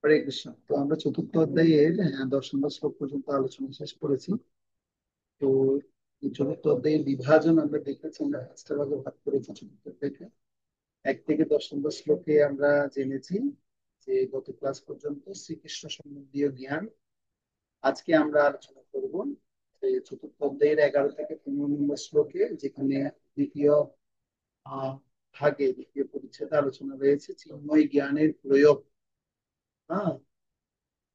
হরে কৃষ্ণ। তো আমরা চতুর্থ অধ্যায়ের 10 নম্বর শ্লোক পর্যন্ত আলোচনা শেষ করেছি। তো এই চতুর্থ অধ্যায়ের বিভাজন আমরা দেখেছি, আমরা 5টা ভাগে ভাগ করেছি চতুর্থ অধ্যায়কে। 1 থেকে 10 নম্বর শ্লোকে আমরা জেনেছি যে গত ক্লাস পর্যন্ত শ্রীকৃষ্ণ সম্বন্ধীয় জ্ঞান। আজকে আমরা আলোচনা করব যে চতুর্থ অধ্যায়ের 11 থেকে 15 নম্বর শ্লোকে, যেখানে দ্বিতীয় আহ দ্বিতীয় পরিচ্ছেদে আলোচনা রয়েছে চিন্ময় জ্ঞানের প্রয়োগ। হ্যাঁ,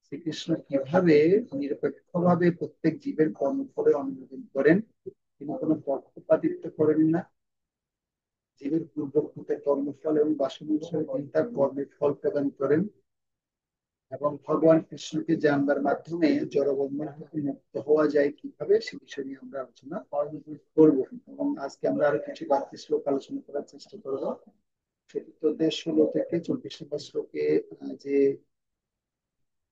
শ্রীকৃষ্ণ কিভাবে নিরপেক্ষভাবে প্রত্যেক জীবের কর্মফলে অনুমোদন করেন। তিনি কোনো পক্ষপাতিত্ব করেন না। জীবের পূর্বকৃত কর্মফল এবং বাসনা অনুসারে তিনি তার কর্মের ফল প্রদান করেন, এবং ভগবান কৃষ্ণকে জানবার মাধ্যমে জড়বন্ধন থেকে মুক্ত হওয়া যায় কিভাবে, সে বিষয় নিয়ে আমরা আলোচনা করব। এবং আজকে আমরা আরো কিছু বাড়তি শ্লোক আলোচনা করার চেষ্টা করব। চতুর্থ অধ্যায় 16 থেকে 24 নম্বর শ্লোকে যে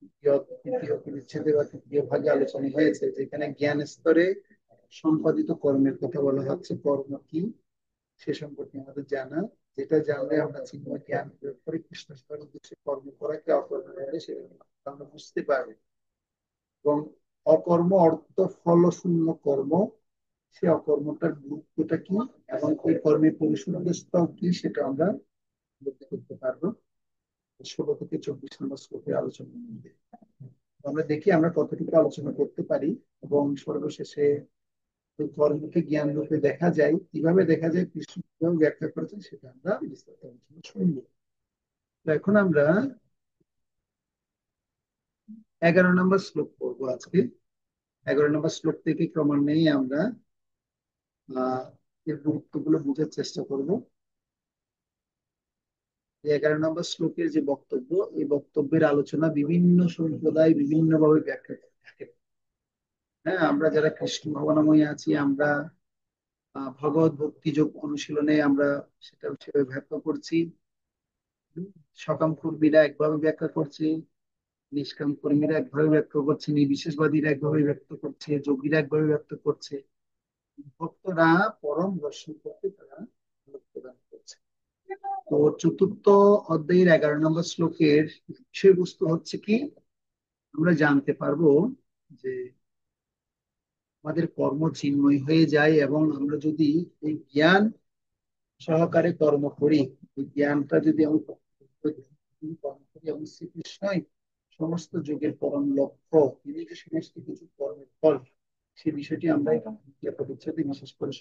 তৃতীয় পরিচ্ছেদে বা তৃতীয় ভাগে আলোচনা হয়েছে, যেখানে জ্ঞান স্তরে সম্পাদিত কর্মের কথা বলা হচ্ছে। কর্ম কি সে সম্পর্কে আমাদের জানা, যেটা জানলে আমরা চিন্ময় জ্ঞান প্রয়োগ করে কৃষ্ণ সেবার উদ্দেশ্যে কর্ম করাকে অকর্ম বলে সেটা আমরা বুঝতে পারবো। এবং অকর্ম অর্থ ফল শূন্য কর্ম, সে অকর্মটার গুরুত্বটা কি এবং ওই কর্মের পরিশুদ্ধ স্তর কি, সেটা আমরা উপলব্ধি করতে পারবো 16 থেকে 24 নম্বর শ্লোকে আলোচনার মধ্যে। আমরা দেখি আমরা কতটুকু আলোচনা করতে পারি, এবং সর্বশেষে ওই কর্মকে জ্ঞান রূপে দেখা যায়, কিভাবে দেখা যায়, কৃষ্ণ কিভাবে ব্যাখ্যা করেছেন, সেটা আমরা বিস্তারিত আলোচনা শুনবো। তো এখন আমরা 11 নম্বর শ্লোক পড়বো আজকে। 11 নম্বর শ্লোক থেকে ক্রমান্বয়ে আমরা এর গুরুত্বগুলো বোঝার চেষ্টা করব। 11 নম্বর শ্লোকের যে বক্তব্য, এই বক্তব্যের আলোচনা বিভিন্ন সম্প্রদায় বিভিন্ন ভাবে ব্যাখ্যা করে থাকে। হ্যাঁ, আমরা যারা কৃষ্ণ ভাবনাময়ী আছি, আমরা ভগবত ভক্তি যোগ অনুশীলনে আমরা সেটা সেভাবে ব্যাখ্যা করছি। সকাম কর্মীরা একভাবে ব্যাখ্যা করছে, নিষ্কাম কর্মীরা একভাবে ব্যাখ্যা করছে, নির্বিশেষবাদীরা একভাবে ব্যক্ত করছে, যোগীরা একভাবে ব্যক্ত করছে। ভক্তরা পরম দর্শন করতে তারা আলোক প্রদান করছে। তো চতুর্থ অধ্যায়ের 11 নম্বর শ্লোকের বিষয়বস্তু হচ্ছে কি, আমরা জানতে পারবো যে আমাদের কর্ম চিন্ময় হয়ে যায়, এবং আমরা যদি এই জ্ঞান সহকারে কর্ম করি, এই জ্ঞানটা যদি আমি কর্ম করি, এবং শ্রীকৃষ্ণই সমস্ত যুগের পরম লক্ষ্য, তিনি যে সমস্ত কিছু কর্মের ফল, সেই বিষয়টি আমরা পরিচ্ছেদে বিশেষ করে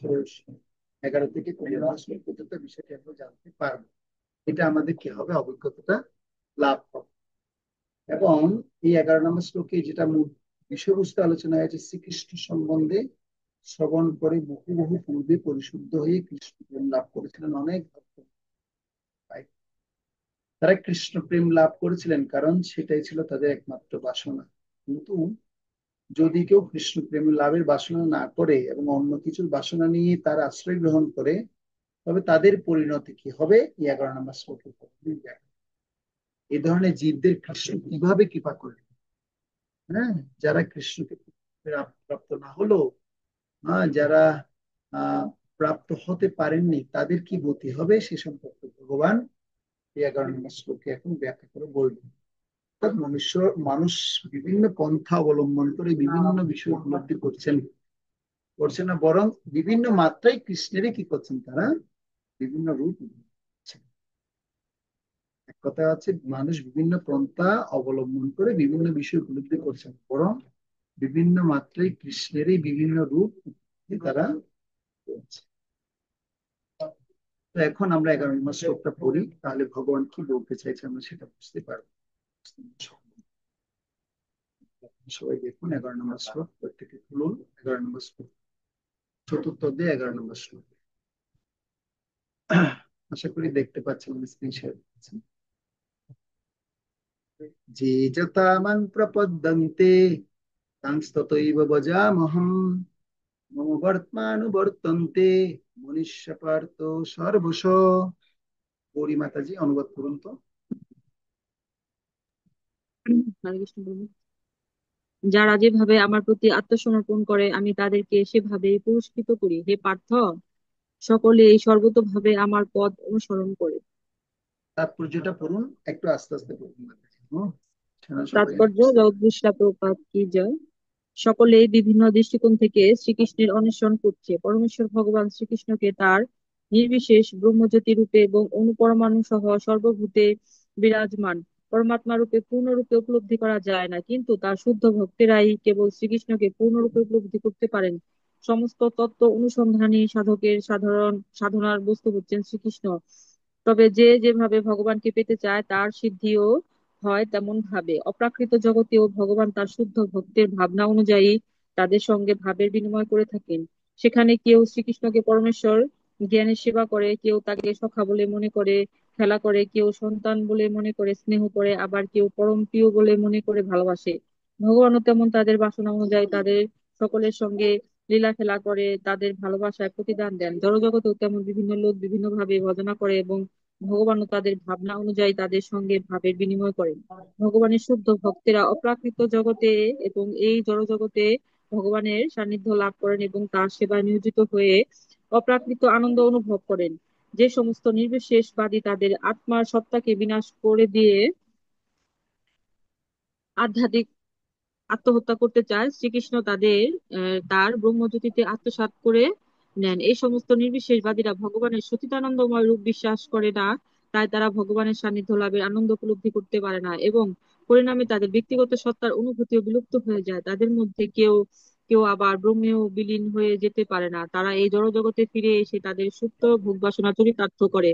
11 থেকে 15 পর্যন্ত বিষয়টি আমরা জানতে পারবো। এটা আমাদের কি হবে, অভিজ্ঞতাটা লাভ হবে। এবং এই 11 নম্বর শ্লোকে যেটা মূল বিষয়বস্তু আলোচনা হয়েছে, শ্রীকৃষ্ণ সম্বন্ধে শ্রবণ করে বহু বহু পূর্বে পরিশুদ্ধ হয়ে কৃষ্ণ প্রেম লাভ করেছিলেন অনেক ভক্ত। তারা কৃষ্ণ প্রেম লাভ করেছিলেন কারণ সেটাই ছিল তাদের একমাত্র বাসনা। কিন্তু যদি কেউ কৃষ্ণ প্রেম লাভের বাসনা না করে এবং অন্য কিছুর বাসনা নিয়ে তার আশ্রয় গ্রহণ করে, তবে তাদের পরিণতি কি হবে, এই 11 নম্বর শ্লোকে এই ধরনের জীবদের কৃষ্ণ কিভাবে কৃপা করে। হ্যাঁ, যারা কৃষ্ণকে প্রাপ্ত না হলো, যারা আহ প্রাপ্ত হতে পারেননি, তাদের কি গতি হবে সে সম্পর্কে ভগবান এই 11 নম্বর শ্লোকে এখন ব্যাখ্যা করে বলবেন। অর্থাৎ মানুষ বিভিন্ন পন্থা অবলম্বন করে বিভিন্ন বিষয় উপলব্ধি করছেন, করছেন না, বরং বিভিন্ন মাত্রায় কৃষ্ণেরই কি করছেন, তারা বিভিন্ন রূপ নিচ্ছেন। এক কথা আছে, মানুষ বিভিন্ন পন্থা অবলম্বন করে বিভিন্ন বিষয় উপলব্ধি করছেন, বরং বিভিন্ন মাত্রায় কৃষ্ণেরই বিভিন্ন রূপ তারা করছে। তো এখন আমরা 11 নম্বর শ্লোকটা পড়ি, তাহলে ভগবান কি বলতে চাইছে আমরা সেটা বুঝতে পারবো। সবাই দেখুন 11 নম্বর শ্লোক, প্রত্যেকে খুলুন 11 নম্বর শ্লোক, চতুর্থ অধ্যায় 11 নম্বর শ্লোক। আশা করি দেখতে পাচ্ছেন, স্ক্রিন শেয়ার করছি। যে যথা মাং প্রপদ্যন্তে তাংস্ততৈব ভজামহং, মম বর্তমানুবর্তন্তে মনুষ্য পার্থ সর্বশ। গৌরী মাতাজি অনুবাদ করুন তো। হরে কৃষ্ণ প্রভু। যারা যেভাবে আমার প্রতি আত্মসমর্পণ করে আমি তাদেরকে সেভাবে পুরস্কৃত করি। হে পার্থ, সকলে এই সর্বতোভাবে আমার পথ অনুসরণ করে। তাৎপর্যটা পড়ুন, একটু আস্তে আস্তে পড়ুন মাতাজি। সেনা সবাই তাৎপর্য বুঝতে পারে। জগদীশ্বর প্রপাত কি জয়। সকলেই বিভিন্ন দৃষ্টিকোণ থেকে শ্রীকৃষ্ণের অন্বেষণ করছে। পরমেশ্বর ভগবান শ্রীকৃষ্ণকে তার নির্বিশেষ ব্রহ্মজ্যোতি রূপে এবং অণুপরমাণু সহ সর্বভূতে বিরাজমান পরমাত্মা রূপে পূর্ণরূপে উপলব্ধি করা যায় না, কিন্তু তার শুদ্ধ ভক্তেরাই কেবল শ্রীকৃষ্ণকে পূর্ণরূপে উপলব্ধি করতে পারেন। সমস্ত তত্ত্ব অনুসন্ধানী সাধকের সাধারণ সাধনার বস্তু হচ্ছেন শ্রীকৃষ্ণ। তবে যে যেভাবে ভগবানকে পেতে চায় তার সিদ্ধিও হয় তেমন ভাবে। অপ্রাকৃত জগতেও ভগবান তার শুদ্ধ ভক্তের ভাবনা অনুযায়ী তাদের সঙ্গে ভাবের বিনিময় করে থাকেন। সেখানে কেউ শ্রীকৃষ্ণকে পরমেশ্বর জ্ঞানের সেবা করে, কেউ তাকে সখা বলে মনে করে খেলা করে, কেউ সন্তান বলে মনে করে স্নেহ করে, আবার কেউ পরম প্রিয় বলে মনে করে ভালোবাসে। ভগবানও তেমন তাদের বাসনা অনুযায়ী তাদের সকলের সঙ্গে লীলা খেলা করে তাদের ভালোবাসায় প্রতিদান দেন। জড়জগতেও তেমন বিভিন্ন লোক বিভিন্ন ভাবে ভজনা করে এবং ভগবানও তাদের ভাবনা অনুযায়ী তাদের সঙ্গে ভাবের বিনিময় করেন। ভগবানের শুদ্ধ ভক্তেরা অপ্রাকৃত জগতে এবং এই জড়জগতে ভগবানের সান্নিধ্য লাভ করেন এবং তার সেবায় নিয়োজিত হয়ে অপ্রাকৃত আনন্দ অনুভব করেন। যে সমস্ত নির্বিশেষবাদী তাদের আত্মার সত্তাকে বিনাশ করে দিয়ে আধ্যাত্মিক আত্মহত্যা করতে চায়, শ্রীকৃষ্ণ তাদের তার ব্রহ্মজ্যোতিতে আত্মসাৎ করে নেন। এই সমস্ত নির্বিশেষবাদীরা ভগবানের সচিদানন্দময় রূপ বিশ্বাস করে না, তাই তারা ভগবানের সান্নিধ্য লাভের আনন্দ উপলব্ধি করতে পারে না এবং পরিণামে তাদের ব্যক্তিগত সত্তার অনুভূতিও বিলুপ্ত হয়ে যায়। তাদের মধ্যে কেউ কেউ আবার ব্রহ্মেও বিলীন হয়ে যেতে পারে না। তারা এই জড়জগতে ফিরে এসে তাদের সুপ্ত ভোগবাসনা চরিতার্থ করে।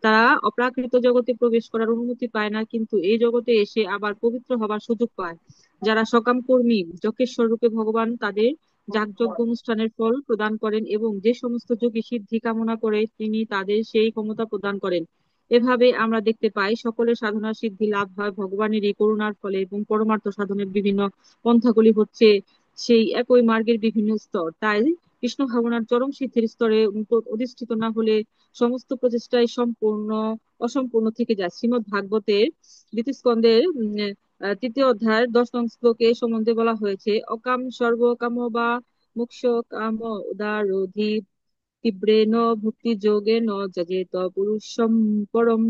তারা অপ্রাকৃত জগতে প্রবেশ করার অনুমতি পায় না, কিন্তু এই জগতে এসে আবার পবিত্র হবার সুযোগ পায়। যারা সকাম কর্মী, যজ্ঞেশ্বর রূপে ভগবান তাদের যাগযজ্ঞ অনুষ্ঠানের ফল প্রদান করেন এবং যে সমস্ত যোগী সিদ্ধি কামনা করে তিনি তাদের সেই ক্ষমতা প্রদান করেন। এভাবে আমরা দেখতে পাই সকলের সাধনার সিদ্ধি লাভ হয় ভগবানেরই করুণার ফলে এবং পরমার্থ সাধনের বিভিন্ন পন্থাগুলি হচ্ছে সেই একই মার্গের বিভিন্ন স্তর। তাই কৃষ্ণ ভাবনার চরম সিদ্ধির স্তরে অধিষ্ঠিত না হলে সমস্ত প্রচেষ্টাই সম্পূর্ণ অসম্পূর্ণ থেকে যায়। শ্রীমদ্ ভাগবতের দ্বিতীয় স্কন্ধের তৃতীয় অধ্যায়ের 10 নং শ্লোকে এই সম্বন্ধে বলা হয়েছে, অকাম সর্বকাম বা মোক্ষ কাম উদারোধি তীব্রেন ভক্তি যোগেন যজেত পুরুষম পরম।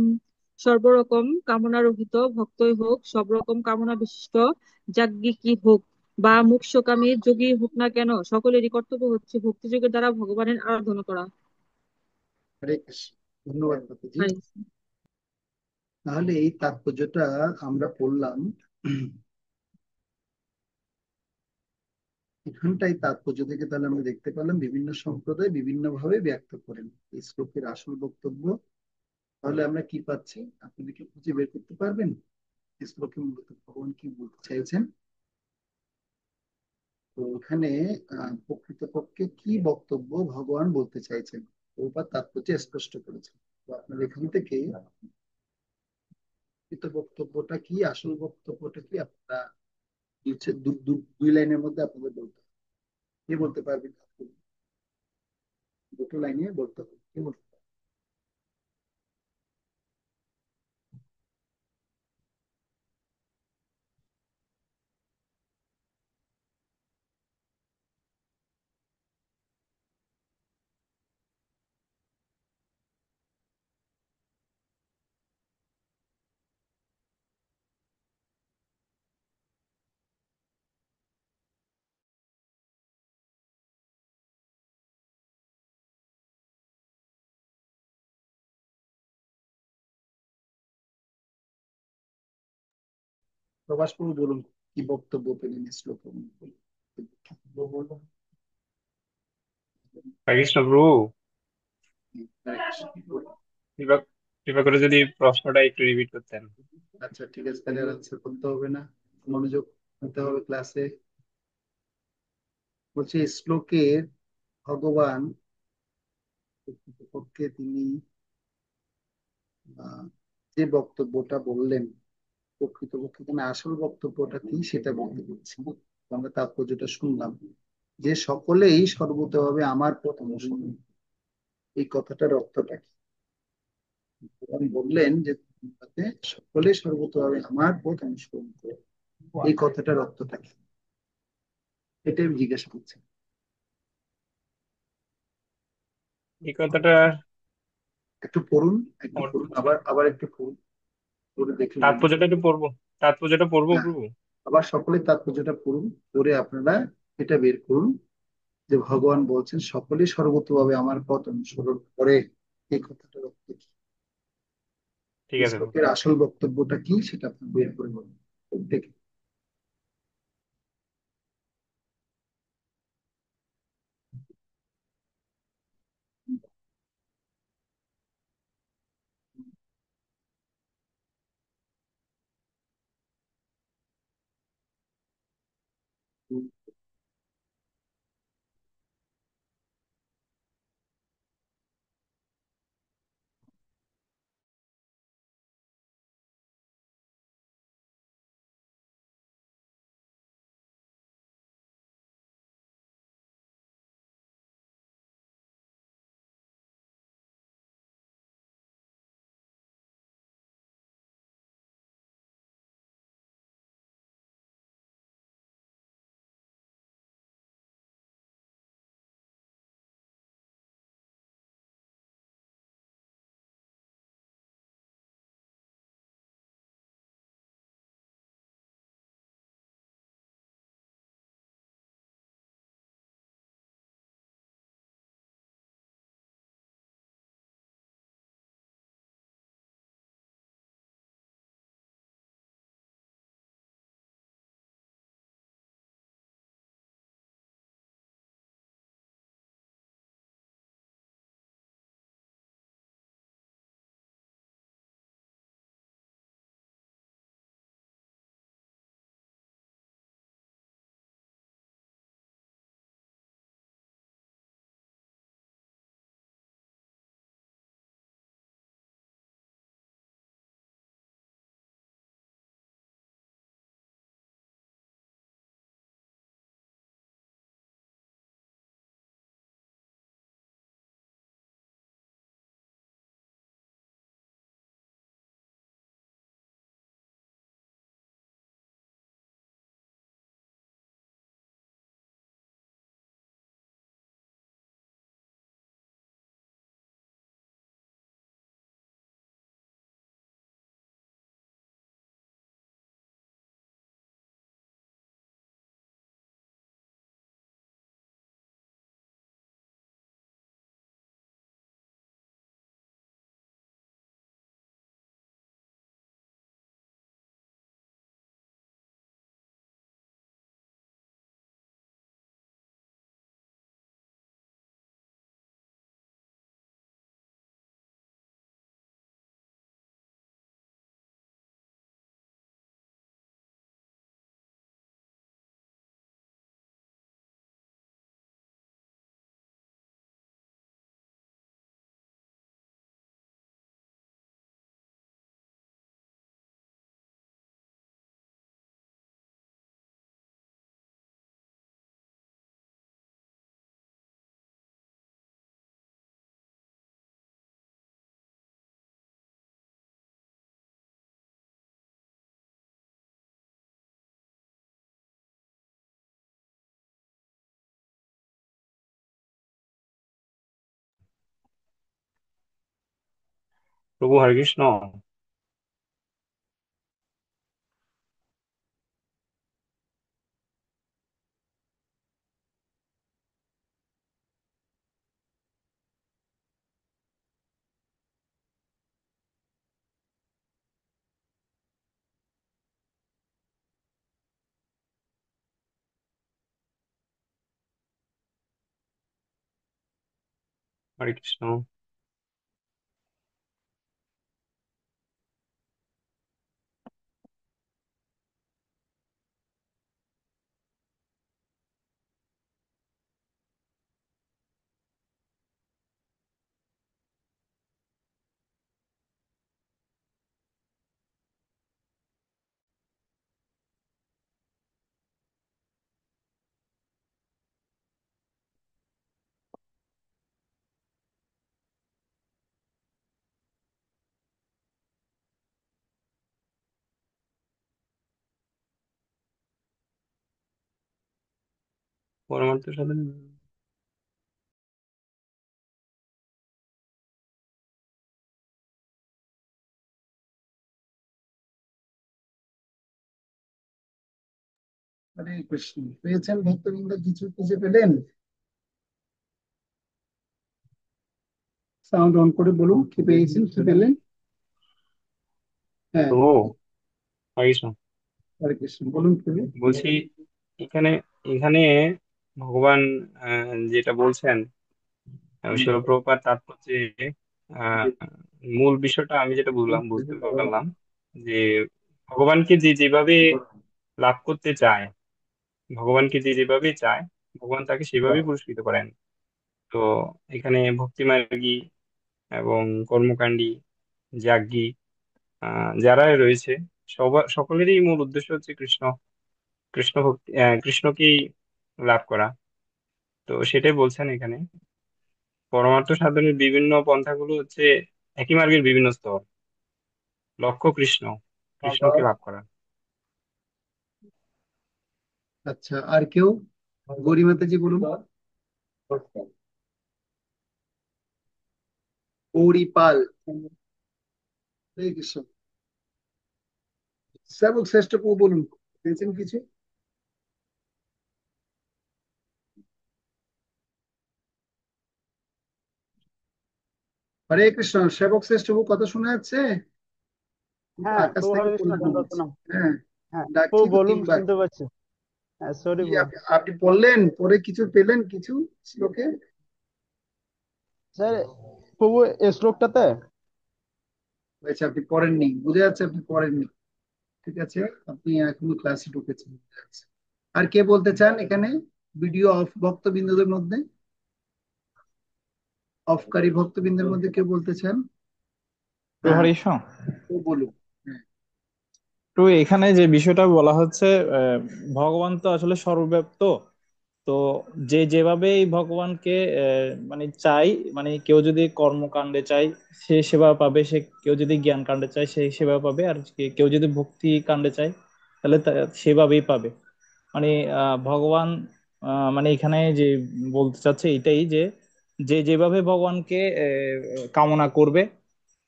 সর্বরকম কামনা রহিত ভক্তই হোক, সব রকম কামনা বিশিষ্ট যাজ্ঞিকই হোক বা মোক্ষকামী যোগী হোক না কেন, সকলেরই কর্তব্য হচ্ছে ভক্তিযোগের দ্বারা ভগবানের আরাধনা করা। হরে কৃষ্ণ। ধন্যবাদ মাতাজি। হ্যাঁ। তাহলে এই তাৎপর্যটা আমরা পড়লাম। এখানটাই তাৎপর্য থেকে তাহলে আমরা দেখতে পেলাম বিভিন্ন সম্প্রদায় বিভিন্ন ভাবে ব্যক্ত করেন এই শ্লোকের আসল বক্তব্য। তাহলে আমরা কি পাচ্ছি, আপনি কি খুঁজে বের করতে পারবেন এই শ্লোকে মূলত ভগবান কি বলতে চাইছেন? তো এখানে প্রকৃতপক্ষে কি বক্তব্য ভগবান বলতে চাইছেন ওপার তাৎপর্য স্পষ্ট করেছেন। তো আপনার এখান থেকে প্রকৃত বক্তব্যটা কি আসল বক্তব্যটা কি আপনারা দুই লাইনের মধ্যে আপনাদের বলতে হবে। কে বলতে পারবেন? দুটো লাইনে বলতে হবে, কে বলতে পারবেন? প্রভাস প্রভু বলুন, কি বক্তব্য পেলেন এই শ্লোকে? বলুন। হরে কৃষ্ণ প্রভু। হরে কৃষ্ণ, বলুন। কৃপা কৃপা করে যদি প্রশ্নটা একটু রিপিট করতেন। আচ্ছা ঠিক আছে, তাহলে আর আনসার করতে হবে না, মনোযোগ দিতে হবে ক্লাসে। বলছি এই শ্লোকের ভগবান প্রকৃতপক্ষে তিনি আহ, যে বক্তব্যটা বললেন, প্রকৃতপক্ষে এখানে আসল বক্তব্যটা কি সেটা বলতে দিচ্ছি। আমরা তাৎপর্যটা শুনলাম যে সকলেই সর্বতভাবে আমার পথ অনুসরণ। এই কথাটার অর্থটা কি? ভগবান বললেন যে সকলে সর্বতভাবে আমার পথ অনুসরণ করে, এই কথাটার অর্থটা কি? এটাই আমি জিজ্ঞাসা করছি। এই কথাটা একটু পড়ুন, একটু পড়ুন, অর্থ- আবার আবার একটু পড়ুন, পড়ে দেখে বলুন। তাৎপর্যটা একটু পড়বো। তাৎপর্যটা পড়বো হ্যাঁ, পড়বো। আবার সকলে তাৎপর্যটা পড়ুন, পড়ে আপনারা এটা বের করুন যে ভগবান বলছেন সকলেই সর্বতোভাবে আমার পথ অনুসরণ করে। এই কথাটার অর্থ কি? ঠিক এই আছে bro। শ্লোকের আসল বক্তব্যটা কি সেটা আপনি বের করে বলুন প্রত্যেকে। প্রভু হরে কৃষ্ণ। হরে কৃষ্ণ। পরমার্থ সাধন। হরে কৃষ্ণ। পেয়েছেন ভক্তবৃন্দ, কিছু খুঁজে পেলেন? সাউন্ড অন করে বলুন, কি পেয়েছেন, কি পেলেন? হ্যাঁ। তো হরে কৃষ্ণ। হরে কৃষ্ণ, বলুন কি পেলেন? বলছি এখানে এখানে ভগবান যেটা বলছেন শিলপ্রভুপাদ তাৎপর্যে আহ, মূল বিষয়টা আমি যেটা বুঝলাম, বুঝতে পারলাম যে ভগবানকে যে যেভাবে লাভ করতে চায়, ভগবানকে যে যেভাবে চায় ভগবান তাকে সেভাবেই পুরস্কৃত করেন। তো এখানে ভক্তিমার্গী এবং কর্মকাণ্ডী, ত্যাগী যারা রয়েছে সকলেরই মূল উদ্দেশ্য হচ্ছে কৃষ্ণ ভক্তি, কৃষ্ণকেই লাভ করা। তো সেটাই বলছেন এখানে, পরমার্থ সাধনের বিভিন্ন পন্থাগুলো হচ্ছে একই মার্গের বিভিন্ন স্তর, লক্ষ্য কৃষ্ণকে লাভ করা। আচ্ছা, আর কেউ? গরিমাতাজি বলুন। গৌরীপাল। হরে কৃষ্ণ। সেবক শ্রেষ্ঠ কেউ বলুন, পেয়েছেন কিছু? হরে কৃষ্ণ। সেবক শ্রেষ্ঠ কেউ কথা শোনা যাচ্ছে? কিন্তু হ্যাঁ আকাশ প্রভু, থেকে হরে কৃষ্ণ, পড়ে মনে দণ্ড হচ্ছে। প্রণাম। হ্যাঁ, হ্যাঁ ডাকছি প্রভু তো বলুন, তিনবার। শুনতে পাচ্ছি। হ্যাঁ সরি কি প্রভু। আপনি পড়লেন, পরে কিছু পেলেন কিছু শ্লোকে? স্যার, প্রভু এই শ্লোকটাতে হয়েছে, আপনি পড়েননি, বুঝে যাচ্ছে আপনি পড়েননি। ঠিক আছে, আপনি এখনো ক্লাসে ঢুকেছেন, বুঝে যাচ্ছে। আর কে বলতে চান এখানে ভিডিও অফ ভক্তবৃন্দদের মধ্যে, অফকারী ভক্তবৃন্দের মধ্যে কে বলতে চান? তো হ্যাঁ, হরিষ, ও বলুন। হ্যাঁ, তো এখানে যে বিষয়টা বলা হচ্ছে, ভগবান তো আসলে সর্বব্যাপ্ত। তো যে যেভাবে এই ভগবানকে মানে চাই, মানে কেউ যদি কর্মকাণ্ডে চাই সে সেবা পাবে, সে কেউ যদি জ্ঞান কাণ্ডে চায় সে সেবা পাবে, আর কেউ যদি ভক্তি কাণ্ডে চায় তাহলে সেভাবেই পাবে। মানে ভগবান মানে এখানে যে বলতে চাচ্ছে এটাই যে যে যেভাবে ভগবানকে কামনা করবে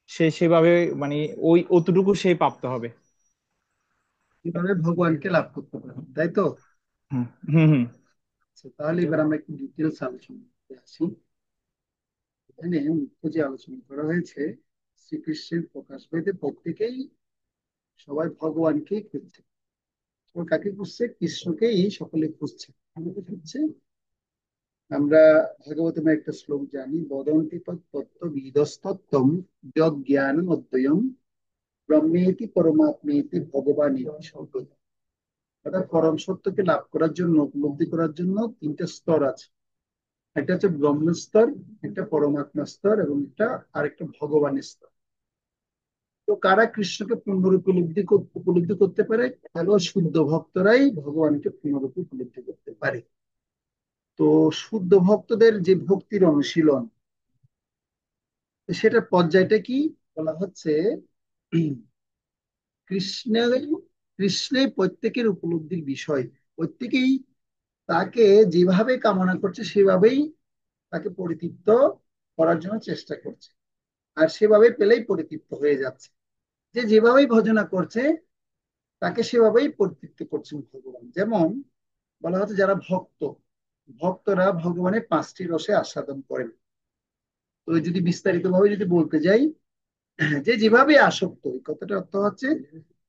সে সেভাবে, মানে ওই অতটুকু সেই প্রাপ্ত হবে। কিভাবে ভগবানকে লাভ করতে পারেন, তাই তো? হুম হুম হুম। আচ্ছা, তাহলে এবার আমরা একটু ডিটেলস আলোচনা করতে আসি। এখানে মুখ্য যে আলোচনা করা হয়েছে, শ্রীকৃষ্ণের প্রকাশ পেতে প্রত্যেকেই, সবাই ভগবানকেই খুঁজছে। তো কাকে খুঁজছে? কৃষ্ণকেই সকলে খুঁজছে। আমাদের হচ্ছে, আমরা ভাগবতের একটা শ্লোক জানি, বদন্তি তত্ত্ব বিদস্তত্ত্বম জ্ঞানম অদ্বয়ম ব্রহ্মেতি পরমাত্মেতি ভগবান সর্বদা। অর্থাৎ পরম সত্যকে লাভ করার জন্য, উপলব্ধি করার জন্য তিনটা স্তর আছে। একটা হচ্ছে ব্রহ্ম স্তর, একটা পরমাত্মা স্তর, এবং একটা আরেকটা ভগবানের স্তর। তো কারা কৃষ্ণকে পূর্ণরূপে উপলব্ধি করতে পারে? কেবল শুদ্ধ ভক্তরাই ভগবানকে পূর্ণরূপে উপলব্ধি করতে পারে। তো শুদ্ধ ভক্তদের যে ভক্তির অনুশীলন, সেটার পর্যায়টা কি বলা হচ্ছে? কৃষ্ণের কৃষ্ণে প্রত্যেকের উপলব্ধির বিষয়। প্রত্যেকেই তাকে যেভাবে কামনা করছে সেভাবেই তাকে পরিতৃপ্ত করার জন্য চেষ্টা করছে, আর সেভাবে পেলেই পরিতৃপ্ত হয়ে যাচ্ছে। যে যেভাবেই ভজনা করছে তাকে সেভাবেই পরিতৃপ্ত করছেন ভগবান। যেমন বলা হচ্ছে, যারা ভক্ত, ভক্তরা ভগবানের পাঁচটি রসে আস্বাদন করেন। তো যদি বিস্তারিত ভাবে যদি বলতে যাই, যে যেভাবে আসক্ত, এই কথাটা অর্থ হচ্ছে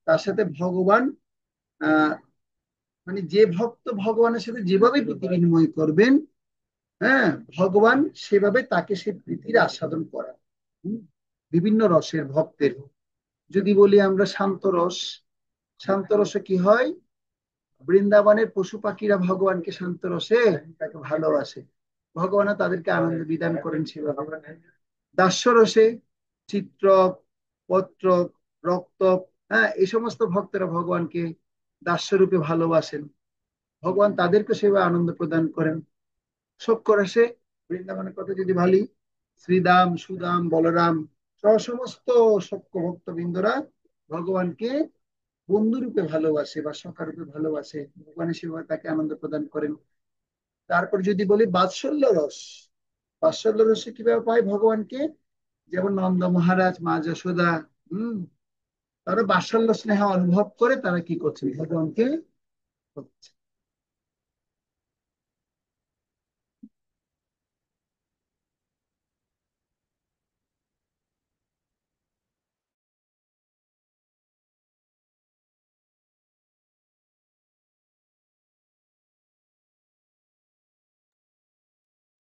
তার সাথে ভগবান, আহ মানে যে ভক্ত ভগবানের সাথে যেভাবে প্রীতি বিনিময় করবেন, হ্যাঁ, ভগবান সেভাবে তাকে সেই প্রীতির আস্বাদন করা। হুম, বিভিন্ন রসের ভক্তের, যদি বলি আমরা শান্ত রস, শান্ত রসে কি হয়? বৃন্দাবনের পশু পাখিরা ভগবানকে শান্ত রসে তাকে ভালোবাসে, ভগবানও তাদেরকে আনন্দ বিধান করেন সেভাবে। দাস্য রসে চিত্রক, পত্রক, রক্তক, হ্যাঁ, এই সমস্ত ভক্তরা ভগবানকে দাস্য রূপে ভালোবাসেন, ভগবান তাদেরকে সেভাবে আনন্দ প্রদান করেন। সখ্য রসে, বৃন্দাবনের কথা যদি ভাবি, শ্রীদাম, সুদাম, বলরাম সহ সমস্ত সখ্য ভক্তবৃন্দরা ভগবানকে বন্ধুরূপে ভালোবাসে বা সখা রূপে ভালোবাসে, ভগবানের সেবা তাকে আনন্দ প্রদান করেন। তারপর যদি বলি বাৎসল্য রস, বাৎসল্য রসে কিভাবে পায় ভগবানকে? যেমন নন্দ মহারাজ, মা যশোদা, হম, তারা বাৎসল্য স্নেহ অনুভব করে তারা কি করছে? ভগবানকে করছে।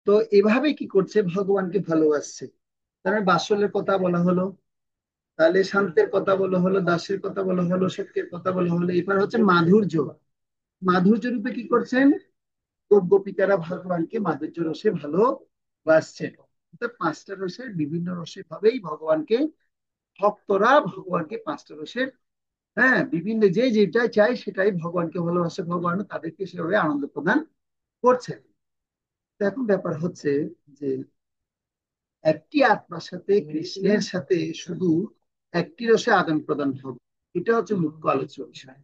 তো এভাবে কি করছে, ভগবানকে ভালোবাসছে। তার মানে বাৎসল্যের কথা বলা হলো, তাহলে শান্তের কথা বলা হলো, দাসের কথা বলা হলো, সত্যের কথা বলা হলো, এবার হচ্ছে মাধুর্য। মাধুর্য রূপে কি করছেন, গোপিকারা ভগবানকে মাধুর্য রসে ভালোবাসছেন। অর্থাৎ পাঁচটা রসের বিভিন্ন রসে ভাবেই ভগবানকে, ভক্তরা ভগবানকে পাঁচটা রসের, হ্যাঁ, বিভিন্ন যে যেটা চাই সেটাই ভগবানকে ভালোবাসে, ভগবান তাদেরকে সেভাবে আনন্দ প্রদান করছেন। তো এখন ব্যাপার হচ্ছে যে একটি আত্মার সাথে কৃষ্ণের সাথে শুধু একটি রসে আদান প্রদান হবে, এটা হচ্ছে মুখ্য আলোচ্য বিষয়।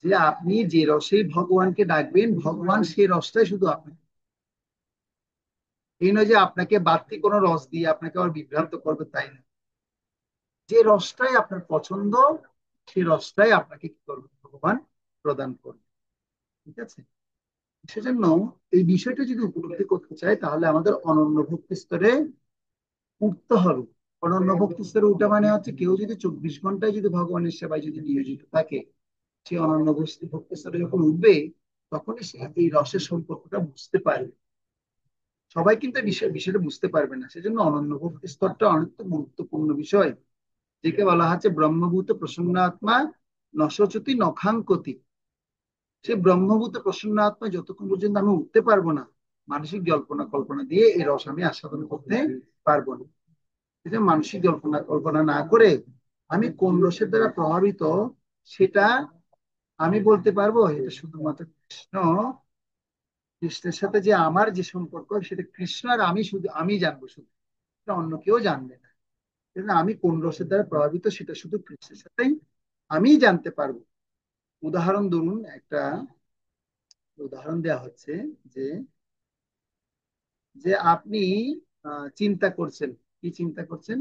যে আপনি যে রসেই ভগবানকে ডাকবেন, ভগবান সেই রসটাই শুধু আপনি, এই নয় যে আপনাকে বাড়তি কোনো রস দিয়ে আপনাকে আবার বিভ্রান্ত করবে, তাই না। যে রসটাই আপনার পছন্দ, সেই রসটাই আপনাকে কি করবে, ভগবান প্রদান করবে। ঠিক আছে, সেজন্য এই বিষয়টা যদি উপলব্ধি করতে চাই তাহলে আমাদের অনন্য ভক্তি স্তরে উঠতে হবে। অনন্য ভক্তি স্তরে উঠা মানে হচ্ছে কেউ যদি 24 ঘন্টায় যদি ভগবানের সেবায় যদি নিয়োজিত থাকে, সে অনন্য ভক্তি স্তরে যখন উঠবে তখনই সে এই রসের সম্পর্কটা বুঝতে পারবে। সবাই কিন্তু বিষয়টা বুঝতে পারবে না, সেজন্য অনন্য ভক্তি স্তরটা অনেক গুরুত্বপূর্ণ বিষয়, যেকে বলা হচ্ছে ব্রহ্মভূত প্রসন্ন আত্মা নশচতি নখাঙ্কতি। সে ব্রহ্মভূত প্রসন্ন আত্মা যতক্ষণ পর্যন্ত আমি উঠতে পারবো না, মানসিক জল্পনা কল্পনা দিয়ে এই রস আমি আস্বাদন করতে পারবো না। এটা মানসিক জল্পনা কল্পনা না করে আমি কোন রসের দ্বারা প্রভাবিত সেটা আমি বলতে পারবো। এটা শুধুমাত্র কৃষ্ণের সাথে যে আমার যে সম্পর্ক, সেটা কৃষ্ণ আর আমি, শুধু আমি জানবো, শুধু এটা অন্য কেউ জানবে না। আমি কোন রসের দ্বারা প্রভাবিত সেটা শুধু কৃষ্ণের সাথেই আমিই জানতে পারবো। উদাহরণ ধরুন, একটা উদাহরণ দেওয়া হচ্ছে যে যে আপনি চিন্তা করছেন, কি চিন্তা করছেন,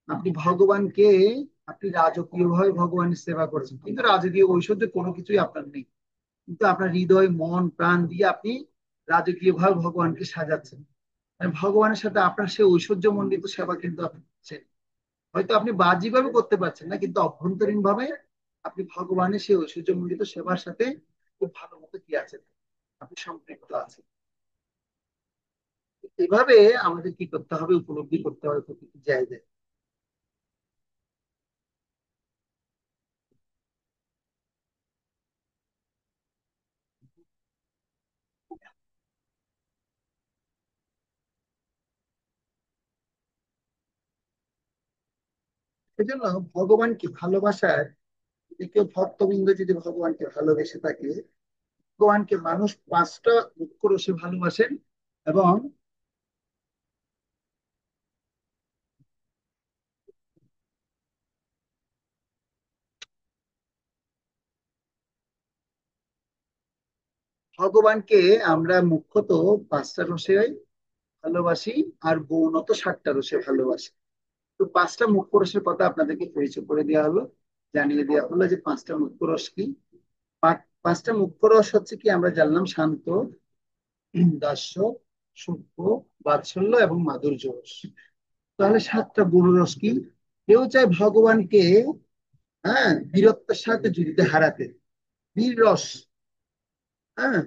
আপনি ভগবানকে, আপনি রাজকীয় ভাবে ভগবানের সেবা করছেন, কিন্তু রাজকীয় ঐশ্বর্য কোনো কিছুই আপনার নেই, কিন্তু আপনার হৃদয় মন প্রাণ দিয়ে আপনি রাজকীয় ভাবে ভগবানকে সাজাচ্ছেন। মানে ভগবানের সাথে আপনার সেই ঐশ্বর্য মণ্ডিত সেবা কিন্তু আপনি করছেন। হয়তো আপনি বাহ্যিক ভাবে করতে পারছেন না, কিন্তু অভ্যন্তরীণ ভাবে আপনি ভগবানের সেই ঐশ্বর্য মণ্ডিত সেবার সাথে খুব ভালো মতো কি আছেন, আপনি সম্পৃক্ত আছেন। এভাবে আমাদের কি করতে হবে, উপলব্ধি করতে হবে প্রতিটি জায়গায়। সেজন্য ভগবানকে ভালোবাসার, যদি কেউ ভক্তবৃন্দ যদি ভগবানকে ভালোবেসে থাকে, ভগবানকে মানুষ পাঁচটা মুখ্য রসে ভালোবাসেন। এবং ভগবানকে আমরা মুখ্যত পাঁচটা রসে ভালোবাসি, আর গৌণত 7টা রসে ভালোবাসি। তো পাঁচটা মুখ্য রসের কথা আপনাদেরকে পরিচয় করে দেওয়া হলো, জানিয়ে দেওয়া হলো যে পাঁচটা মুখ্য রস কি। পাঁচটা মুখ্য রস হচ্ছে কি, আমরা জানলাম শান্ত, দাস্য, সূক্ষ্ম, বাৎসল্য এবং মাধুর্য রস। তাহলে 7টা গুণ রস কি, কেউ চায় ভগবানকে, হ্যাঁ, বীরত্বের সাথে যুদ্ধে হারাতে, বীর রস। হ্যাঁ,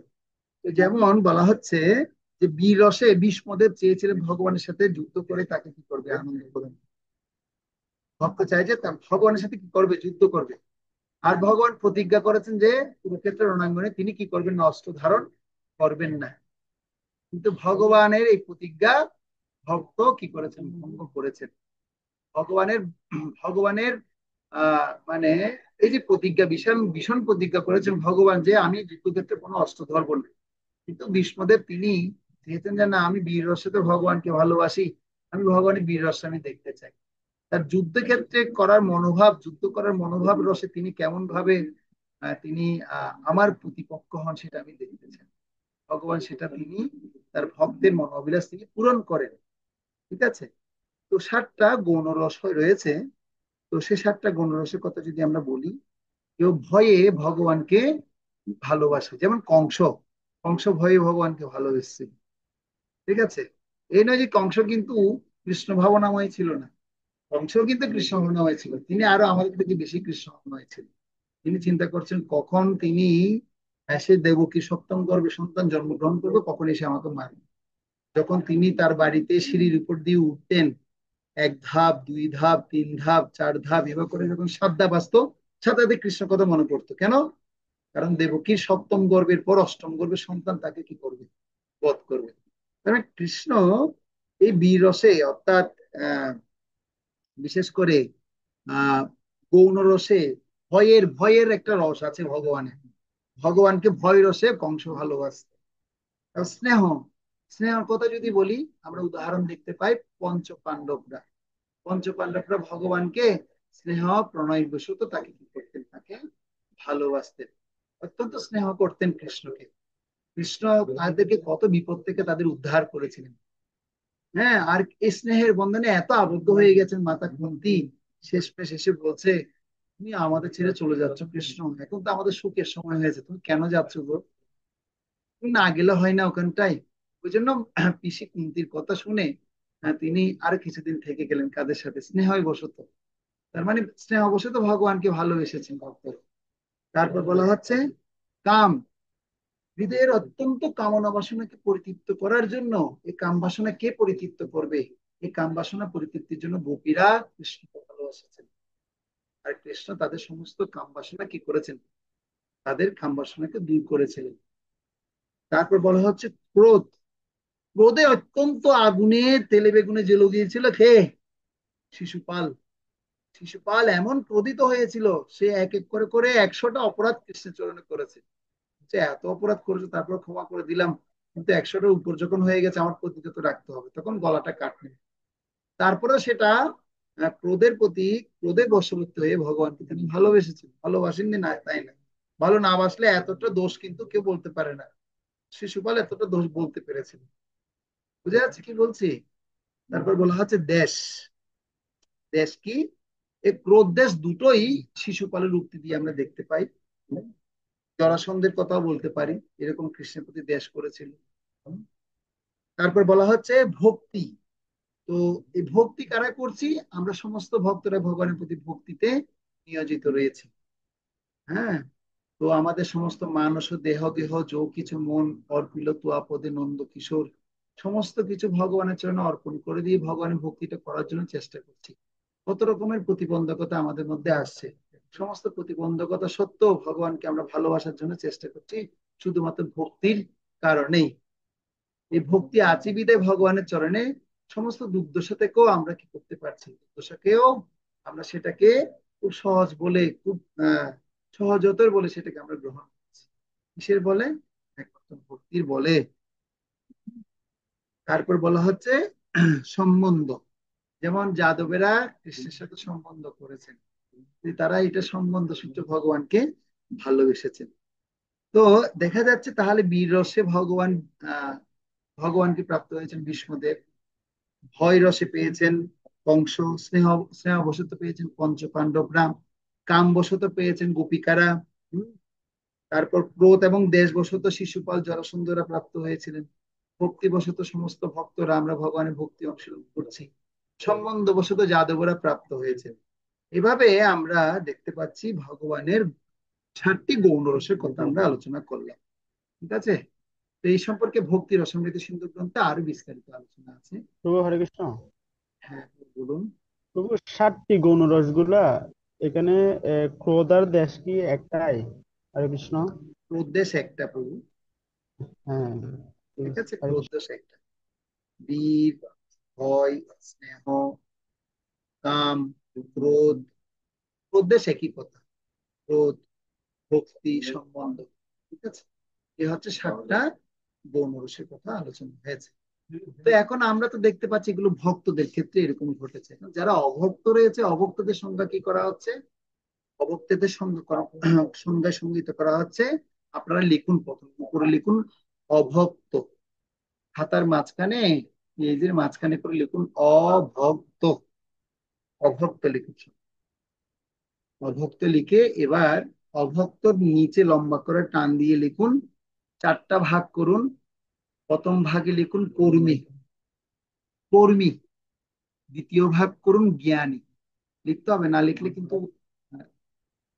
তো যেমন বলা হচ্ছে যে বীর রসে ভীষ্মদেব চেয়েছিলেন ভগবানের সাথে যুদ্ধ করে তাকে কি করবে, আনন্দ করবে। ভক্ত চাই যে তার ভগবানের সাথে কি করবে, যুদ্ধ করবে। আর ভগবান প্রতিজ্ঞা করেছেন যে কুরুক্ষেত্রের রণাঙ্গনে তিনি কি করবেন না, অস্ত্র ধারণ করবেন না। কিন্তু ভগবানের এই প্রতিজ্ঞা ভক্ত কি করেছেন, ভঙ্গ করেছেন। ভগবানের ভগবানের মানে এই যে প্রতিজ্ঞা, ভীষণ ভীষণ প্রতিজ্ঞা করেছেন ভগবান যে আমি যুদ্ধক্ষেত্রে কোনো অস্ত্র ধরবো না। কিন্তু ভীষ্মদেব তিনি চেয়েছেন যে না, আমি বীর রসে তো ভগবানকে ভালোবাসি, আমি ভগবানের বীর রস আমি দেখতে চাই। তার যুদ্ধক্ষেত্রে করার মনোভাব, যুদ্ধ করার মনোভাব রসে তিনি কেমন ভাবে তিনি আমার প্রতিপক্ষ হন সেটা আমি দেখতে চাই। ভগবান সেটা তিনি তার ভক্তের মনোবিলাস তিনি পূরণ করেন। ঠিক আছে, তো 7টা গৌণ রস রয়েছে। তো সে 7টা গৌণ রসের কথা যদি আমরা বলি, কেউ ভয়ে ভগবানকে ভালোবাসে, যেমন কংস। কংস ভয়ে ভগবানকে ভালোবেসছে। ঠিক আছে, এই নয় যে কংস কিন্তু কৃষ্ণ ভাবনাময় ছিল না, কংস কিন্তু কৃষ্ণ ভাবনাময় ছিল, তিনি আরো আমাদের থেকে বেশি কৃষ্ণ ভাবনাময় ছিল। তিনি চিন্তা করছেন কখন তিনি সে দেবকী সপ্তম গর্ভে সন্তান জন্মগ্রহণ করবে, কখন এসে আমাকে মারবে। যখন তিনি তার বাড়িতে সিঁড়ির উপর দিয়ে উঠতেন, 1 ধাপ 2 ধাপ 3 ধাপ 4 ধাপ এভাবে করে যখন 7 ধাপ আসতো, সাথে সাথে কৃষ্ণ কথা মনে পড়তো। কেন? কারণ দেবকীর সপ্তম গর্ভের পর অষ্টম গর্ভের সন্তান তাকে কি করবে? বধ করবে। কারণ কৃষ্ণ এই বীর রসে, অর্থাৎ আহ বিশেষ করে আহ গৌণ রসে, ভয়ের ভয়ের একটা রস আছে ভগবানের। ভগবানকে ভয় রসে কংস ভালোবাসে। আর স্নেহ, স্নেহের কথা যদি বলি, আমরা উদাহরণ দেখতে পাই পঞ্চ পাণ্ডবরা। পঞ্চ পাণ্ডবরা ভগবানকে স্নেহ প্রণয় বশত তাকে কি করতেন? তাকে ভালোবাসতেন, অত্যন্ত স্নেহ করতেন কৃষ্ণকে। কৃষ্ণ তাদেরকে কত বিপদ থেকে তাদের উদ্ধার করেছিলেন। হ্যাঁ, আর এই স্নেহের বন্ধনে এত আবদ্ধ হয়ে গেছেন মাতা কুন্তী, শেষমেশ এসে বলছে, তুমি আমাদের ছেড়ে চলে যাচ্ছ কৃষ্ণ, এখন তো আমাদের সুখের সময় হয়েছে, তুমি কেন যাচ্ছ গো? তুমি না গেলে হয় না ওখানটায়? ওই জন্য পিসি কুন্তির কথা শুনে তিনি আর কিছুদিন থেকে গেলেন কাদের সাথে? স্নেহই বশত। তার মানে স্নেহ বশত ভগবানকে ভালোবেসেছেন ভক্ত। তারপর বলা হচ্ছে কাম, হৃদয়ের অত্যন্ত কামনা বাসনাকে পরিতৃপ্ত করার জন্য। এই কাম বাসনা কে পরিতৃপ্ত করবে? এই কাম বাসনা পরিতৃপ্তির জন্য গোপীরা কৃষ্ণকে ভালোবাসেছেন। আর কৃষ্ণ তাদের সমস্ত কাম বাসনা কি করেছেন? তাদের কাম বাসনাকে দূর করেছিলেন। তারপর বলা হচ্ছে ক্রোধ, ক্রোধে অত্যন্ত আগুনে তেলে বেগুনে জ্বেলে দিয়েছিল খেয়ে শিশুপাল। শিশুপাল এমন ক্রোধিত হয়েছিল, সে এক এক করে করে 100টা অপরাধ কৃষ্ণের চরণে করেছে। যে এত অপরাধ করেছে, তারপর ক্ষমা করে দিলাম, কিন্তু 100টার উপর যখন হয়ে গেছে আমার প্রতিজ্ঞা তো রাখতে হবে, তখন গলাটা কাটবে। তারপরে সেটা ক্রোধের প্রতি, ক্রোধে বশবর্তী হয়ে ভগবানকে তিনি ভালোবেসেছেন। ভালোবাসেননি না তাই না? ভালো না বাসলে এতটা দোষ কিন্তু কেউ বলতে পারে না। শিশুপাল এতটা দোষ বলতে পেরেছিল। বুঝে যাচ্ছে কি বলছি? তারপর বলা হচ্ছে দেশ। দেশ কি? এই ক্রোধ দেশ দুটোই শিশুপালের উক্তি দিয়ে আমরা দেখতে পাই। জরাসন্ধের কথাও বলতে পারি, এরকম কৃষ্ণের প্রতি দেশ করেছিল। তারপর বলা হচ্ছে ভক্তি। তো এই ভক্তি কারা করছি? আমরা সমস্ত ভক্তরা ভগবানের প্রতি ভক্তিতে নিয়োজিত রয়েছে। হ্যাঁ, তো আমাদের সমস্ত মানস দেহ গেহ যৌ কিছু মন অর্পিল তুয়া পদে নন্দ কিশোর, সমস্ত কিছু ভগবানের চরণে অর্পণ করে দিয়ে ভগবানের ভক্তিটা করার জন্য চেষ্টা করছি। কত রকমের প্রতিবন্ধকতা আমাদের মধ্যে আসছে, সমস্ত প্রতিবন্ধকতা সত্ত্বেও ভগবানকে আমরা ভালোবাসার জন্য চেষ্টা করছি, শুধুমাত্র ভক্তির কারণেই। এই ভক্তি আছে বিদায় ভগবানের চরণে সমস্ত দুর্দশা থেকেও আমরা কি করতে পারছি? দুর্দশাকেও আমরা সেটাকে খুব সহজ বলে, খুব সহজতর বলে সেটাকে আমরা গ্রহণ করছি। কিসের বলে? একমাত্র ভক্তির বলে। তারপর বলা হচ্ছে সম্বন্ধ। যেমন যাদবেরা কৃষ্ণের সাথে সম্বন্ধ করেছেন, তারা এটা সম্বন্ধ সূত্রে ভগবানকে ভালোবেসেছেন। তো দেখা যাচ্ছে তাহলে বীর রসে ভগবান আহ ভগবানকে প্রাপ্ত হয়েছেন বিষ্ণুদেব, ভয় রসে পেয়েছেন কংস, স্নেহ স্নেহবশত পেয়েছেন পঞ্চ পাণ্ডবরা, কাম বশত পেয়েছেন গোপিকারা। হুম, তারপর ক্রোধ এবং দেশ বশত শিশুপাল জরাসন্ধরা প্রাপ্ত হয়েছিলেন। ভক্তি বশত সমস্ত ভক্তরা আমরা ভগবানের ভক্তি অনুশীলন করছি। সম্বন্ধ বশত যাদবরা প্রাপ্ত হয়েছে। এভাবে আমরা দেখতে পাচ্ছি ভগবানের 4টি গৌণ রসের কথা আমরা আলোচনা করলাম। ঠিক আছে? তো এই সম্পর্কে ভক্তি রসামৃত সিন্ধু গ্রন্থে আরো বিস্তারিত আলোচনা আছে। প্রভু হরে কৃষ্ণ। হ্যাঁ, বলুন। প্রভু 7টি গৌণ রসগুলা এখানে ক্রোধ আর দেশ কি একটাই? হরে কৃষ্ণ। উদ্দেশ্য একটা প্রভু। হ্যাঁ, ঠিক আছে, হরে কৃষ্ণ। উদ্দেশ্য একটা। বীর, ভয়, স্নেহ, কাম, ক্রোধ, উদ্দেশ্য একই কথা। ক্রোধ, ভক্তি, সম্বন্ধ। ঠিক আছে, এ হচ্ছে 7টা গৌণ রসের কথা আলোচনা হয়েছে। তো এখন আমরা তো দেখতে পাচ্ছি এগুলো ভক্তদের ক্ষেত্রে এরকম ঘটেছে। যারা অভক্ত রয়েছে, অভক্তদের সংজ্ঞা কি করা হচ্ছে? অভক্তদের সংজ্ঞায় সংজ্ঞিত করা হচ্ছে। আপনারা লিখুন, প্রথম উপরে লিখুন অভক্ত, খাতার মাঝখানে, পেজের মাঝখানে করে লিখুন অভক্ত। অভক্ত লিখুন। অভক্ত লিখে এবার অভক্তর নিচে লম্বা করে টান দিয়ে লিখুন, 4টা ভাগ করুন। প্রথম ভাগে লিখুন কর্মী, কর্মী। দ্বিতীয় ভাগ করুন জ্ঞানী। লিখতে হবে, না লিখলে কিন্তু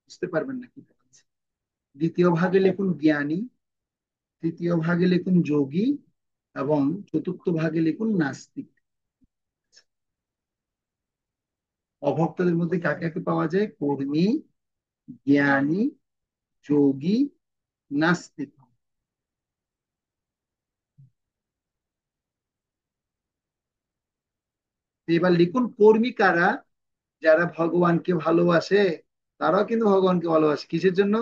বুঝতে পারবেন না কি দেখাচ্ছে। দ্বিতীয় ভাগে লিখুন জ্ঞানী, তৃতীয় ভাগে লিখুন যোগী, এবং চতুর্থ ভাগে লিখুন নাস্তিক। অভক্তদের মধ্যে কাকে কাকে পাওয়া যায়? কর্মী, জ্ঞানী, যোগী, নাস্তিক। এবার লিখুন কর্মী কারা? যারা ভগবানকে ভালোবাসে, তারাও কিন্তু ভগবানকে ভালোবাসে। কিসের জন্য?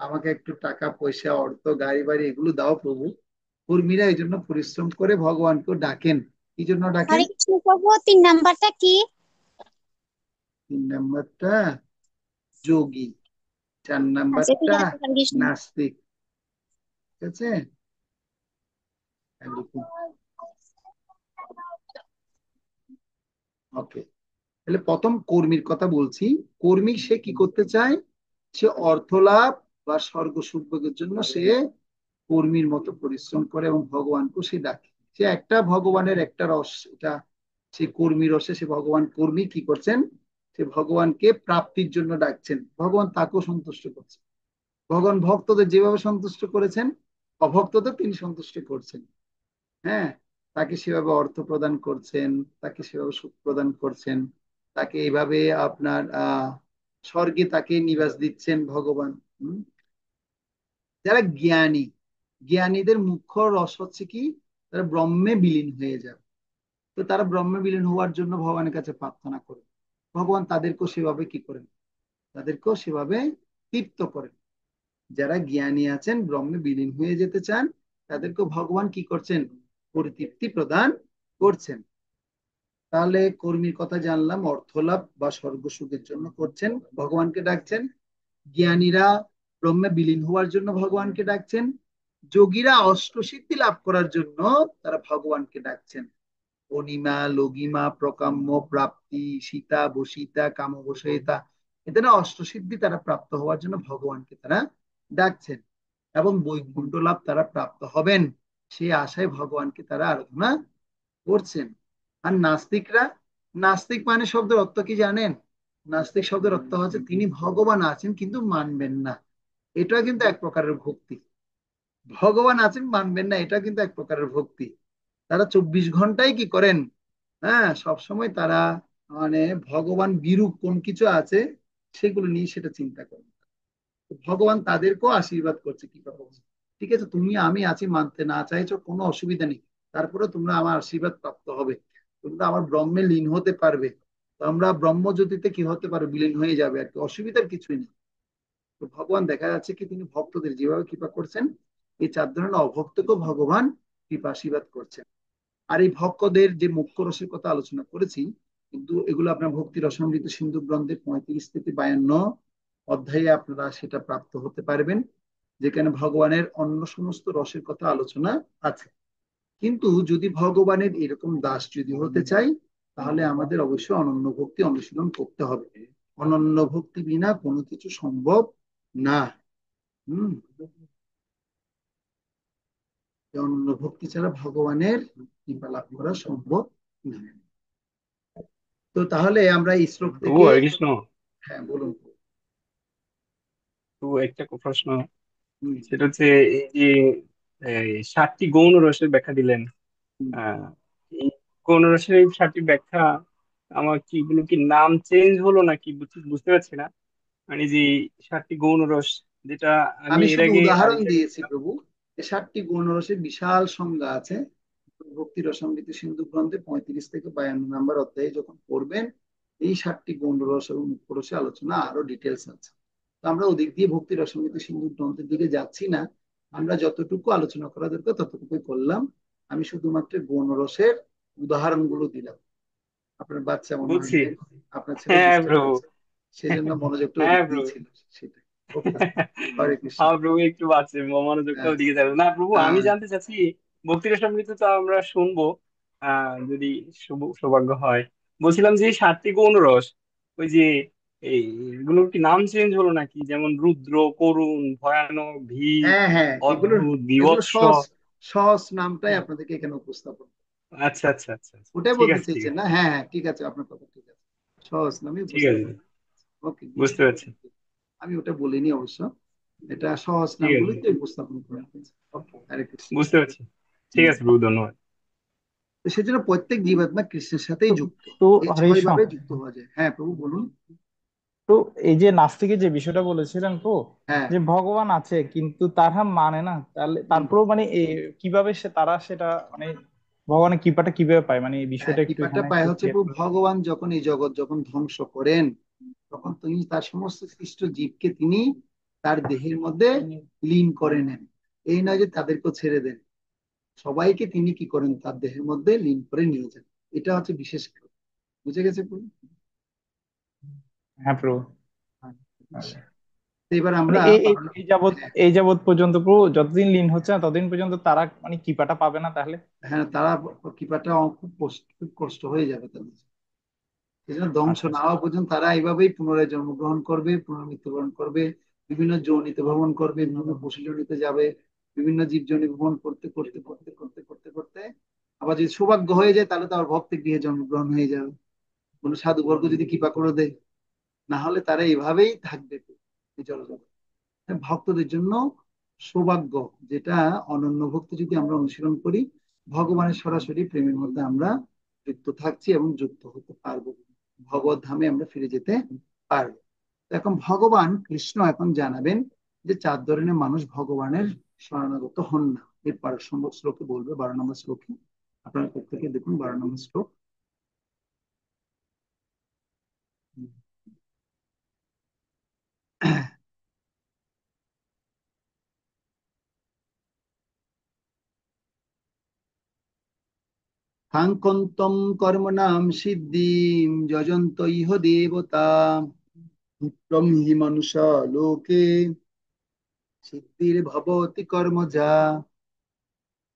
আমাকে একটু টাকা পয়সা, অর্থ, গাড়ি বাড়ি এগুলো দাও প্রভু। কর্মীরা এই জন্য পরিশ্রম করে ভগবানকে ডাকেন। কি জন্য ডাকেন? হরে কৃষ্ণ প্রভু, 3 নাম্বারটা কি? 3 নাম্বারটা যোগী, চার আচ্ছা, ঠিক নাম্বারটা আছে, হরে কৃষ্ণ। নাস্তিক। ঠিক আছে, লিখুন। ওকে, তাহলে প্রথম কর্মীর কথা বলছি। কর্মী সে কি করতে চায়? সে অর্থ লাভ বা স্বর্গ সুখভোগের জন্য সে কর্মীর মতো পরিশ্রম করে এবং ভগবানকে সে ডাকে। সে একটা ভগবানের একটা রস, এটা সে কর্মী রসে সে ভগবান কর্মী কি করছেন? সে ভগবানকে প্রাপ্তির জন্য ডাকছেন, ভগবান তাকেও সন্তুষ্ট করছেন। ভগবান ভক্তদের যেভাবে সন্তুষ্ট করেছেন, অভক্তদের তিনি সন্তুষ্ট করছেন। হ্যাঁ, তাকে সেভাবে অর্থ প্রদান করছেন, তাকে সেভাবে সুখ প্রদান করছেন, তাকে এইভাবে আপনার স্বর্গে তাকে নিবাস দিচ্ছেন ভগবান। হুম? যারা জ্ঞানী, জ্ঞানীদের মুখ্য রস হচ্ছে কি? তারা ব্রহ্মে বিলীন হয়ে যাবে। তো তারা ব্রহ্মে বিলীন হওয়ার জন্য ভগবানের কাছে প্রার্থনা করে। ভগবান তাদেরকেও সেভাবে কি করেন? তাদেরকেও সেভাবে তৃপ্ত করেন। যারা জ্ঞানী আছেন, ব্রহ্মে বিলীন হয়ে যেতে চান, তাদেরকে ভগবান কি করছেন? পরিতৃপ্তি প্রদান করছেন। তাহলে কর্মীর কথা জানলাম, অর্থ লাভ বা স্বর্গ সুখের জন্য করছেন, ভগবানকে ডাকছেন। জ্ঞানীরা ব্রহ্মে বিলীন হওয়ার জন্য ভগবানকে ডাকছেন। যোগীরা অষ্টসিদ্ধি লাভ করার জন্য তারা ভগবানকে ডাকছেন। অনিমা, লঘিমা, প্রকাম্য, প্রাপ্তি, সীতা, বসিতা, কামবশয়িতা, এদের অষ্টসিদ্ধি তারা প্রাপ্ত হওয়ার জন্য ভগবানকে তারা ডাকছেন। এবং বৈকুণ্ঠ লাভ তারা প্রাপ্ত হবেন, সেই আশায় ভগবানকে তারা আরাধনা করছেন। আর নাস্তিকরা, নাস্তিক মানে শব্দের অর্থ কি জানেন? নাস্তিক শব্দের অর্থ হচ্ছে তিনি ভগবান আছেন কিন্তু মানবেন না। এটা কিন্তু এক প্রকারের ভক্তি। ভগবান আছেন মানবেন না, এটা কিন্তু এক প্রকারের ভক্তি। তারা 24 ঘন্টায় কি করেন? হ্যাঁ, সবসময় তারা মানে ভগবান বিরূপ কোন কিছু আছে সেগুলো নিয়ে সেটা চিন্তা করেন। ভগবান তাদেরকেও আশীর্বাদ করছে, কি কথা বলছে, ঠিক আছে তুমি আমি আছি, মানতে না চাইছো কোনো অসুবিধা নেই, তারপরে তোমরা আমার আশীর্বাদ প্রাপ্ত হবে, তোমরা আমার ব্রহ্মে লীন হতে পারবে। তো আমরা ব্রহ্মজ্যোতিতে কি হতে পারবে? বিলীন হয়ে যাবে আর কি, অসুবিধার কিছুই নেই। তো ভগবান দেখা যাচ্ছে কি তিনি ভক্তদের যেভাবে কৃপা করছেন, এই 4 ধরনের অভক্তকেও ভগবান কৃপা আশীর্বাদ করছেন। আর এই ভক্তদের যে মুখ্য রসের কথা আলোচনা করেছি, কিন্তু এগুলো আপনার ভক্তি রসামৃত সিন্ধু গ্রন্থের 35 থেকে 52 অধ্যায়ে আপনারা সেটা প্রাপ্ত হতে পারবেন, যেখানে ভগবানের অন্য সমস্ত রসের কথা আলোচনা আছে। কিন্তু যদি ভগবানের এরকম দাস যদি হতে চাই, তাহলে আমাদের অবশ্যই অনন্য ভক্তি অনুশীলন করতে হবে। অনন্য ভক্তি বিনা কোনো কিছু সম্ভব না। হম, অনন্য ভক্তি ছাড়া ভগবানের কৃপা লাভ করা সম্ভব না। তো তাহলে আমরা এই শ্লোক প্রভু থেকে, হরে কৃষ্ণ। হ্যাঁ বলুন। তো একটা প্রশ্ন, হুম, সেটা হচ্ছে এই যে এই 7টি গৌণ রসের ব্যাখ্যা দিলেন, হুম। আহ এই গৌণ রসের এই 7টি ব্যাখ্যা আমার কি এগুলো কি নাম চেঞ্জ হলো নাকি ঠিক বুঝতে পারছি না। মানে যে 7টি গৌণ রস, যেটা আমি আমি এর শুধু আগে উদাহরণ আরেক জায়গায় দিয়েছি ছিলাম। প্রভু। এই 7টি গৌণ রসের বিশাল সংজ্ঞা আছে। ভক্তি রসামৃত সিন্ধু গ্রন্থে 35 থেকে 52 নম্বর অধ্যায়ে যখন পড়বেন, এই 7টি গৌণ রস এবং মুখ্য রসের আলোচনা আরো ডিটেলস আছে। তো আমরা ওদিক দিয়ে ভক্তি রসামৃত সিন্ধু গ্রন্থের দিকে যাচ্ছি না। আমরা যতটুকু আলোচনা করা দরকার ততটুকুই করলাম। আমি শুধুমাত্র গৌণ রসের উদাহরণগুলো দিলাম। আপনার বাচ্চা মনে হয় বুঝছি। যে, আপনার ছেলে হ্যাঁ ডিস্টার্ব প্রভু। করছে, সেজন্য মনোযোগটা হ্যাঁ ওদিক দিয়ে প্রভু। ছিল। সেটাই। ওকে, হরে কৃষ্ণ। হ্যাঁ প্রভু, একটু বাঁচে মনোযোগটা হ্যাঁ, ওদিকে যাবে না প্রভু। আমি হ্যাঁ, জানতে চাচ্ছি, ভক্তি রসামৃত তো আমরা শুনবো, যদি সৌভাগ্য হয়। বলছিলাম যে 7টি গৌণ রস, ওই যে এইগুলোর কি নাম চেঞ্জ হলো নাকি? যেমন রুদ্র, করুণ, ভয়ানক, ভীত, হ্যাঁ, হ্যাঁ, এগুলোর অদ্ভুত, এগুলো বীভৎস। সহজ, সহজ নামটাই আপনাদেরকে এখানে উপস্থাপন। আচ্ছা আচ্ছা আচ্ছা আচ্ছা, ওটাই ঠিক বলতে আছে ঠিক চেয়েছেন আছে। না? হ্যাঁ, হ্যাঁ, ঠিক আছে, আপনার কথা ঠিক আছে, সহজ নামে ঠিক আছে, উপস্থাপন। ওকে, গুড। বুঝতে পারছি। আমি ওটা বলিনি অবশ্য, এটা সহজ ঠিক আছে, নামগুলোতে উপস্থাপন করা হয়েছে। ওকে, হরে কৃষ্ণ। বুঝতে পারছি। ঠিক আছে প্রভু, ধন্যবাদ। তো সেজন্য প্রত্যেক জীবাত্মা কৃষ্ণের সাথেই তো যুক্ত। তো এই হরে 6 কৃষ্ণ। ভাবে যুক্ত হওয়া যায়। হ্যাঁ প্রভু বলুন। তো এই যে নাস্তিকের যে বিষয়টা বলেছিলেন তো, হ্যাঁ। যে ভগবান আছে কিন্তু তারা মানে না, তাহলে হুম। তারপরেও মানে কিভাবে তারা সেটা মানে ভগবানের কৃপাটা কিভাবে পায়, মানে এই হ্যাঁ, বিষয়টা একটু কৃপাটা এখানে পায় একটু হচ্ছে ক্লিয়ার প্রভু করে। ভগবান যখন এই জগৎ যখন ধ্বংস করেন, তখন তিনি তার সমস্ত সৃষ্ট জীবকে তিনি তার দেহের মধ্যে লীন করে নেন। এই নয় যে তাদেরকে ছেড়ে দেন, সবাইকে তিনি কি করেন তার দেহের মধ্যে লীন করে নিয়ে যান। এটা হচ্ছে বিশেষ কাজ। বুঝে গেছে প্রভু? হ্যাঁ প্রভু। আচ্ছা। তো এবার মানে আমরা হ্যাঁ, এই যাবৎ পর্যন্ত প্রভু যতদিন লীন হচ্ছে না ততদিন পর্যন্ত তারা মানে কৃপাটা পাবে না তাহলে? হ্যাঁ, তারা কৃপাটা খুব কষ্ট হয়ে যাবে তাদের। এই জন্য ধ্বংস আচ্ছা না আচ্ছা। হওয়া পর্যন্ত তারা এইভাবেই পুনরায় জন্মগ্রহণ করবে, পুনর্মৃত্যুবরণ করবে, বিভিন্ন যোনিতে ভ্রমণ করবে, বিভিন্ন পশু যোনিতে যাবে, বিভিন্ন জীব যোনি ভ্রমণ করতে করতে করতে করতে করতে করতে আবার যদি সৌভাগ্য হয়ে যায় তাহলে তো আবার ভক্তি গৃহে জন্মগ্রহণ হয়ে যাবে, কোনো সাধুবর্গ যদি কৃপা করে দেয়। না হলে তারা এইভাবেই থাকবে এই জগতে। ভক্তদের জন্য সৌভাগ্য, যেটা অনন্য ভক্তি যদি আমরা অনুশীলন করি, ভগবানের সরাসরি প্রেমের মধ্যে আমরা যুক্ত থাকছি এবং যুক্ত হতে পারবো, ভগবত ধামে আমরা ফিরে যেতে পারবো। তো এখন ভগবান কৃষ্ণ এখন জানাবেন যে 4 ধরনের মানুষ ভগবানের শরণাগত হন না। এর 12 নম্বর শ্লোকে বলবে, 12 নম্বর শ্লোকে। আপনারা প্রত্যেকে দেখুন 12 নম্বর শ্লোক। কাঙ্ক্ষন্তম কর্মণাম সিদ্ধিম যজন্ত ইহ দেবতা বিপ্রম হি মনুষ্য লোকে সিদ্ধির ভবতি কর্মজা।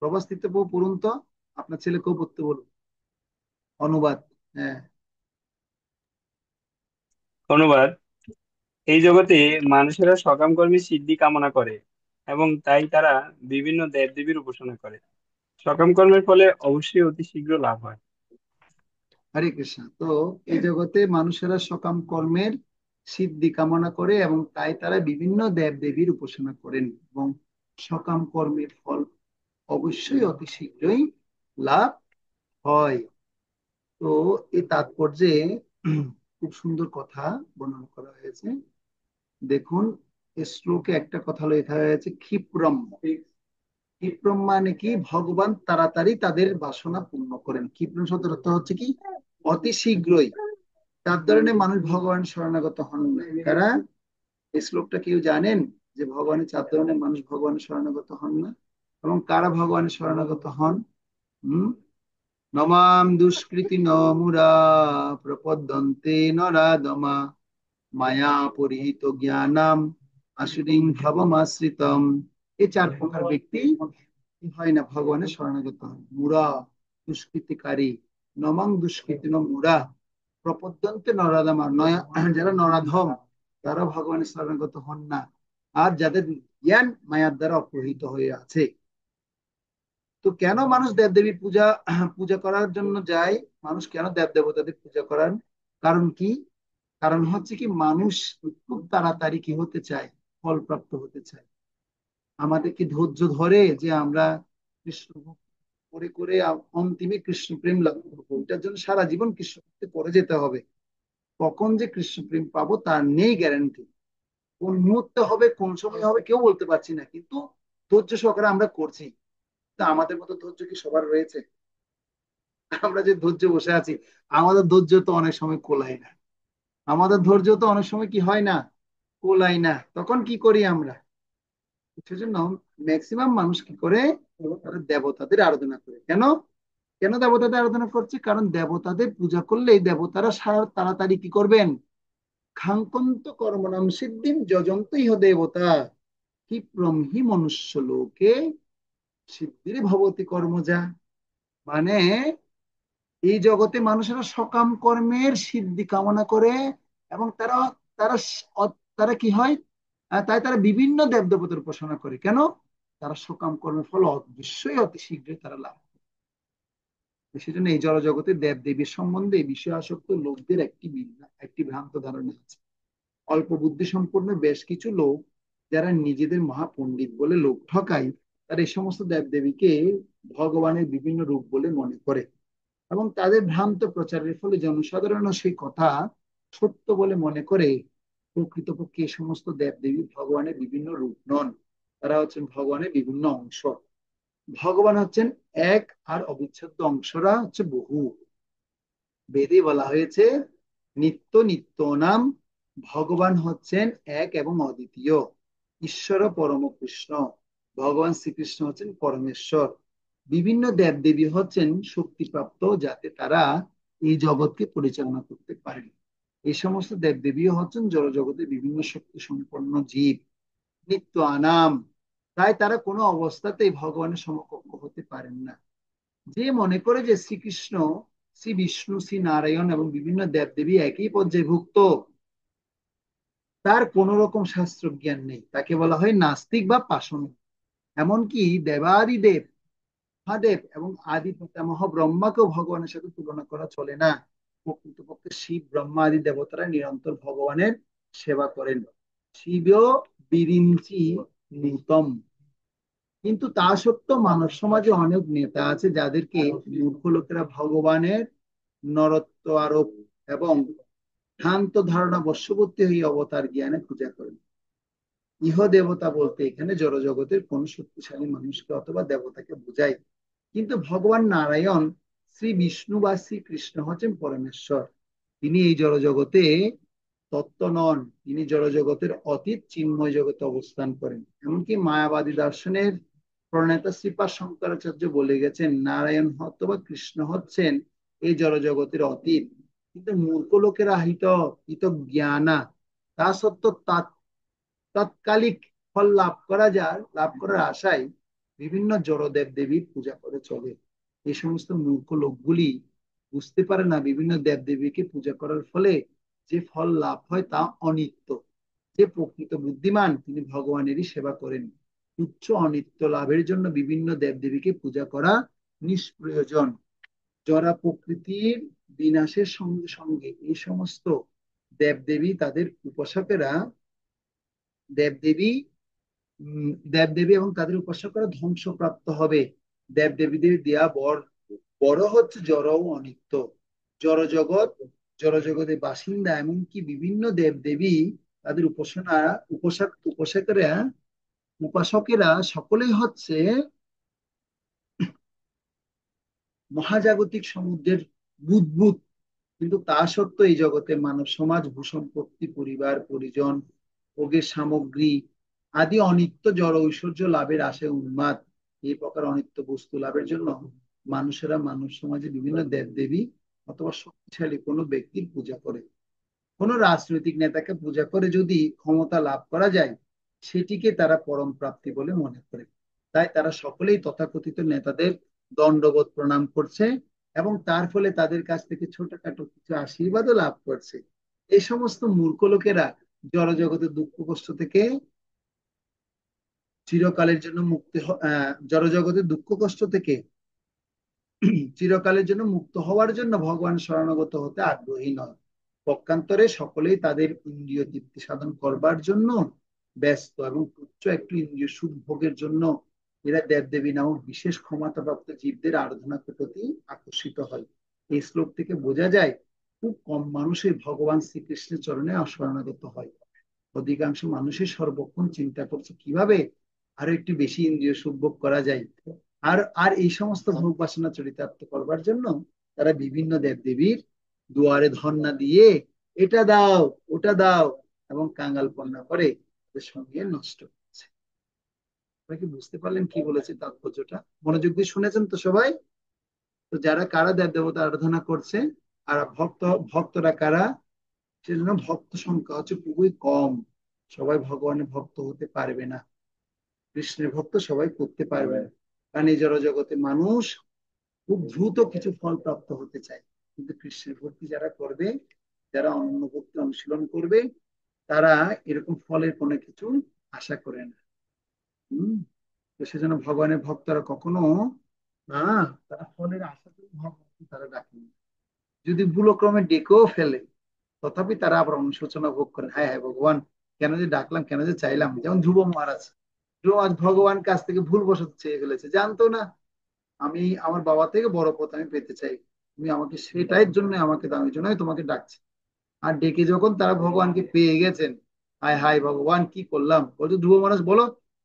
প্রবাস্তিত পড়ুন তো, আপনার ছেলেকেও পড়তে বলুন অনুবাদ। হ্যাঁ। ধন্যবাদ। এই জগতে মানুষেরা সকাম কর্মে সিদ্ধি কামনা করে এবং তাই তারা বিভিন্ন দেবদেবীর উপাসনা করে। সকাম কর্মের ফলে অবশ্যই অতি শীঘ্র লাভ হয়। হরে কৃষ্ণ। তো এই জগতে মানুষেরা সকাম কর্মের সিদ্ধি কামনা করে এবং তাই তারা বিভিন্ন দেব দেবীর উপাসনা করেন, এবং সকাম কর্মের ফল অবশ্যই অতি শীঘ্রই লাভ হয়। তো এই তাৎপর্যে খুব সুন্দর কথা বর্ণনা করা হয়েছে। দেখুন, এই শ্লোকে একটা কথা লেখা হয়েছে ক্ষিপ্রম। ক্ষিপ্রম মানে কি? ভগবান তাড়াতাড়ি তাদের বাসনা পূর্ণ করেন। ক্ষিপ্রম শব্দের অর্থ হচ্ছে কি? অতি শীঘ্রই। তার ধরনের মানুষ ভগবান শরণাগত হন না। কারা? এই শ্লোকটা কেউ জানেন যে ভগবানের 4 ধরনের মানুষ ভগবানের শরণাগত হন না? এবং কারা ভগবানের শরণাগত হন? হম নমাম দুষ্কৃতি নমুরা প্রপদ্যন্তে নরাদমা মায়া পরিহিত জ্ঞানাম আসুরিং ভবমাশ্রিতম। এই 4 প্রকার ব্যক্তি কি হয় না? ভগবানের শরণাগত হয়। মুরা দুষ্কৃতিকারী, নমাং দুষ্কৃতি মুরা প্রপদ্যন্তে নরাদমা, যারা নরাধম তারা ভগবানের শরণাগত হন না, আর যাদের জ্ঞান মায়ার দ্বারা অপহৃত হয়ে আছে। তো কেন মানুষ দেবদেবীর পূজা পূজা করার জন্য যায়? মানুষ কেন দেব দেবতাদের পূজা করেন? কারণ কি? কারণ হচ্ছে কি, মানুষ খুব তাড়াতাড়ি কি হতে চায়? ফল প্রাপ্ত হতে চায়। আমাদের কি ধৈর্য ধরে যে আমরা কৃষ্ণ ভক্তি করে করে অন্তিমে কৃষ্ণ প্রেম লাভ করবো? এটার জন্য সারা জীবন কৃষ্ণ ভক্তি করে যেতে হবে। কখন যে কৃষ্ণ প্রেম পাবো তার নেই গ্যারান্টি। কোন মুহূর্তে হবে, কোন সময় হবে, কেউ বলতে পারছি না, কিন্তু ধৈর্য সহকারে আমরা করছি। তা আমাদের মতো ধৈর্য কি সবার রয়েছে? আমরা যে ধৈর্য বসে আছি, আমাদের ধৈর্য তো অনেক সময় কোলায় না। আমাদের ধৈর্য তো অনেক সময় কি হয় না? কোলায় না। তখন কি করি আমরা? সেজন্য ম্যাক্সিমাম মানুষ কি করে? তারা দেবতাদের আরাধনা করে। কেন? কেন দেবতাদের আরাধনা করছে? কারণ দেবতাদের পূজা করলে এই দেবতারা তাড়াতাড়ি কি করবেন? খাঙ্কন্ত কর্মনাম সিদ্ধিম যজন্ত ইহ দেবতা ক্ষিপ্রম হি মনুষ্য লোকে সিদ্ধির ভবতি কর্মজা। মানে এই জগতে মানুষেরা সকাম কর্মের সিদ্ধি কামনা করে, এবং তারা তারা তারা কি হয়? তাই তারা বিভিন্ন দেব দেবতার উপাসনা করে। কেন? তারা সকাম কর্মের ফল অবশ্যই অতি শীঘ্রই তারা লাভ করে। সেজন্য এই জড়জগতে দেব দেবীর সম্বন্ধে এই বিষয় আসক্ত লোকদের একটি ভ্রান্ত ধারণা আছে। অল্প বুদ্ধি সম্পন্ন বেশ কিছু লোক, যারা নিজেদের মহাপণ্ডিত বলে লোক ঠকায়, তারা এই সমস্ত দেব দেবীকে ভগবানের বিভিন্ন রূপ বলে মনে করে, এবং তাদের ভ্রান্ত প্রচারের ফলে জনসাধারণ সেই কথা সত্য বলে মনে করে। প্রকৃতপক্ষে এই সমস্ত দেবদেবী ভগবানের বিভিন্ন রূপ নন, তারা হচ্ছেন ভগবানের বিভিন্ন অংশ। ভগবান হচ্ছেন এক, আর অবিচ্ছেদ্য অংশরা হচ্ছে বহু। বেদে বলা হয়েছে নিত্য নিত্য নাম, ভগবান হচ্ছেন এক এবং অদ্বিতীয়, ঈশ্বর পরম কৃষ্ণ, ভগবান শ্রীকৃষ্ণ হচ্ছেন পরমেশ্বর। বিভিন্ন দেবদেবী হচ্ছেন শক্তিপ্রাপ্ত, যাতে তারা এই জগৎকে পরিচালনা করতে পারেন। এই সমস্ত দেবদেবী হচ্ছেন জড়জগতের বিভিন্ন শক্তি সম্পন্ন জীব, নিত্য আনাম, তাই তারা কোনো অবস্থাতেই ভগবানের সমকক্ষ হতে পারেন না। যে মনে করে যে শ্রীকৃষ্ণ, শ্রী বিষ্ণু, শ্রী নারায়ণ এবং বিভিন্ন দেবদেবী একই পর্যায়ভুক্ত, তার কোন রকম শাস্ত্র জ্ঞান নেই, তাকে বলা হয় নাস্তিক বা পাষণ্ড। এমনকি দেবাদিদেব, মহাদেব এবং আদি পিতামহ ব্রহ্মাকেও ভগবানের সাথে তুলনা করা চলে না। প্রকৃতপক্ষে শিব, ব্রহ্মা আদি দেবতারা নিরন্তর ভগবানের সেবা করেন। শিব বিরিঞ্চি নূতম। কিন্তু তা সত্ত্বেও মানব সমাজে অনেক নেতা আছে যাদেরকে মূর্খ লোকেরা ভগবানের নরত্ব আরোপ এবং ভ্রান্ত ধারণা বশবর্তী হয়ে অবতার জ্ঞানে পূজা করেন। ইহ দেবতা বলতে এখানে জড়জগতের কোন শক্তিশালী মানুষকে অথবা দেবতাকে বোঝায়। কিন্তু ভগবান নারায়ণ, শ্রী বিষ্ণু বা শ্রীকৃষ্ণ হচ্ছেন পরমেশ্বর। তিনি এই জড়জগতে তত্ত্ব নন, তিনি জড়জগতের অতীত চিন্ময় জগতে অবস্থান করেন। এমনকি মায়াবাদী দর্শনের প্রণেতা শ্রীপাদ শঙ্করাচার্য বলে গেছেন নারায়ণ অথবা কৃষ্ণ হচ্ছেন এই জড়জগতের অতীত। কিন্তু মূর্খ লোকেরা হিত জ্ঞানা, তা সত্ত্বেও তাৎকালিক ফল লাভ করার আশায় বিভিন্ন জড়দেব দেবীর পূজা করে চলে। এই সমস্ত মূর্খ লোকগুলি বুঝতে পারে না বিভিন্ন দেব দেবীকে পূজা করার ফলে যে ফল লাভ হয় তা অনিত্য। যে প্রকৃত বুদ্ধিমান তিনি ভগবানেরই সেবা করেন। উচ্চ অনিত্য লাভের জন্য বিভিন্ন দেব দেবীকে পূজা করা নিষ্প্রয়োজন। জরা প্রকৃতির বিনাশের সঙ্গে সঙ্গে এই সমস্ত দেবদেবী, তাদের উপাসকেরা, দেবদেবী দেবদেবী এবং তাদের উপাসকেরা ধ্বংসপ্রাপ্ত হবে। দেবদেবীদের দেয়া বড় হচ্ছে জড় ও অনিত্য। জড়জগৎ, জড়জগতের বাসিন্দা এমনকি বিভিন্ন দেবদেবী, তাদের উপাসকেরা সকলেই হচ্ছে মহাজাগতিক সমুদ্রের বুদ্বুদ। কিন্তু তা সত্ত্বেও এই জগতে মানব সমাজ ভূসম্পত্তি, পরিবার পরিজন, ভোগের সামগ্রী আদি অনিত্য জড় ঐশ্বর্য লাভের আশায় উন্মাদ। এই প্রকার অনিত্য বস্তু লাভের জন্য মানুষেরা মানব সমাজে বিভিন্ন দেবদেবী অথবা শক্তিশালী কোনো ব্যক্তির পূজা করে। কোন রাজনৈতিক নেতাকে পূজা করে যদি ক্ষমতা লাভ করা যায়, সেটিকে তারা পরম প্রাপ্তি বলে মনে করে। তাই তারা সকলেই তথাকথিত নেতাদের দণ্ডবোধ প্রণাম করছে এবং তার ফলে তাদের কাছ থেকে ছোটখাটো কিছু আশীর্বাদও লাভ করছে। এই সমস্ত মূর্খ লোকেরা জড়জগতের দুঃখ কষ্ট থেকে চিরকালের জন্য জড়জগতের দুঃখ কষ্ট থেকে চিরকালের জন্য মুক্ত হওয়ার জন্য ভগবান শরণাগত হতে আগ্রহী নয়। পক্ষান্তরে সকলেই তাদের ইন্দ্রিয় তৃপ্তি সাধন করবার জন্য ব্যস্ত এবং তুচ্ছ একটু ইন্দ্রিয় সুখ ভোগের জন্য এরা দেবদেবী নামক বিশেষ ক্ষমতাপ্রাপ্ত জীবদের আরাধনার প্রতি আকর্ষিত হয়। এই শ্লোক থেকে বোঝা যায় খুব কম মানুষই ভগবান শ্রীকৃষ্ণের চরণে শরণাগত হয়। অধিকাংশ মানুষই সর্বক্ষণ চিন্তা করছে কিভাবে আরো একটু বেশি ইন্দ্রিয় সুখ ভোগ করা যায়। আর আর এই সমস্ত ভোগ বাসনা চরিতার্থ করবার জন্য তারা বিভিন্ন দেবদেবীর দুয়ারে ধর্ণা দিয়ে এটা দাও ওটা দাও এবং কাঙ্গালপনা করে তাদের সঙ্গে নষ্ট করছে। আপনারা কি বুঝতে পারলেন কি বলেছে তাৎপর্যটা? মনোযোগ দিয়ে শুনেছেন তো সবাই? তো যারা কারা দেব দেবতা আরাধনা করছে আর ভক্তরা কারা, সেজন্য ভক্ত সংখ্যা হচ্ছে খুবই কম। সবাই ভগবানের ভক্ত হতে পারবে না, কৃষ্ণের ভক্ত সবাই করতে পারবে না। কারণ এই জড়জগতে মানুষ খুব দ্রুত কিছু ফল প্রাপ্ত হতে চায়। কিন্তু কৃষ্ণের ভক্তি যারা করবে, যারা অন্য ভক্তি অনুশীলন করবে, তারা এরকম ফলের কোনো কিছু আশা করে না। তো সেজন্য ভগবানের ভক্তরা কখনো না, তারা ফলের আশা করে ভগবানকে তারা ডাকে না। যদি ভুলক্রমে ডেকেও ফেলে, তথাপি তারা আবার অনুশোচনা ভোগ করে, হ্যাঁ হ্যাঁ ভগবান কেন যে ডাকলাম, কেন যে চাইলাম। যেমন ধ্রুব মহারাজ, ধ্রুব মহারাজ ভগবান কাছ থেকে ভুলবশত চেয়ে ফেলেছে, জানতো না। আমি আমার বাবা থেকে বড় পথ আমি পেতে চাই, তুমি আমাকে সেটাই জন্য আমাকে দাও, এই জন্যই তোমাকে ডাকছি। আর ডেকে যখন তারা ভগবানকে পেয়ে গেছেন, হায় হায় ভগবান কি করলাম, বলছে ধ্রুব মহারাজ বলো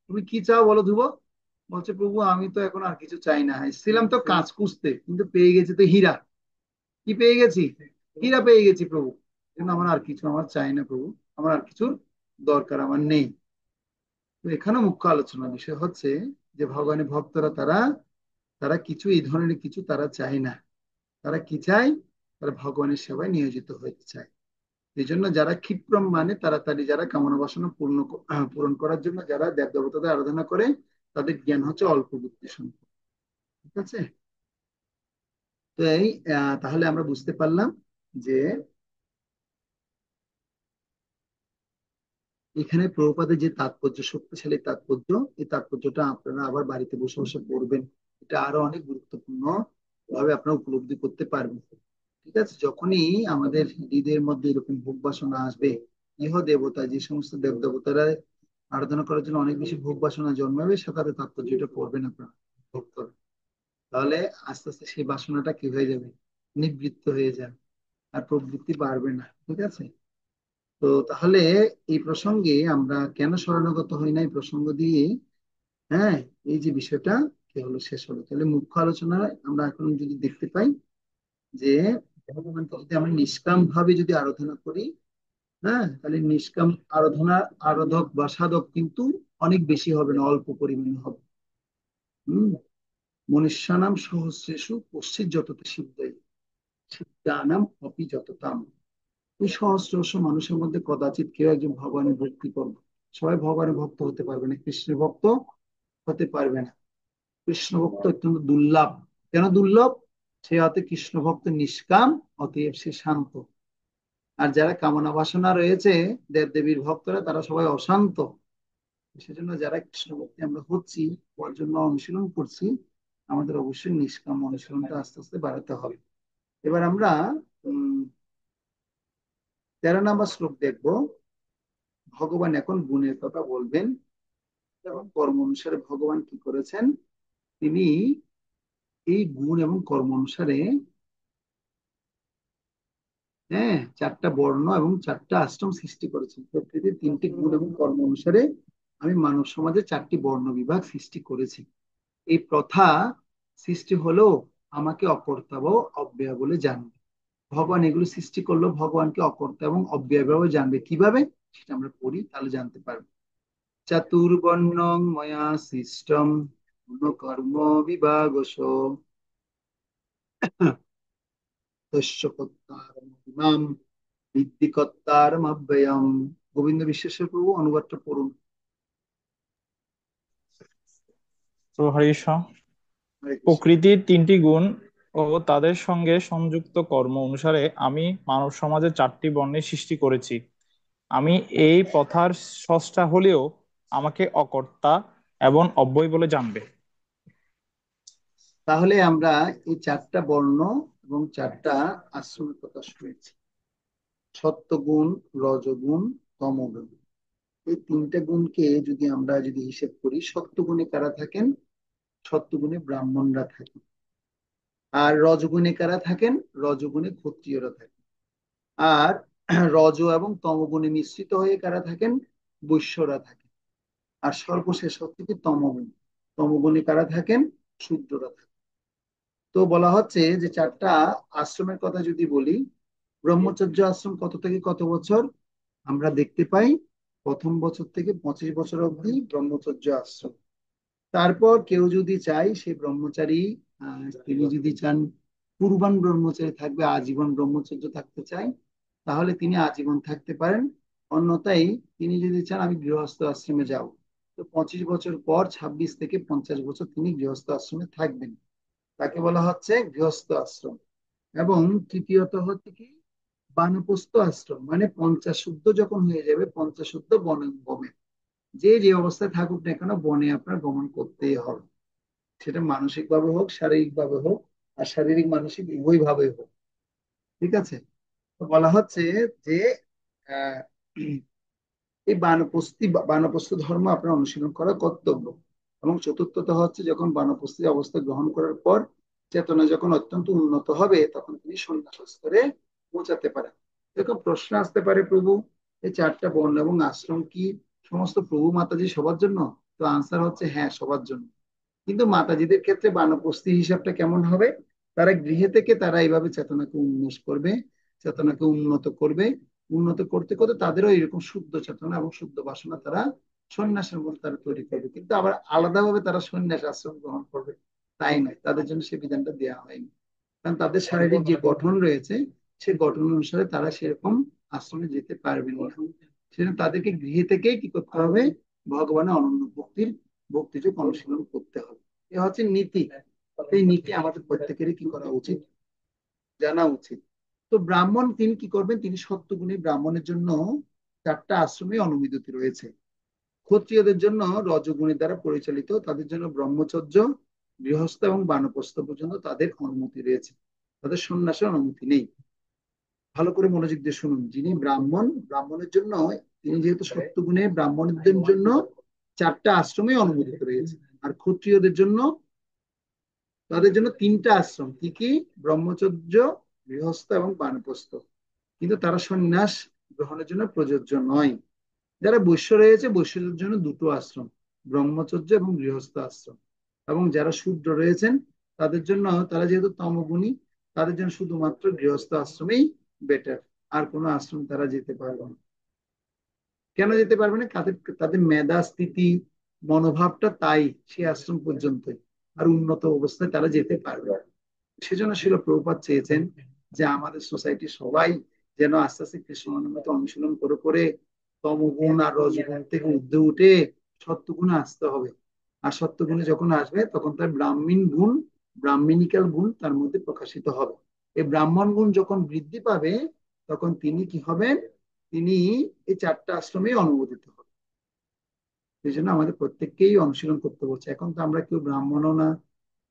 তুমি কি চাও, বলো ধ্রুব। বলছে প্রভু আমি তো এখন আর কিছু চাই না, এসেছিলাম তো কাজ খুঁজতে, কিন্তু পেয়ে গেছি তো হীরা। কি পেয়ে গেছি? হীরা পেয়ে গেছি প্রভু, এই জন্য আমার আর কিছু আমার চাই না প্রভু, আমার আর কিছুর দরকার আমার নেই। তো এখানে মুখ্য আলোচনার বিষয় হচ্ছে যে ভগবানের ভক্তরা তারা তারা কিছু এই ধরনের কিছু তারা চায় না। তারা কি চায়? তারা ভগবানের সেবায় নিয়োজিত হতে চায়। এই জন্য যারা ক্ষিপ্রম মানে তাড়াতাড়ি, যারা কামনা বাসনা পূরণ করার জন্য যারা দেব দেবতাদের আরাধনা করে, তাদের জ্ঞান হচ্ছে অল্প বুদ্ধি সম্পন্ন। ঠিক আছে? তো এই তাহলে আমরা বুঝতে পারলাম যে এখানে প্রভুপাদের যে তাৎপর্য, শক্তিশালী তাৎপর্য, এই তাৎপর্যটা আপনারা আবার বাড়িতে বসে বসে পড়বেন। এটা আরো অনেক গুরুত্বপূর্ণ ভাবে আপনারা উপলব্ধি করতে পারবেন। ঠিক আছে? যখনই আমাদের হৃদয়ের মধ্যে এরকম ভোগ বাসনা আসবে, ইহ দেবতা যে সমস্ত দেব দেবতারা আরাধনা করার জন্য অনেক বেশি ভোগ বাসনা জন্মাবে, সেটাতে তাৎপর্যটা পড়বেন আপনারা ভক্তরা, তাহলে আস্তে আস্তে সেই বাসনাটা কি হয়ে যাবে? নিবৃত্ত হয়ে যাবে, আর প্রবৃত্তি বাড়বে না। ঠিক আছে? তো তাহলে এই প্রসঙ্গে আমরা কেন শরণাগত হই না, এই প্রসঙ্গ দিয়ে, হ্যাঁ, এই যে বিষয়টা কি হলো, শেষ হলো। তাহলে মুখ্য আলোচনায় আমরা এখন যদি দেখতে পাই যে ভগবানকে যদি আমরা নিষ্কাম ভাবে যদি আরাধনা করি, হ্যাঁ, তাহলে নিষ্কাম আরাধনা, আরাধক বা সাধক কিন্তু অনেক বেশি হবে না, অল্প পরিমাণে হবে। হম। মনুষ্যানাম সহস্রেষু কশ্চিৎ যততে সিদ্ধায় সিদ্ধানাম অপি যততাম। এই সহস্র মানুষের মধ্যে কদাচিৎ কেউ একজন ভগবানের ভক্তি করবে। সবাই ভগবানের ভক্ত হতে পারবে না, কৃষ্ণের ভক্ত হতে পারবে না। কৃষ্ণ ভক্ত অত্যন্ত দুর্লভ। কেন দুর্লভ? সে হতে কৃষ্ণ ভক্ত নিষ্কাম, অতএব সে শান্ত। আর যারা কামনা বাসনা রয়েছে দেব দেবীর ভক্তরা, তারা সবাই অশান্ত। সেজন্য যারা কৃষ্ণ ভক্তি আমরা হচ্ছি, হওয়ার জন্য অনুশীলন করছি, আমাদের অবশ্যই নিষ্কাম অনুশীলনটা আস্তে আস্তে বাড়াতে হবে। এবার আমরা 13 নম্বর শ্লোক দেখবো। ভগবান এখন গুণের কথা বলবেন এবং কর্ম অনুসারে ভগবান কি করেছেন, তিনি এই গুণ এবং কর্ম অনুসারে, হ্যাঁ, 4টা বর্ণ এবং 4টা আশ্রম সৃষ্টি করেছেন। প্রকৃতির 3টি গুণ এবং কর্ম অনুসারে আমি মানব সমাজে 4টি বর্ণ বিভাগ সৃষ্টি করেছি। এই প্রথা সৃষ্টি হলো আমাকে অকর্তা বা অব্যয় বলে জানবে। ভগবান এগুলো সৃষ্টি করলো, ভগবানকে অকর্তা এবং অব্যয় ভাবে জানবে কিভাবে, সেটা আমরা পড়ি, তাহলে জানতে পারবো। চাতুর্বর্ণং ময়া সৃষ্টম গুণ কর্ম বিভাগশ তস্য কর্তারম ইমাম বিদ্ধি কর্তারম অব্যয়ম। গোবিন্দ বিশ্বেশ্বর প্রভু অনুবাদটা পড়ুন। তো হরিষ, হরে কৃষ্ণ। প্রকৃতির 3টি গুণ ও তাদের সঙ্গে সংযুক্ত কর্ম অনুসারে আমি মানব সমাজে 4টি বর্ণের সৃষ্টি করেছি। আমি এই প্রথার স্রষ্টা হলেও আমাকে অকর্তা এবং অব্যয় বলে জানবে। তাহলে আমরা এই 4টা বর্ণ এবং 4টা আশ্রমের কথা শুনেছি। সত্যগুণ, রজগুণ, তমগুণ। এই 3টে গুণকে যদি আমরা হিসেব করি, সত্যগুণে কারা থাকেন? সত্যগুণে ব্রাহ্মণরা থাকেন। আর রজগুণে কারা থাকেন? রজগুণে ক্ষত্রিয়রা থাকেন। আর রজ এবং তমগুণে মিশ্রিত হয়ে কারা থাকেন? বৈশ্যরা থাকেন। আর সর্বশেষ হচ্ছে কি তমগুণ। তমগুণে কারা থাকেন? শূদ্ররা থাকেন। তো বলা হচ্ছে যে 4টা আশ্রমের কথা যদি বলি, ব্রহ্মচর্য আশ্রম কত থেকে কত বছর? আমরা দেখতে পাই প্রথম বছর থেকে 25 বছর অবধি ব্রহ্মচর্য আশ্রম। তারপর কেউ যদি চায়, সেই ব্রহ্মচারী, তিনি যদি চান পূর্বান ব্রহ্মচারী থাকবে, আজীবন ব্রহ্মচর্য থাকতে চায়, তাহলে তিনি আজীবন থাকতে পারেন। অন্যথায় তিনি যদি চান আমি গৃহস্থ আশ্রমে যাব, তো 25 বছর পর 26 থেকে 50 বছর তিনি গৃহস্থ আশ্রমে থাকবেন। তাকে বলা হচ্ছে গৃহস্থ আশ্রম। এবং তৃতীয়ত হচ্ছে কি বানপ্রস্থ আশ্রম, মানে 50 শুদ্ধ যখন হয়ে যাবে, 50 শুদ্ধ বনে গমে, যে যে অবস্থায় থাকুক না কেন বনে আপনার গমন করতেই হবে, সেটা মানসিক ভাবে হোক, শারীরিক ভাবে হোক, আর শারীরিক মানসিক উভয় ভাবে হোক। ঠিক আছে? তো বলা হচ্ছে যে আহ এই বানপ্রস্থ ধর্ম আপনার অনুশীলন করা কর্তব্য। এবং চতুর্থত হচ্ছে যখন বানপ্রস্থিত অবস্থা গ্রহণ করার পর চেতনা যখন অত্যন্ত উন্নত হবে তখন তিনি সন্ন্যাস স্তরে পৌঁছাতে পারেন। এরকম প্রশ্ন আসতে পারে, প্রভু এই চারটা বর্ণ এবং আশ্রম কি সমস্ত প্রভু মাতাজি সবার জন্য? তো আনসার হচ্ছে হ্যাঁ, সবার জন্য। কিন্তু মাতাজিদের ক্ষেত্রে বানপ্রস্থি হিসাবটা কেমন হবে? তারা গৃহে থেকে তারা এইভাবে চেতনাকে উন্মেষ করবে, চেতনাকে উন্নত করবে। উন্নত করতে করতে তাদেরও এরকম শুদ্ধ চেতনা এবং শুদ্ধ বাসনা তারা সন্ন্যাসের মধ্যে তারা তৈরি করবে। কিন্তু আবার আলাদাভাবে তারা সন্ন্যাস আশ্রম গ্রহণ করবে তাই নয়, তাদের জন্য সে বিধানটা দেওয়া হয়নি। কারণ তাদের শারীরিক যে গঠন রয়েছে সে গঠন অনুসারে তারা সেরকম আশ্রমে যেতে পারবে না। সেজন্য তাদেরকে গৃহে থেকেই কি করতে হবে? ভগবানের অনন্য ভক্তিযোগ অনুশীলন করতে হবে। এ হচ্ছে নীতি। এই নীতি আমাদের প্রত্যেকেরই কি করা উচিত? জানা উচিত। তো ব্রাহ্মণ তিনি কি করবেন? তিনি সত্যগুণী ব্রাহ্মণের জন্য চারটা আশ্রমে অনুমোদিত রয়েছে। ক্ষত্রিয়দের জন্য রজগুণী দ্বারা পরিচালিত, তাদের জন্য ব্রহ্মচর্য, গৃহস্থ এবং বানপ্রস্থ পর্যন্ত তাদের অনুমতি রয়েছে, তাদের সন্ন্যাসের অনুমতি নেই। ভালো করে মনোযোগ দিয়ে শুনুন। যিনি ব্রাহ্মণ, ব্রাহ্মণের জন্য তিনি যেহেতু সত্যগুণে ব্রাহ্মণদের জন্য চারটা আশ্রমে অনুমোদিত রয়েছে। আর ক্ষত্রিয়দের জন্য তাদের জন্য তিনটা আশ্রম, কি কি? ব্রহ্মচর্য, গৃহস্থ এবং বানপ্রস্থ। কিন্তু তারা সন্ন্যাস গ্রহণের জন্য প্রযোজ্য নয়। যারা বৈশ্য রয়েছে বৈশ্যদের জন্য দুটো আশ্রম, ব্রহ্মচর্য এবং গৃহস্থ আশ্রম। এবং যারা শূদ্র রয়েছেন তাদের জন্য, তারা যেহেতু তমগুণী, তাদের জন্য শুধুমাত্র গৃহস্থ আশ্রমেই বেটার। আর কোনো আশ্রম তারা যেতে পারবে না। কেন যেতে পারবে না? তাদের তাদের মেধা স্থিতি মনোভাবটা তাই সেই আশ্রম পর্যন্তই, আর উন্নত অবস্থায় তারা যেতে পারবে না। সেজন্য শিল প্রভুপাদ চেয়েছেন যে আমাদের সোসাইটি সবাই যেন আস্তে আস্তে কৃষ্ণানন্দকে অনুশীলন করে করে তমগুণ আর রজগুণ থেকে ঊর্ধ্বে উঠে সত্যগুণে আসতে হবে। আর সত্যগুণে যখন আসবে তখন তার ব্রাহ্মীণ গুণ, ব্রাহ্মণিক্যাল গুণ তার মধ্যে প্রকাশিত হবে। এই ব্রাহ্মণ গুণ যখন বৃদ্ধি পাবে তখন তিনি কি হবেন? তিনি এই চারটা আশ্রমে অনুমোদিত হবেন। এই জন্য আমাদের প্রত্যেককেই অনুশীলন করতে বলছে। এখন তো আমরা কেউ ব্রাহ্মণও না,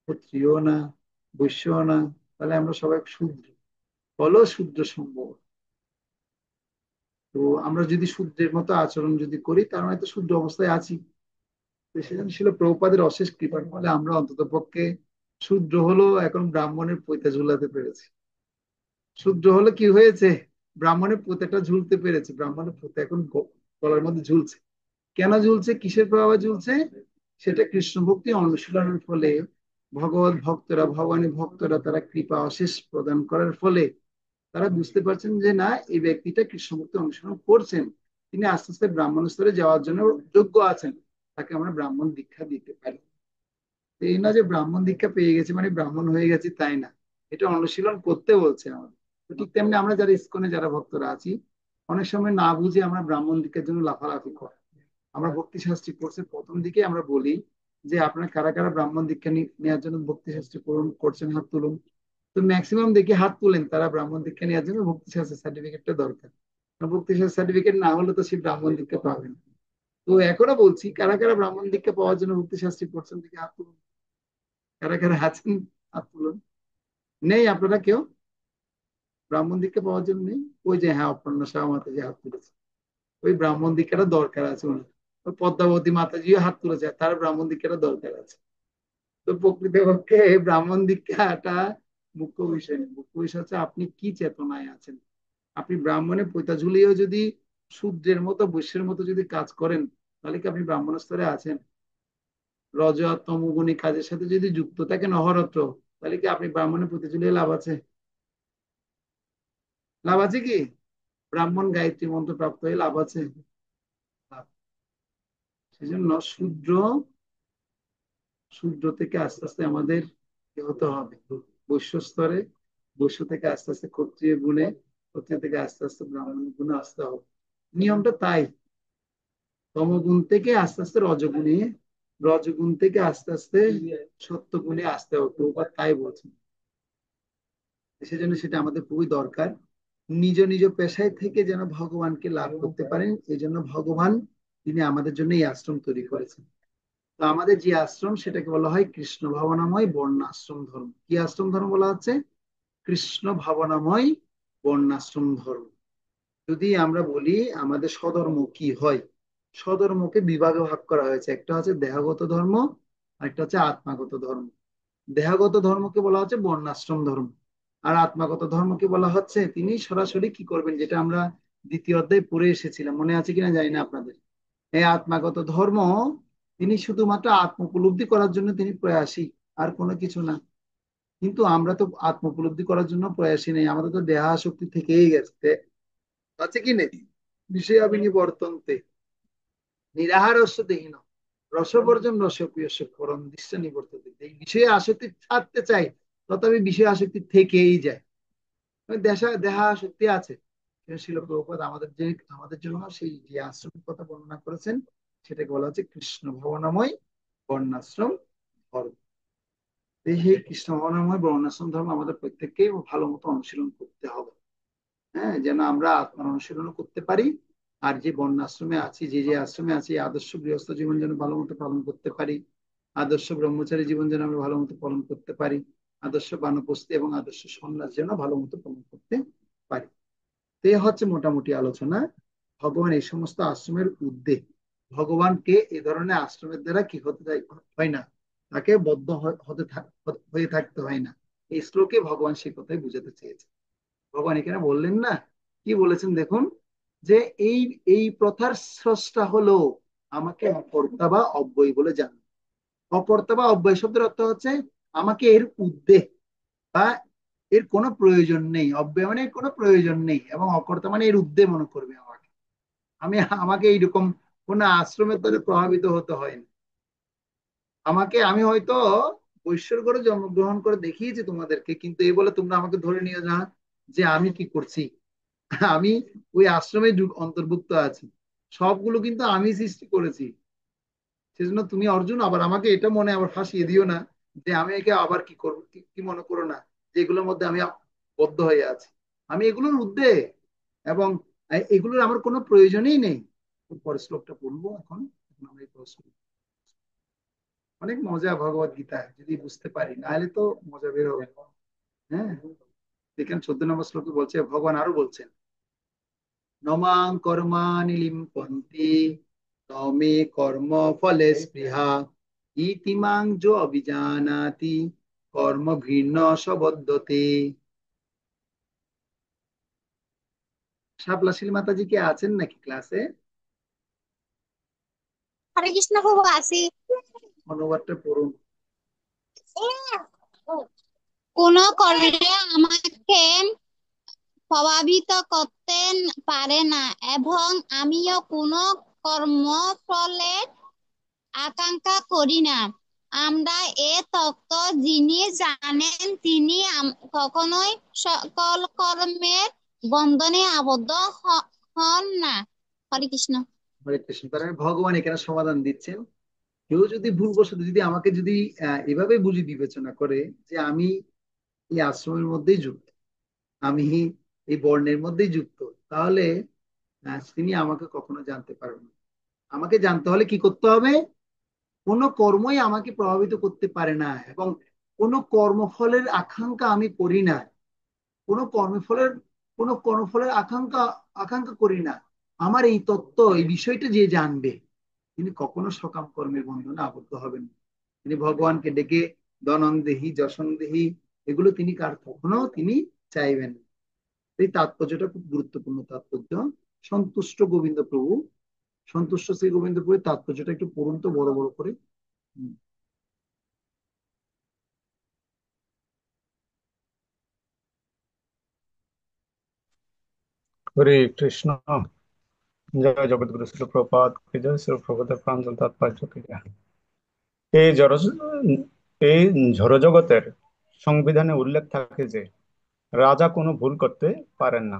ক্ষত্রিয় না, বৈশ্যও না, তাহলে আমরা সবাই শূদ্র। বলো শূদ্র সম্ভব? তো আমরা যদি শূদ্রের মতো আচরণ যদি করি তার মানে তো শূদ্র অবস্থায় আছি। তো সেজন্য ছিল প্রভুপাদের অশেষ কৃপার ফলে আমরা অন্তত পক্ষে শূদ্র হলো এখন ব্রাহ্মণের পৈতা ঝুলাতে পেরেছি। শূদ্র হলো কি হয়েছে? ব্রাহ্মণের পোঁতাটা ঝুলতে পেরেছে। ব্রাহ্মণের পোঁতা এখন গলার মধ্যে ঝুলছে। কেন ঝুলছে? কিসের প্রভাবে ঝুলছে? সেটা কৃষ্ণ ভক্তি অনুশীলনের ফলে ভগবত ভক্তরা, ভগবানের ভক্তরা তারা কৃপা অশেষ প্রদান করার ফলে তারা বুঝতে পারছেন যে না, এই ব্যক্তিটা কৃষ্ণ ভক্তি অনুসরণ করছেন, তিনি আস্তে আস্তে ব্রাহ্মণ স্তরে যাওয়ার জন্য যোগ্য আছেন, তাকে আমরা ব্রাহ্মণ দীক্ষা দিতে পারি। এই না যে ব্রাহ্মণ দীক্ষা পেয়ে গেছি মানে ব্রাহ্মণ হয়ে গেছি তাই না, এটা অনুশীলন করতে বলছে আমাদের। তো ঠিক তেমনি আমরা যারা ইসকনে যারা ভক্তরা আছি অনেক সময় না বুঝে আমরা ব্রাহ্মণ দীক্ষার জন্য লাফালাফি করি। আমরা ভক্তি শাস্ত্রী কোর্সের প্রথম দিকে আমরা বলি যে আপনারা কারা কারা ব্রাহ্মণ দীক্ষা নেওয়ার জন্য ভক্তি শাস্ত্রী করছেন, হাত তুলুন। তো ম্যাক্সিমাম দেখি হাত তুলেন তারা ব্রাহ্মণ দীক্ষা নেওয়ার জন্য ভক্তি শাস্ত্রের সার্টিফিকেটটা দরকার। ভক্তি শাস্ত্র সার্টিফিকেট না হলে তো সেই ব্রাহ্মণ দীক্ষা পাবেন। তো এখনো বলছি কারা কারা ব্রাহ্মণ দীক্ষা পাওয়ার জন্য ভক্তি শাস্ত্রী করছেন দেখি হাত তুলুন। কারা কারা আছেন হাত তুলুন। নেই আপনারা কেউ ব্রাহ্মণ দীক্ষা পাওয়ার জন্য? নেই? ওই যে হ্যাঁ, অপর্ণা শাহ মাতাজি হাত তুলেছে, ওই ব্রাহ্মণ দীক্ষাটা দরকার আছে ওনার। পদ্মাবতী মাতাজিও হাত তুলেছে, তার ব্রাহ্মণ দীক্ষাটা দরকার আছে। তো প্রকৃতপক্ষে ব্রাহ্মণ দীক্ষাটা মুখ্য বিষয় নেই। মুখ্য বিষয় হচ্ছে আপনি কি চেতনায় আছেন। আপনি ব্রাহ্মণে পৈতা ঝুলিয়েও যদি শূদ্রের মতো বৈশ্যের মতো যদি কাজ করেন তাহলে কি আপনি ব্রাহ্মণ স্তরে আছেন? রজ তমগুণী কাজের সাথে যদি যুক্ত থাকেন অহরত্র, তাহলে কি আপনি ব্রাহ্মণে পৈতা ঝুলিয়ে লাভ আছে? লাভ আছে কি? ব্রাহ্মণ গায়ত্রী মন্ত্র প্রাপ্ত হয়ে লাভ আছে? লাভ। সেজন্য শূদ্র শূদ্র থেকে আস্তে আস্তে আমাদের কি হতে হবে? বৈশ্য স্তরে, বৈশ্য থেকে আস্তে আস্তে ক্ষত্রিয় গুণে, ক্ষত্রিয় থেকে আস্তে আস্তে ব্রাহ্মণ গুণে আসতে হবে। নিয়মটা তাই। তমগুণ থেকে আস্তে আস্তে রজগুণে, রজগুণ থেকে আস্তে আস্তে সত্য গুণে আসতে হবে। প্রভুপাদ তাই বলছেন। সেজন্য সেটা আমাদের খুবই দরকার। নিজ নিজ পেশায় থেকে যেন ভগবানকে লাভ করতে পারেন, এই জন্য ভগবান তিনি আমাদের জন্য এই আশ্রম তৈরি করেছেন। তো আমাদের যে আশ্রম সেটাকে বলা হয় কৃষ্ণ ভাবনাময় বর্ণাশ্রম ধর্ম। কি আশ্রম ধর্ম বলা হচ্ছে? কৃষ্ণ ভাবনাময় বর্ণাশ্রম ধর্ম। যদি আমরা বলি আমাদের স্বধর্ম কি হয়, স্বধর্মকে বিভাগে ভাগ করা হয়েছে, একটা হচ্ছে দেহগত ধর্ম আর একটা হচ্ছে আত্মাগত ধর্ম। দেহগত ধর্মকে বলা হচ্ছে বর্ণাশ্রম ধর্ম, আর আত্মাগত ধর্মকে বলা হচ্ছে তিনি সরাসরি কি করবেন, যেটা আমরা দ্বিতীয় অধ্যায়ে পড়ে এসেছিলাম, মনে আছে কিনা জানি না আপনাদের। এই আত্মাগত ধর্ম, তিনি শুধুমাত্র আত্ম উপলব্ধি করার জন্য তিনি প্রয়াসী, আর কোনো কিছু না। কিন্তু আমরা তো আত্ম উপলব্ধি করার জন্য প্রয়াসী নেই, আমাদের তো দেহাসক্তি থেকেই গেছে, আছে কি নেই? বিষয়াবিনিবর্তন্তে নিরাহারস্য দেহিন রসবর্জন রসপ্রিয় পরম দৃশ্য নিবর্ততে। এই বিষয়ে আসক্তি ছাড়তে চাই, তথাপি বিষয় আসক্তি থেকেই যায়। দেহাসক্তি আছে। শিল প্রভুপাদ আমাদের জন্য সেই যে আশ্রমের কথা বর্ণনা করেছেন, সেটাকে বলা হচ্ছে কৃষ্ণ ভবনাময় বর্ণাশ্রম ধর্ম। এই কৃষ্ণ ভবনাময় বর্ণাশ্রম ধর্ম আমাদের প্রত্যেককে ভালো মতো অনুশীলন করতে হবে। হ্যাঁ, যেন আমরা আত্মার অনুশীলন করতে পারি। আর যে বর্ণাশ্রমে আছি, যে আশ্রমে আছি, আদর্শ গৃহস্থ জীবন যেন ভালো মতো পালন করতে পারি, আদর্শ ব্রহ্মচারী জীবন যেন আমরা ভালো মতো পালন করতে পারি, আদর্শ বানপ্রস্থি এবং আদর্শ সন্ন্যাস যেন ভালো মতো পালন করতে পারি। তো এই হচ্ছে মোটামুটি আলোচনা। ভগবান এই সমস্ত আশ্রমের উদ্যোগ, ভগবানকে এই ধরনের আশ্রমের দ্বারা কি হতে হয় না, তাকে বদ্ধ হয়ে থাকতে হয় না। এই শ্লোকে ভগবান সেই কথাই বুঝাতে চেয়েছে। ভগবান এখানে বললেন না, কি বলেছেন দেখুন, যে এই এই প্রথার স্রষ্টা হলো আমাকে অকর্তা বা অব্যয় বলে জানো। অকর্তা বা অব্যয় শব্দের অর্থ হচ্ছে আমাকে এর উদ্দেশ্য বা এর কোনো প্রয়োজন নেই, অব্যয় মানে এর কোনো প্রয়োজন নেই, এবং অকর্তা মানে এর উদ্দেশ্য মনে করবে আমাকে। আমাকে এইরকম কোন আশ্রমের দ্বারা প্রভাবিত হতে হয় না। আমি হয়তো বৈশ্যর করে জন্মগ্রহণ করে দেখিয়েছি তোমাদেরকে, কিন্তু এই বলে তোমরা আমাকে ধরে নিয়ে না যে আমি কি করছি, আমি ওই আশ্রমে অন্তর্ভুক্ত আছি। সবগুলো কিন্তু আমি সৃষ্টি করেছি। সেজন্য তুমি অর্জুন আবার আমাকে এটা মনে আবার ফাঁসিয়ে দিও না যে আমি একে আবার কি করবো, কি মনে করো না যে এগুলোর মধ্যে আমি বদ্ধ হয়ে আছি। আমি এগুলোর ঊর্ধ্বে, এবং এগুলোর আমার কোনো প্রয়োজনই নেই। পরের শ্লোকটা পড়বো এখন। আমরা এই প্রশ্ন, অনেক মজা ভগবত গীতা, যদি বুঝতে পারি, নাহলে তো মজা বের হবে না। হ্যাঁ, দেখেন 14 নম্বর শ্লোকে বলছে, ভগবান আরো বলছেন, নমাং কর্মাণি লিম্পন্তি নমে কর্ম ফলে স্পৃহা ইতিমাং যো অভিজানাতি কর্ম ঘৃণ্য সবদ্ধতে। শাপলা মাতাজি কি আছেন নাকি ক্লাসে? হরে কৃষ্ণ প্রভু আসি। অনুবাদটা পড়ুন। কোন কর্মে আমাকে প্রভাবিত করতে পারে না, এবং আমিও কোনো কর্মফলের আকাঙ্ক্ষা করি না। আমরা এ তত্ত্ব যিনি জানেন, তিনি কখনোই সকল কর্মের বন্ধনে আবদ্ধ হন না। হরে কৃষ্ণ। হরে কৃষ্ণ। তার মানে ভগবান এখানে সমাধান দিচ্ছেন, কেউ যদি ভুলবশত যদি আমাকে যদি এভাবে বুঝি বিবেচনা করে যে আমি এই আশ্রমের মধ্যেই যুক্ত, আমি এই বর্ণের মধ্যেই যুক্ত, তাহলে তিনি আমাকে কখনো জানতে পারবেন না। আমাকে জানতে হলে কি করতে হবে? কোনো কর্মই আমাকে প্রভাবিত করতে পারে না, এবং কোনো কর্মফলের আকাঙ্ক্ষা আমি করি না। কোনো কর্মফলের কোনো কর্মফলের আকাঙ্ক্ষা করি না। আমার এই তত্ত্ব, এই বিষয়টা যে জানবে, তিনি কখনো সকাম কর্মের বন্ধনে আবদ্ধ হবেন না। তিনি ভগবানকে ডেকে ধনন দেহি যশন দেহি এগুলো তিনি কখনো তিনি চাইবেন না। এই তাৎপর্যটা খুব গুরুত্বপূর্ণ তাৎপর্য। সন্তুষ্ট গোবিন্দ প্রভু, সন্তুষ্ট শ্রী গোবিন্দ প্রভুর তাৎপর্যটা একটু পড়ুন তো বড় বড় করে। হরে কৃষ্ণ। জয় জগৎগুরু শিল প্রপাত কি জয়, শিল প্রপাতের প্রাঞ্জল তাৎপর্য কি জয়। এই জড় এই জড়জগতের সংবিধানে উল্লেখ থাকে যে রাজা কোনো ভুল করতে পারেন না,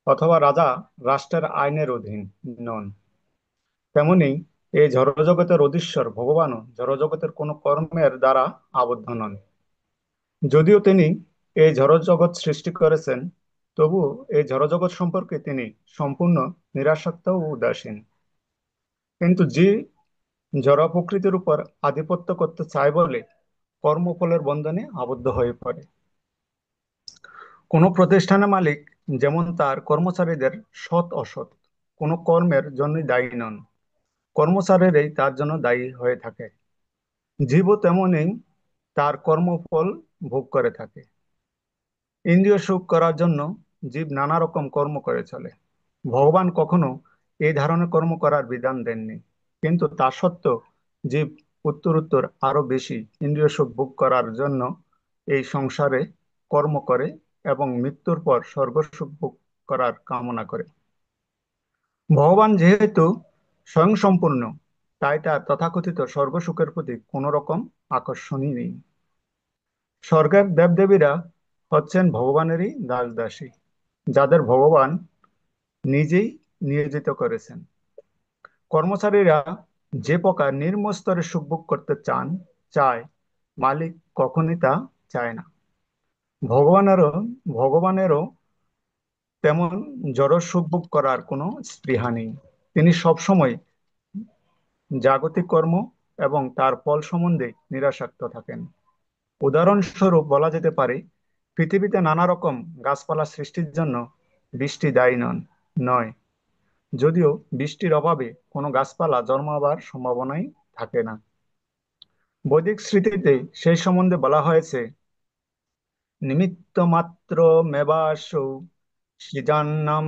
অথবা রাজা রাষ্ট্রের আইনের অধীন নন। তেমনি এই জড়জগতের অধীশ্বর ভগবানও জড়জগতের কোনো কর্মের দ্বারা আবদ্ধ নন। যদিও তিনি এই জড়জগৎ সৃষ্টি করেছেন, তবু এই জড়জগৎ সম্পর্কে তিনি সম্পূর্ণ নিরাসক্ত ও উদাসীন। কিন্তু যে জড় প্রকৃতির উপর আধিপত্য করতে চায় বলে কর্মফলের বন্ধনে আবদ্ধ হয়ে পড়ে। কোনো প্রতিষ্ঠানের মালিক যেমন তার কর্মচারীদের সৎ অসৎ কোনো কর্মের জন্য দায়ী নন, কর্মচারীরাই তার জন্য দায়ী হয়ে থাকে। জীবও তেমনি তার কর্মফল ভোগ করে থাকে। ইন্দ্রিয় সুখ করার জন্য জীব নানা রকম কর্ম করে চলে। ভগবান কখনো এই ধরনের কর্ম করার বিধান দেননি, কিন্তু তা সত্ত্বেও জীব উত্তরোত্তর আরো বেশি ইন্দ্রিয় সুখ ভোগ করার জন্য এই সংসারে কর্ম করে এবং মৃত্যুর পর স্বর্গ সুখ ভোগ করার কামনা করে। ভগবান যেহেতু স্বয়ংসম্পূর্ণ, তাই তার তথাকথিত স্বর্গ সুখের প্রতি কোনো রকম আকর্ষণই নেই। স্বর্গের দেবদেবীরা হচ্ছেন ভগবানেরই দাস দাসী, যাদের ভগবান নিজেই নিয়োজিত করেছেন। কর্মচারীরা যে প্রকার নিম্ন স্তরে সুখ ভোগ করতে চায়, মালিক কখনই তা চায় না। ভগবানেরও ভগবানেরও তেমন জড় সুখ ভোগ করার কোনো স্পৃহা নেই। তিনি সবসময় জাগতিক কর্ম এবং তার ফল সম্বন্ধে নিরাসক্ত থাকেন। উদাহরণস্বরূপ বলা যেতে পারে, পৃথিবীতে নানা রকম গাছপালা সৃষ্টির জন্য বৃষ্টি দায়ী নয়, যদিও বৃষ্টির অভাবে কোনো গাছপালা জন্মাবার সম্ভাবনাই থাকে না। বৈদিক স্মৃতিতে সেই সম্বন্ধে বলা হয়েছে, নিমিত্ত মাত্র মেবাসৌ সৃজান্নাম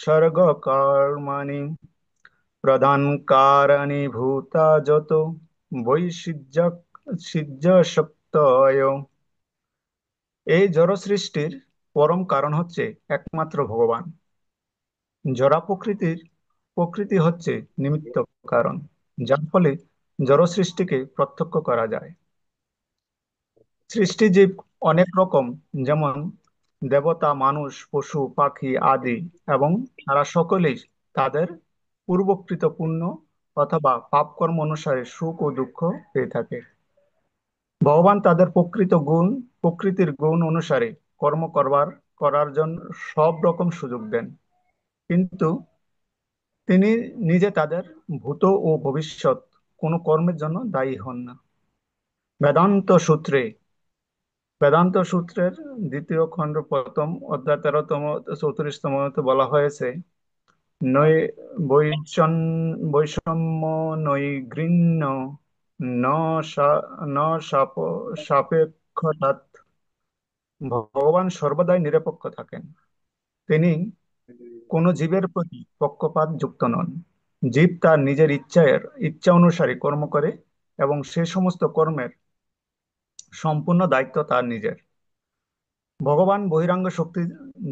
স্বর্গ কর্মাণি প্রধান কারণী ভূতা যত বৈসিজ্য শক্তয়। এই জড় সৃষ্টির পরম কারণ হচ্ছে একমাত্র ভগবান। জড়া প্রকৃতি হচ্ছে নিমিত্ত কারণ, যার ফলে জড় সৃষ্টিকে প্রত্যক্ষ করা যায়। সৃষ্টিজীব অনেক রকম, যেমন দেবতা, মানুষ, পশু, পাখি আদি, এবং তারা সকলেই তাদের পূর্বকৃত পুণ্য অথবা পাপ কর্ম অনুসারে সুখ ও দুঃখ পেয়ে থাকে। ভগবান তাদের প্রকৃতির গুণ অনুসারে কর্ম করার জন্য সব রকম সুযোগ দেন, কিন্তু তিনি নিজে তাদের ভূত ও ভবিষ্যৎ কোনো কর্মের জন্য দায়ী হন না। বেদান্ত সূত্রে বেদান্ত সূত্রের 2য় খণ্ড 1ম অধ্যায় 13তম 34তম বলা হয়েছে, নৈ বৈষম্য নৈর্ঘৃণ্য ন ন সাপেক্ষতাৎ। ভগবান সর্বদাই নিরপেক্ষ থাকেন। তিনি কোনো জীবের প্রতি পক্ষপাত যুক্ত নন। জীব তার নিজের ইচ্ছা অনুসারে কর্ম করে এবং সে সমস্ত কর্মের সম্পূর্ণ দায়িত্ব তার নিজের। ভগবান বহিরাঙ্গ শক্তি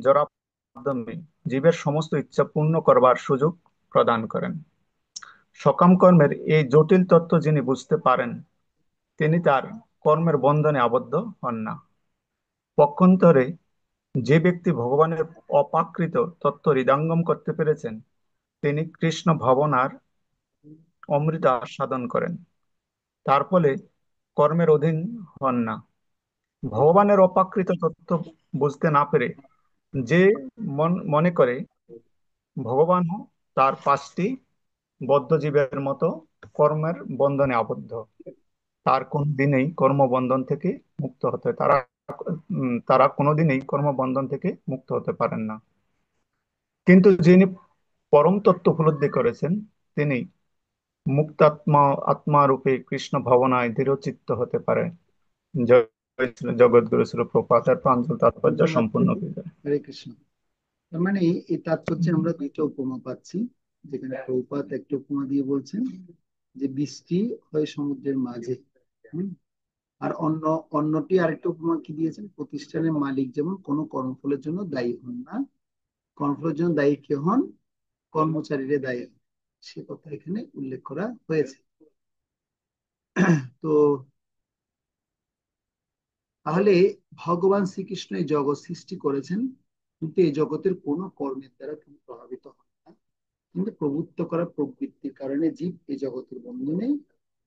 জড়ার মাধ্যমে জীবের সমস্ত ইচ্ছা পূর্ণ করবার সুযোগ প্রদান করেন। সকাম কর্মের এই জটিল তত্ত্ব যিনি বুঝতে পারেন, তিনি তার কর্মের বন্ধনে আবদ্ধ হন না। পক্ষান্তরে যে ব্যক্তি ভগবানের অপ্রাকৃত তত্ত্ব হৃদয়ঙ্গম করতে পেরেছেন, তিনি কৃষ্ণ ভাবনার অমৃত সাধন করেন। তার ফলে কর্মের অধীন হন না। ভগবানের অপ্রাকৃত তত্ত্ব বুঝতে না পেরে যে মনে করে ভগবানও তার 5টি বদ্ধ জীবের মতো কর্মের বন্ধনে আবদ্ধ, তার কোনোদিনই কর্মবন্ধন থেকে মুক্ত হতে তারা কোনোদিনই কর্মবন্ধন থেকে মুক্ত হতে পারেন না। কিন্তু যিনি পরম তত্ত্ব উপলব্ধি করেছেন, তিনি আত্মা রূপে কৃষ্ণ ভাবনায় দৃঢ়চিত্ত হতে পারেন। জয় শ্রী জগৎগুরু শ্রী প্রভুপাদের প্রাঞ্জল তাৎপর্য ধন্যবাদ সম্পূর্ণ প্রভু। বিদায়। হরে কৃষ্ণ। তার মানে এই তাৎপর্যে আমরা 2টা উপমা পাচ্ছি, যেখানে প্রভুপাদ একটা উপমা দিয়ে বলছেন যে বৃষ্টি হয় সমুদ্রের মাঝে। হুম। আর অন্যটি আরেকটা উপমা কি দিয়েছেন, প্রতিষ্ঠানের মালিক যেমন কোনো কর্মফলের জন্য দায়ী হন না, কর্মফলের জন্য দায়ী কে হন, কর্মচারীরা দায়ী হন, সে কথা এখানে উল্লেখ করা হয়েছে। তো তাহলে ভগবান শ্রীকৃষ্ণ এই জগৎ সৃষ্টি করেছেন, কিন্তু এই জগতের কোনো কর্মের দ্বারা তিনি প্রভাবিত হন না, কিন্তু প্রভুত্ব করা প্রবৃত্তির কারণে জীব এই জগতের বন্ধনে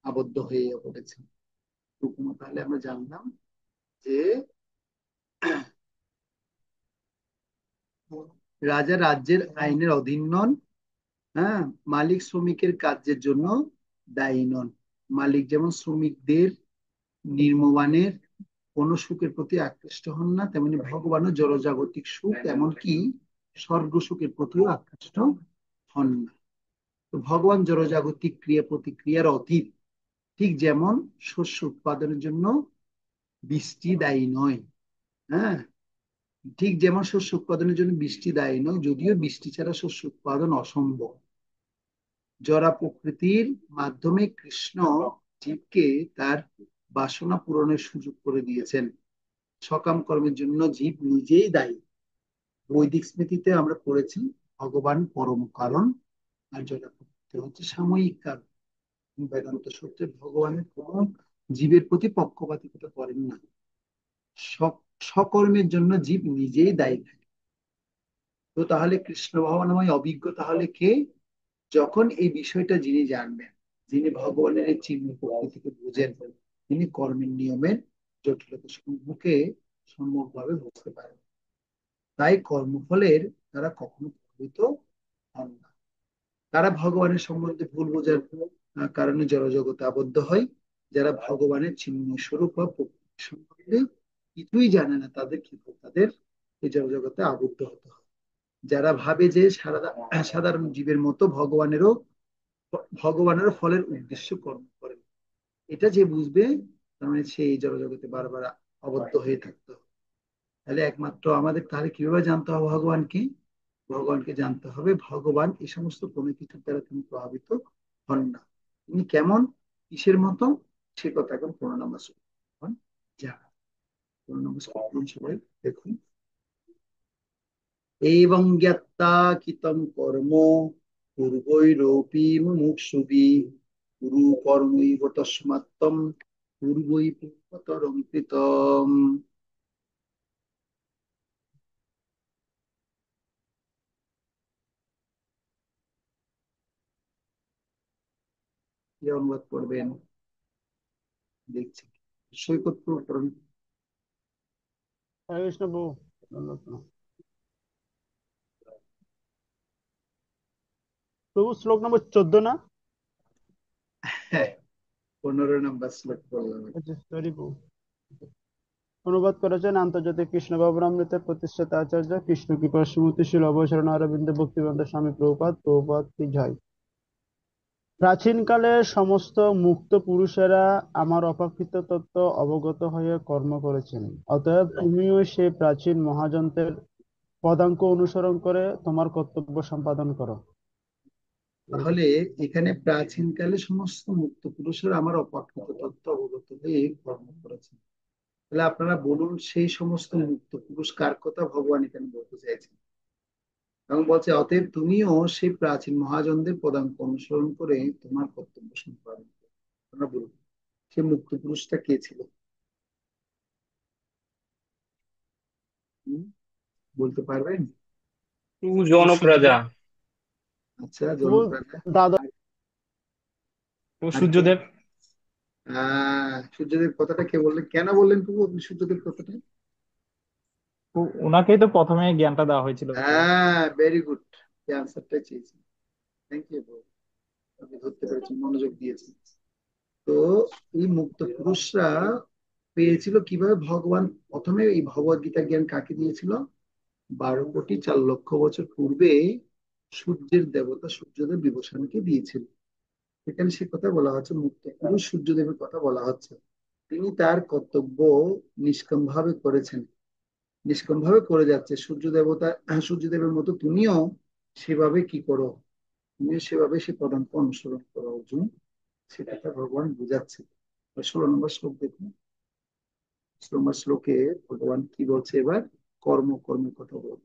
আবদ্ধ হয়ে পড়েছে। তাহলে আমরা জানলাম যে রাজা রাজ্যের আইনের অধীন নন, হ্যাঁ, মালিক শ্রমিকের কাজের জন্য দায়ী নন। মালিক যেমন শ্রমিকদের নির্মমানের কোন সুখের প্রতি আকৃষ্ট হন না, তেমনি ভগবানও জড়জাগতিক সুখ এমনকি স্বর্গ সুখের প্রতিও আকৃষ্ট হন না। তো ভগবান জড়জাগতিক ক্রিয়া প্রতিক্রিয়ার অতীত, ঠিক যেমন শস্য উৎপাদনের জন্য বৃষ্টি দায়ী নয়। হ্যাঁ, ঠিক যেমন শস্য উৎপাদনের জন্য বৃষ্টি দায়ী নয়, যদিও বৃষ্টি ছাড়া শস্য উৎপাদন অসম্ভব। জরা প্রকৃতির মাধ্যমে কৃষ্ণ জীবকে তার বাসনা পূরণের সুযোগ করে দিয়েছেন। সকাম কর্মের জন্য জীব নিজেই দায়ী। বৈদিক স্মৃতিতে আমরা পড়েছি ভগবান পরম কারণ, আর জরা প্রকৃতি হচ্ছে সাময়িক কারণ। বেদান্ত সূত্রে ভগবানের কোন জীবের প্রতি পক্ষপাতিত্ব করেন না। সকর্মের জন্য জীব নিজেই দায়ী থাকে। তো তাহলে কৃষ্ণ ভাবনাময় অভিজ্ঞ তাহলে কে? যখন এই বিষয়টা যিনি জানবেন, যিনি ভগবানের এই চিহ্ন প্রকৃতিকে বুঝেন, তিনি কর্মের নিয়মের জটিলতা সম্মুখে সম্যকভাবে বুঝতে পারেন। তাই কর্মফলের তারা কখনো প্রভাবিত হন না। তারা ভগবানের সম্বন্ধে ভুল বোঝার কারণে জড়জগতে আবদ্ধ হয়। যারা ভগবানের চিহ্ন স্বরূপ বা প্রকৃতি সম্বন্ধে কিছুই জানে না, তাদের কি হয়? তাদের এই জড়জগতে আবদ্ধ হতে হয়। যারা ভাবে যে সাধারণ জীবের মতো ভগবানেরও ফলের উদ্দেশ্য কর্ম করেন, এটা যে বুঝবে, তার মানে সে এই জড়জগতে বারবার আবদ্ধ হয়ে থাকতে হবে। তাহলে একমাত্র আমাদের তাহলে কিভাবে জানতে হবে ভগবানকে? ভগবানকে জানতে হবে ভগবান এই সমস্ত কোনো কিছুর দ্বারা তিনি প্রভাবিত হন না। তিনি কেমন, কিসের মতো, সে কথা এখন 15 নম্বর শ্লোক জানা। 15 নম্বর শ্লোক সবাই দেখুন। এবং জ্ঞাত্তা কৃতম কর্ম পূর্বৈরপি মুমুক্ষুভিঃ কুরু কর্মৈব তস্মাত্তম পূর্বৈ পূর্বতরং কৃতম। কি অনুবাদ করবেন দেখছি। সৈকত পূরণ। হরে কৃষ্ণ প্রভু। প্রভু শ্লোক নম্বর 14 না? হ্যাঁ, 15 নম্বর শ্লোক বললাম। আচ্ছা, সরি প্রভু। অনুবাদ করেছেন আন্তর্জাতিক কৃষ্ণ ভাবনামৃতের প্রতিষ্ঠাতা আচার্য কৃষ্ণ কৃপা সুমতিশীল অবসরণ অরবিন্দ ভক্তিবেদান্ত স্বামী প্রভুপাদ। প্রভুপাদ কি জয়। প্রাচীনকালের সমস্ত মুক্ত পুরুষেরা আমার অপ্রাকৃত তত্ত্ব অবগত হয়ে কর্ম করেছেন, অতএব তুমিও সেই প্রাচীন মহাযন্ত্রের পদাঙ্ক অনুসরণ করে তোমার কর্তব্য সম্পাদন করো। তাহলে এখানে প্রাচীনকালে সমস্ত মুক্ত পুরুষের আমার অপ্রাকৃত তত্ত্ব অবগত হয়ে কর্ম করেছেন। তাহলে আপনারা বলুন, সেই সমস্ত মুক্ত পুরুষ কার কথা ভগবান এখানে বলতে চাইছেন? এবং বলছে অতএব তুমিও সেই প্রাচীন মহাজনদের পদাঙ্ক অনুসরণ করে তোমার কর্তব্য সম্পাদন করো। আপনারা বলুন, সে মুক্ত পুরুষটা কে ছিল? হুম, বলতে পারবেন? জনক রাজা। আচ্ছা, প্রভু জনক রাজা। দাদা আর কে? সূর্যদেব। সূর্যদেব কথাটা কে বললেন? কেন বললেন প্রভু আপনি সূর্যদেব কথাটা? ওনাকেই তো প্রথমে জ্ঞানটা দেওয়া হয়েছিল। ভেরি গুড, এই আনসারটাই চেয়েছি। থ্যাংক ইউ প্রভু, আপনি ধরতে পেরেছেন, মনোযোগ দিয়েছেন। তো এই মুক্ত পুরুষরা পেয়েছিল কিভাবে? ভগবান প্রথমে এই ভগবদ গীতা জ্ঞান কাকে দিয়েছিল? 12,04,00,000 বছর পূর্বে সূর্যের দেবতা সূর্যদেব বিভূষণকে দিয়েছিল। এখানে সে কথা বলা হচ্ছে, মুক্ত পুরুষ সূর্যদেবের কথা বলা হচ্ছে। তিনি তার কর্তব্য নিষ্কাম ভাবে করেছেন, নিষ্কাম ভাবে করে যাচ্ছে। সূর্যদেবের মতো তুমিও সেভাবে কি করো? তুমিও সেভাবে সে পদাঙ্ক অনুসরণ করো অর্জুন, সে কথা ভগবান বুঝাচ্ছে। 16 নম্বর শ্লোক দেখুন। 16 নম্বর শ্লোকে ভগবান কি বলছে এবার? কর্মের কথা বল।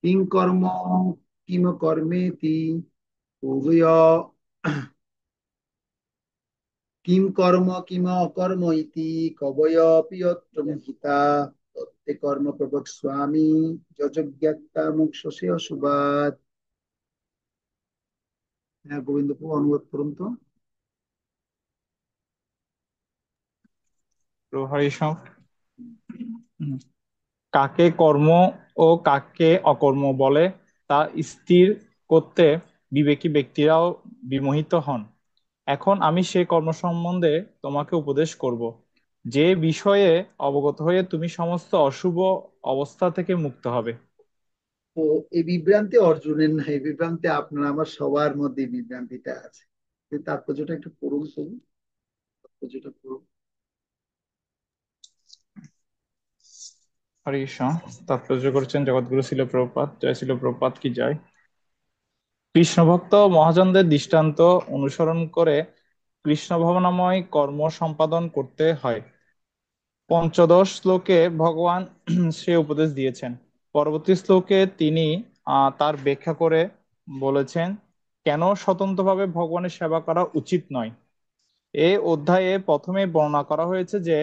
কিং কর্ম কিম কর্মেতি উভয় কিম কর্ম কিম অকর্ম ইতি কবয়পি অত্র মোহিতা তত্তে কর্ম প্রবক্ষ্যামি যজ্ঞাত্তা মোক্ষসে অশুভাৎ। হ্যাঁ, গোবিন্দ প্রভু অনুবাদ করুন তো। তো হরিষ কাকে কর্ম ও কাকে অকর্ম বলে তা স্থির করতে বিবেকী ব্যক্তিরাও বিমোহিত হন। এখন আমি সে কর্ম সম্বন্ধে তোমাকে উপদেশ করব, যে বিষয়ে অবগত হয়ে তুমি সমস্ত অশুভ অবস্থা থেকে মুক্ত হবে। তো এই বিভ্রান্তি অর্জুনের না, এই বিভ্রান্তি আপনার আমার সবার মধ্যে এই বিভ্রান্তিটা আছে। এই তাৎপর্যটা একটু পড়ুন তো, তাৎপর্যটা পড়ুন। হরে কৃষ্ণ। তাৎপর্য করেছেন জগৎগুরু শিল প্রভুপাদ, জয় শিল প্রভুপাদ কি জয়। কৃষ্ণ ভক্ত মহাজনদের দৃষ্টান্ত অনুসরণ করে কৃষ্ণ ভাবনাময় কর্ম সম্পাদন করতে হয়। পঞ্চদশ শ্লোকে ভগবান সে উপদেশ দিয়েছেন। পরবর্তী শ্লোকে তিনি তার ব্যাখ্যা করে বলেছেন কেন স্বতন্ত্রভাবে ভগবানের সেবা করা উচিত নয়। এই অধ্যায়ে প্রথমে বর্ণনা করা হয়েছে যে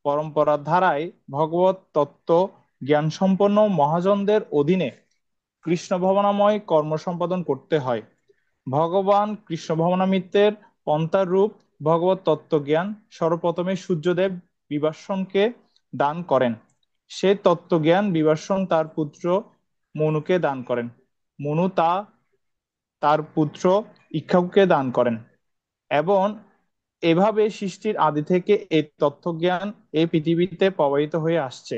পরম্পরার ধারায় ভগবত তত্ত্ব জ্ঞানসম্পন্ন মহাজনদের অধীনে কৃষ্ণ ভাবনাময় কর্ম সম্পাদন করতে হয়। ভগবান কৃষ্ণ ভাবনামৃতের পন্থার রূপ ভগবত তত্ত্বজ্ঞান সর্বপ্রথমে সূর্যদেব বিভাসনকে দান করেন। সে তত্ত্বজ্ঞান বিভাসন তার পুত্র মনুকে দান করেন। মনু তার পুত্র ইক্ষ্বাকুকে দান করেন এবং এভাবে সৃষ্টির আদি থেকে এই তত্ত্বজ্ঞান এই পৃথিবীতে প্রবাহিত হয়ে আসছে।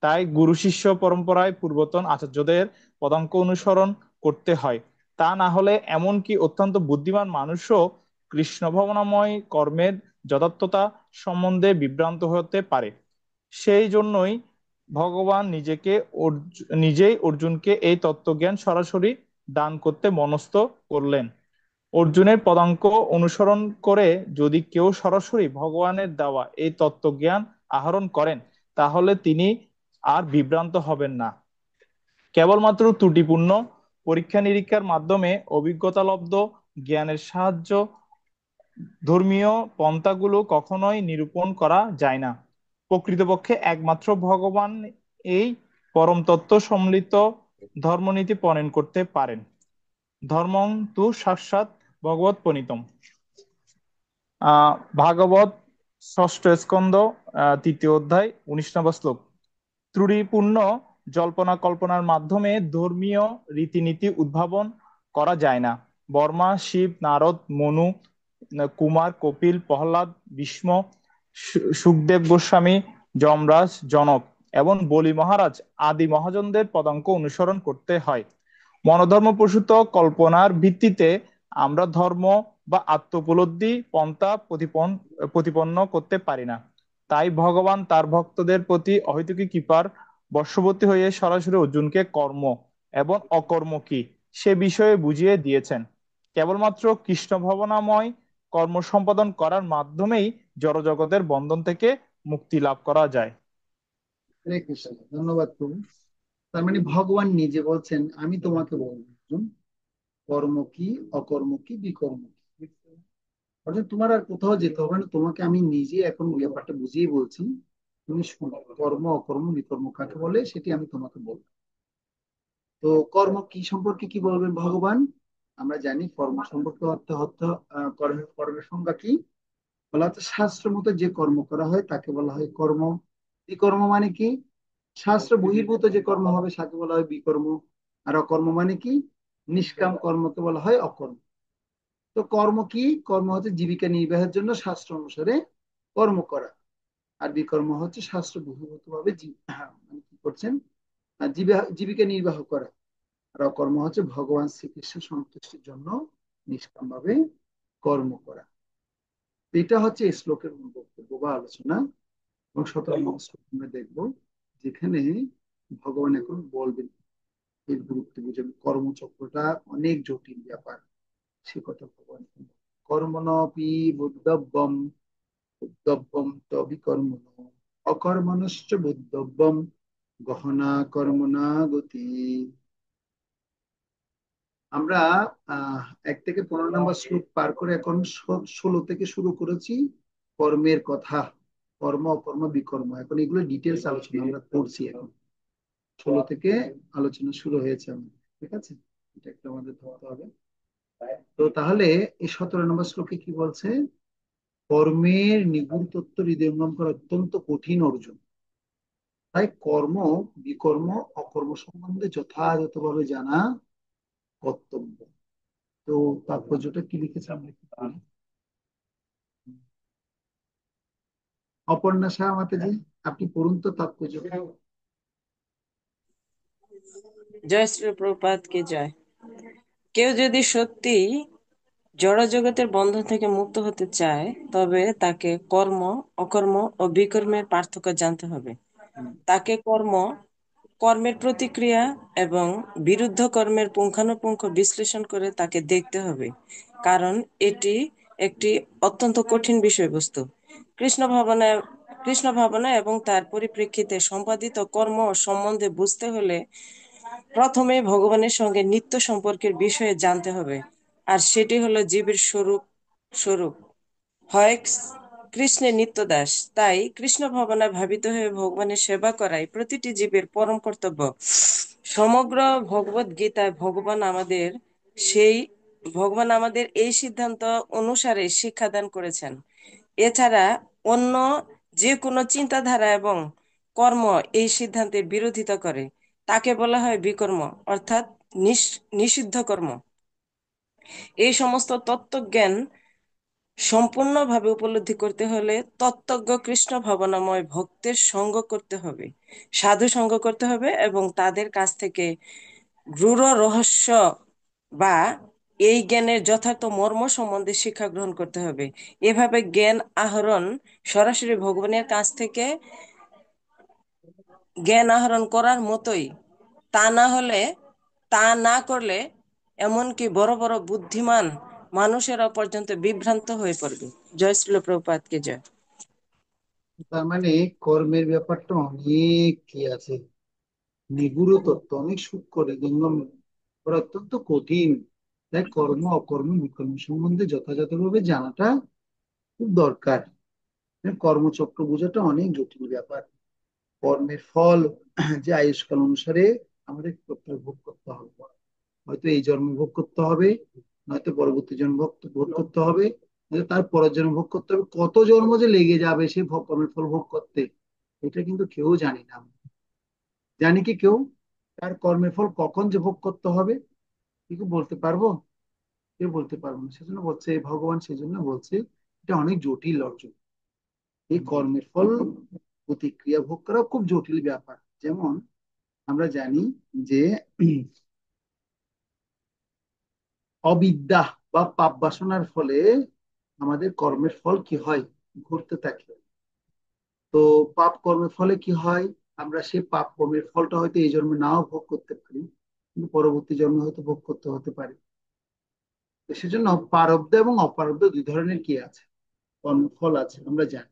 তাই গুরু শিষ্য পরম্পরায় পূর্বতন আচার্যদের পদাঙ্ক অনুসরণ করতে হয়। তা না হলে এমনকি অত্যন্ত বুদ্ধিমান মানুষও কৃষ্ণ ভাবনাময় কর্মের যথার্থতা সম্বন্ধে বিভ্রান্ত হতে পারে। সেই জন্যই ভগবান নিজেই অর্জুনকে এই তত্ত্বজ্ঞান সরাসরি দান করতে মনস্থ করলেন। অর্জুনের পদাঙ্ক অনুসরণ করে যদি কেউ সরাসরি ভগবানের দেওয়া এই তত্ত্বজ্ঞান আহরণ করেন তাহলে তিনি আর বিভ্রান্ত হবেন না। কেবলমাত্র ত্রুটিপূর্ণ পরীক্ষা নিরীক্ষার মাধ্যমে অভিজ্ঞতালব্ধ জ্ঞানের সাহায্য ধর্মীয় পন্থাগুলো কখনোই নিরূপণ করা যায় না। প্রকৃতপক্ষে একমাত্র ভগবান এই পরম তত্ত্ব সম্মিলিত ধর্মনীতি প্রণয়ন করতে পারেন। ধর্মং তু সাক্ষাৎ ভগবৎ প্রণীতম। ভাগবত ষষ্ঠ স্কন্ধ তৃতীয় অধ্যায় 19 নম্বর শ্লোক। ত্রুটিপূর্ণ জল্পনা কল্পনার মাধ্যমে ধর্মীয় রীতিনীতি উদ্ভাবন করা যায় না। বর্মা, শিব, নারদ, মনু, কুমার, কপিল, প্রহ্লাদ, ভীষ্ম, সুখদেব গোস্বামী, যমরাজ, জনক এবং বলি মহারাজ আদি মহাজনদের পদাঙ্ক অনুসরণ করতে হয়। মনোধর্ম প্রসূত কল্পনার ভিত্তিতে আমরা ধর্ম বা আত্মোপলব্ধি পন্থা প্রতিপন্ন করতে পারি না। তাই ভগবান তার ভক্তদের প্রতি অহৈতুকী কৃপার বশবর্তী হয়ে সরাসরি অর্জুনকে কর্ম এবং অকর্ম কি সে বিষয়ে বুঝিয়ে দিয়েছেন। কেবলমাত্র কৃষ্ণ ভাবনাময় কর্ম সম্পাদন করার মাধ্যমেই জড়জগতের বন্ধন থেকে মুক্তি লাভ করা যায়। হরে কৃষ্ণ, ধন্যবাদ প্রভু। তার মানে ভগবান নিজে বলছেন আমি তোমাকে বলবো অর্জুন, কর্ম কি, অকর্ম কি, বিকর্ম কি। অর্থাৎ তোমার আর কোথাও যেতে হবে না, তোমাকে আমি নিজে এখন ব্যাপারটা বুঝিয়ে বলছি। তুমি শোনো, কর্ম অকর্ম বিকর্ম কাকে বলে সেটি আমি তোমাকে বলবো। তো কর্ম কি সম্পর্কে কি বলবেন ভগবান? আমরা জানি কর্ম সম্পর্কে অর্থ অর্থ কর্মের সংজ্ঞা কি বলা হচ্ছে, শাস্ত্র মতো যে কর্ম করা হয় তাকে বলা হয় কর্ম। বিকর্ম মানে কি? শাস্ত্র বহির্ভূত যে কর্ম হবে তাকে বলা হয় বিকর্ম। আর অকর্ম মানে কি? নিষ্কাম কর্মকে বলা হয় অকর্ম। তো কর্ম কি? কর্ম হচ্ছে জীবিকা নির্বাহের জন্য শাস্ত্র অনুসারে কর্ম করা। আর বিকর্ম হচ্ছে শাস্ত্র বহির্ভূত ভাবে মানে কি করছেন, জীবিকা নির্বাহ করা। আর অকর্ম হচ্ছে ভগবান শ্রীকৃষ্ণ সন্তুষ্টির জন্য নিষ্কাম ভাবে কর্ম করা। এটা হচ্ছে এই শ্লোকের মূল বক্তব্য বা আলোচনা। এবং 17 নম্বর শ্লোক আমরা দেখবো, যেখানে ভগবান এখন বলবেন এর গুরুত্ব বুঝে। কর্মচক্রটা অনেক জটিল ব্যাপার, সে কথা ভগবান কর্মণপি বুদ্ধব্যম বুদ্ধব্যম তবিকর্মণ অকর্মণশ্চ বুদ্ধব্যম গহনা কর্মণা গতি। আমরা 1 থেকে 15 নম্বর শ্লোক পার করে এখন 16 থেকে শুরু করেছি কর্মের কথা। কর্ম অকর্ম বিকর্ম, এখন এগুলো ডিটেলস আলোচনা আমরা করছি। এখন 16 থেকে আলোচনা শুরু হয়েছে আমাদের, ঠিক আছে? এটা একটু আমাদের ধরতে হবে। তো তাহলে এই 17 নম্বর শ্লোকে কি বলছে? কর্মের নিগুড় তত্ত্ব হৃদয়ঙ্গম করা অত্যন্ত কঠিন অর্জন। তাই কর্ম বিকর্ম অকর্ম সম্বন্ধে যথাযথভাবে জানা কর্তব্য। তো তাৎপর্যটা কি লিখেছে আমরা একটু পড়ি। অপর্ণা শাহ মাতাজি, আপনি পড়ুন তো তাৎপর্য। জয় শ্রী প্রভুপাদকে জয়। কেউ যদি সত্যি জড়জগতের বন্ধন থেকে মুক্ত হতে চায়, তবে তাকে কর্ম, অকর্ম ও বিকর্মের পার্থক্য জানতে হবে। তাকে কর্মের প্রতিক্রিয়া এবং বিরুদ্ধ কর্মের পুঙ্খানুপুঙ্খ বিশ্লেষণ করে তাকে দেখতে হবে, কারণ এটি একটি অত্যন্ত কঠিন বিষয়বস্তু। কৃষ্ণ ভাবনা এবং তার পরিপ্রেক্ষিতে সম্পাদিত কর্ম সম্বন্ধে বুঝতে হলে প্রথমে ভগবানের সঙ্গে নিত্য সম্পর্কের বিষয়ে জানতে হবে, আর সেটি হলো জীবের স্বরূপ হয় কৃষ্ণের নিত্য দাস। তাই কৃষ্ণ ভাবনায় ভাবিত হয়ে ভগবানের সেবা করাই প্রতিটি জীবের পরম কর্তব্য। সমগ্র ভগবদ গীতায় ভগবান আমাদের এই সিদ্ধান্ত অনুসারে শিক্ষাদান করেছেন। এছাড়া অন্য যে কোনো চিন্তাধারা এবং কর্ম এই সিদ্ধান্তের বিরোধিতা করে তাকে বলা হয় বিকর্ম, অর্থাৎ নিষিদ্ধ কর্ম। এই সমস্ত তত্ত্বজ্ঞান সম্পূর্ণভাবে উপলব্ধি করতে হলে তত্ত্বজ্ঞ কৃষ্ণ ভাবনাময় ভক্তের সঙ্গ করতে হবে, সাধু সঙ্গ করতে হবে এবং তাদের কাছ থেকে গূঢ় রহস্য বা এই জ্ঞানের যথার্থ মর্ম সম্বন্ধে শিক্ষা গ্রহণ করতে হবে। এভাবে জ্ঞান আহরণ সরাসরি ভগবানের কাছ থেকে জ্ঞান আহরণ করার মতোই। তা না করলে এমনকি বড় বড় বুদ্ধিমান মানুষেরা পর্যন্ত বিভ্রান্ত হয়ে পড়বে। জয় শ্রীল প্রভুপাদকে জয়। তার মানে কর্মের ব্যাপারটা অনেক কি আছে, নিগূঢ় তত্ত্ব, অনেক সূক্ষ্ম যেগুলো করা অত্যন্ত কঠিন। তাই কর্ম অকর্ম বিকর্ম সম্বন্ধে যথাযথভাবে জানাটা খুব দরকার। কর্মচক্র বোঝাটা অনেক জটিল ব্যাপার। কর্মের ফল যে আয়ুষ্কাল অনুসারে আমাদের ভোগ করতে হবে, হয়তো এই জন্ম ভোগ করতে হবে, নয়তো পরবর্তী জন্ম ভোগ করতে হবে, তার পরের জন্ম ভোগ করতে হবে। কত জন্ম যে লেগে যাবে সেই কর্মের ফল ভোগ করতে, এটা কিন্তু কেউ জানি না। জানি কি কেউ তার কর্মের ফল কখন যে ভোগ করতে হবে কি বলতে পারবো? কেউ বলতে পারবো না। সেজন্য বলছে ভগবান, সেজন্য বলছে এটা অনেক জটিল অর্জন। এই কর্মের ফল প্রতিক্রিয়া ভোগ করা খুব জটিল ব্যাপার। যেমন আমরা জানি যে অবিদ্যা বা পাপ বাসনার ফলে আমাদের কর্মের ফল কি হয়, ঘুরতে থাকে। তো পাপ কর্মের ফলে কি হয়, আমরা সেই পাপ কর্মের ফলটা হয়তো এই জন্মে নাও ভোগ করতে পারি, কিন্তু পরবর্তী জন্মে হয়তো ভোগ করতে হতে পারে। তো সেজন্য প্রারব্ধ এবং অপ্রারব্ধ দুই ধরনের কি আছে, কর্মফল আছে আমরা জানি।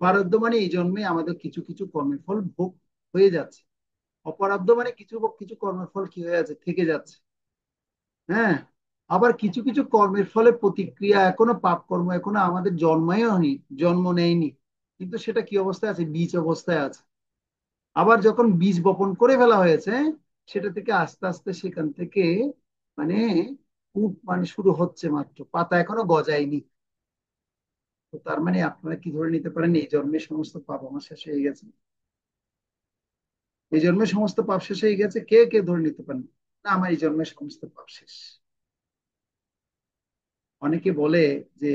প্রারব্ধ মানে এই জন্মে আমাদের কিছু কিছু কর্মের ফল ভোগ হয়ে যাচ্ছে, অপ্রারব্ধ মানে কিছু কিছু কর্মের ফল কি হয়ে আছে, থেকে যাচ্ছে। হ্যাঁ, আবার কিছু কিছু কর্মের ফলে প্রতিক্রিয়া, এখনো পাপ কর্ম এখনো আমাদের জন্ম নেয়নি, কিন্তু সেটা কি অবস্থায় আছে, বীজ অবস্থায় আছে। আবার যখন বীজ বপন করে ফেলা হয়েছে, সেটা থেকে আস্তে আস্তে সেখান থেকে মানে মানে শুরু হচ্ছে, মাত্র পাতা এখনো গজায়নি। তো তার মানে আপনারা কি ধরে নিতে পারেন, এই জন্মে সমস্ত পাপ আমার শেষ হয়ে গেছে? এই জন্মে সমস্ত পাপ শেষ হয়ে গেছে কে কে ধরে নিতে পারেন? না, আমার এই জন্মে সমস্ত পাপ শেষ। অনেকে বলে যে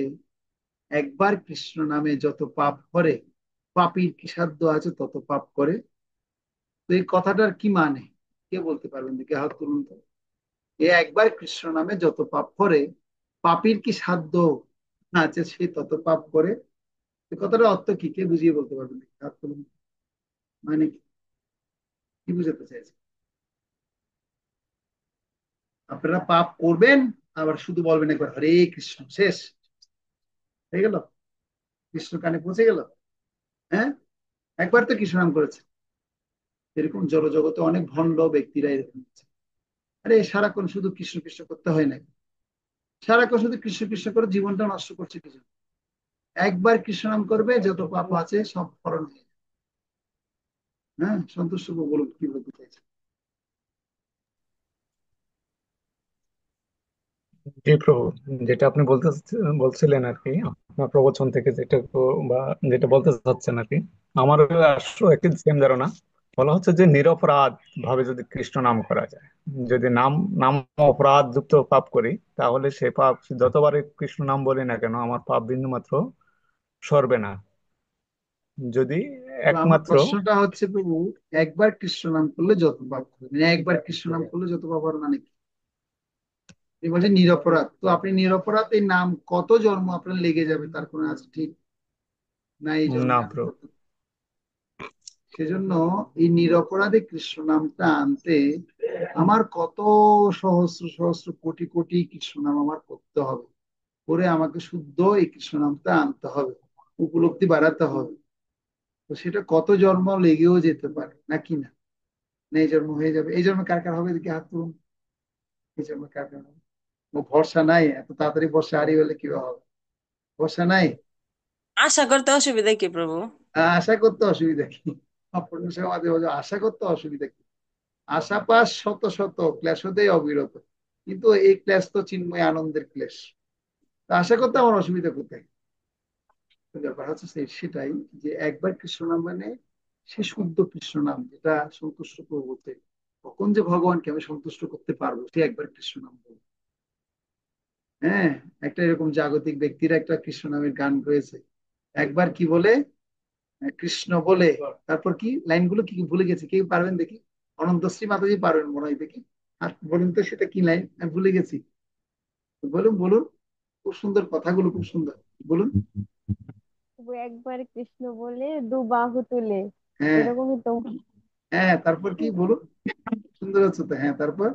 একবার কৃষ্ণ নামে যত পাপ করে, পাপীর কি সাধ্য আছে তত পাপ করে। তো এই কথাটার কি মানে, কে বলতে পারবেন? দেখে হাত তুলুন তো। এ একবার কৃষ্ণ নামে যত পাপ করে, পাপীর কি সাধ্য আছে সে তত পাপ করে। এই কথাটার অর্থ কি, কে বুঝিয়ে বলতে পারবেন? দেখে হাত তুলুন। মানে কি বুঝাতে চাইছে? আপনারা পাপ করবেন, আবার শুধু বলবেন একবার হরে কৃষ্ণ, শেষ হয়ে গেল, কৃষ্ণ কানে পৌঁছে গেল। হ্যাঁ, একবার তো কৃষ্ণ নাম করেছে। এরকম জড় জগতে অনেক ভণ্ড ব্যক্তিরা এরকম আছে। আরে সারাক্ষণ শুধু কৃষ্ণ কৃষ্ণ করতে হয় নাকি? সারাক্ষণ শুধু কৃষ্ণ কৃষ্ণ করে জীবনটা নষ্ট করছে কিছু। একবার কৃষ্ণ নাম করবে, যত পাপ আছে সব হরণ হয়ে যাবে। হ্যাঁ, সন্তুষ্ট বলুন কি বলতে চাইছে। জি প্রভু, যেটা আপনি বলছিলেন আর কি, আপনার প্রবচন থেকে যেটা বা যেটা বলতে চাচ্ছেন আর কি, আমার আসলে একই সেম ধারণা। বলা হচ্ছে যে নিরপরাধ ভাবে যদি কৃষ্ণ নাম করা যায়, যদি নাম অপরাধ যুক্ত পাপ করি, তাহলে সেই পাপ যতবারই কৃষ্ণ নাম বলি না কেন, আমার পাপ বিন্দু মাত্র সরবে না। যদি তো আমার একমাত্র প্রশ্নটা হচ্ছে প্রভু, একবার কৃষ্ণ নাম করলে যত পাপ হবে, মানে একবার কৃষ্ণ নাম করলে যত পাপ হবে মানে কি? আপনি বলছেন নিরপরাধ, তো আপনি নিরপরাধ এই নাম কত জন্ম আপনার লেগে যাবে তার কোনো আজ ঠিক না, এই না জন্মে আছে। প্রভু। সেজন্য এই নিরপরাধে কৃষ্ণ নামটা আনতে আমার কত সহস্র সহস্র কোটি কোটি কৃষ্ণ নাম আমার করতে হবে, করে আমাকে শুদ্ধ এই কৃষ্ণ নামটা আনতে হবে, উপলব্ধি বাড়াতে হবে। তো সেটা কত জন্ম লেগেও যেতে পারে নাকি না? না এই জন্ম হয়ে যাবে, এই জন্ম কার কার হবে দেখি হাত তুলুন। এই জন্ম কার কার হবে? ও ভরসা নাই, এত তাড়াতাড়ি বর্ষা হারিয়ে গেলে কিভাবে হবে? ভরসা নাই। আশা করতে অসুবিধা কি প্রভু? আশা করতে অসুবিধা কি? অপূর্ণ সেবা মাঝে মাঝে আশা করতে অসুবিধা কি? আশা পাস শত শত ক্লেশ হতেই অবিরত, কিন্তু এই ক্লেশ তো চিন্ময় আনন্দের ক্লেশ। তা আশা করতে আমার অসুবিধা কোথায়? তো ব্যাপার হচ্ছে সেটাই, যে একবার কৃষ্ণ নাম মানে সে শুদ্ধ কৃষ্ণ নাম যেটা সন্তুষ্ট করবতে, কখন যে ভগবানকে আমি সন্তুষ্ট করতে পারবো সে একবার কৃষ্ণ নাম বলবো। হ্যাঁ, একটা এরকম জাগতিক ব্যক্তির একটা কৃষ্ণ নামের গান রয়েছে। একবার কি বলে, কৃষ্ণ বলে, তারপর কি লাইনগুলো কি কি ভুলে গেছি, কেউ পারবেন দেখি? অনন্তশ্রী মাতাজি পারবেন মনে হয় দেখি। আর বলুন তো সেটা কি লাইন, আমি ভুলে গেছি। বলুন বলুন, খুব সুন্দর কথাগুলো, খুব সুন্দর, বলুন। তবু একবার কৃষ্ণ বলে দু বাহু তুলে, হ্যাঁ এরকমই তো। হ্যাঁ, তারপর কি বলুন, সুন্দর হচ্ছে তো, হ্যাঁ তারপর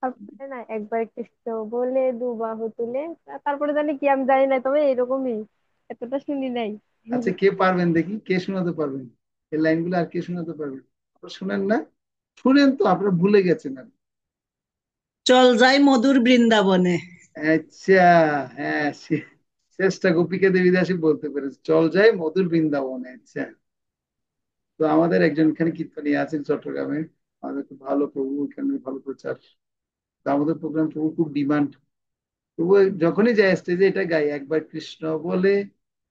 তারপরে না, একবার কৃষ্ণ বলে দু বাহু তুলে, তারপরে জানি কি আমি জানি না, তবে এরকমই, এতটা শুনি নাই। আচ্ছা কে পারবেন দেখি, কে শোনাতে পারবেন এই লাইনগুলো, আর কে শোনাতে পারবেন? আপনারা শুনেন না? শুনেন তো, আপনারা ভুলে গেছেন আর। চল যাই মধুর বৃন্দাবনে। আচ্ছা, হ্যাঁ শেষটা গোপিকা দেবী দাসী বলতে পেরেছে, চল যাই মধুর বৃন্দাবনে। আচ্ছা, তো আমাদের একজন এখানে কীর্তনী আছেন চট্টগ্রামে, আমাদের খুব ভালো প্রভু, এখানে ভালো প্রচার। তো আমাদের প্রোগ্রাম প্রভু খুব ডিমান্ড। প্রভু যখনই যায় স্টেজে এটা গাই, একবার কৃষ্ণ বলে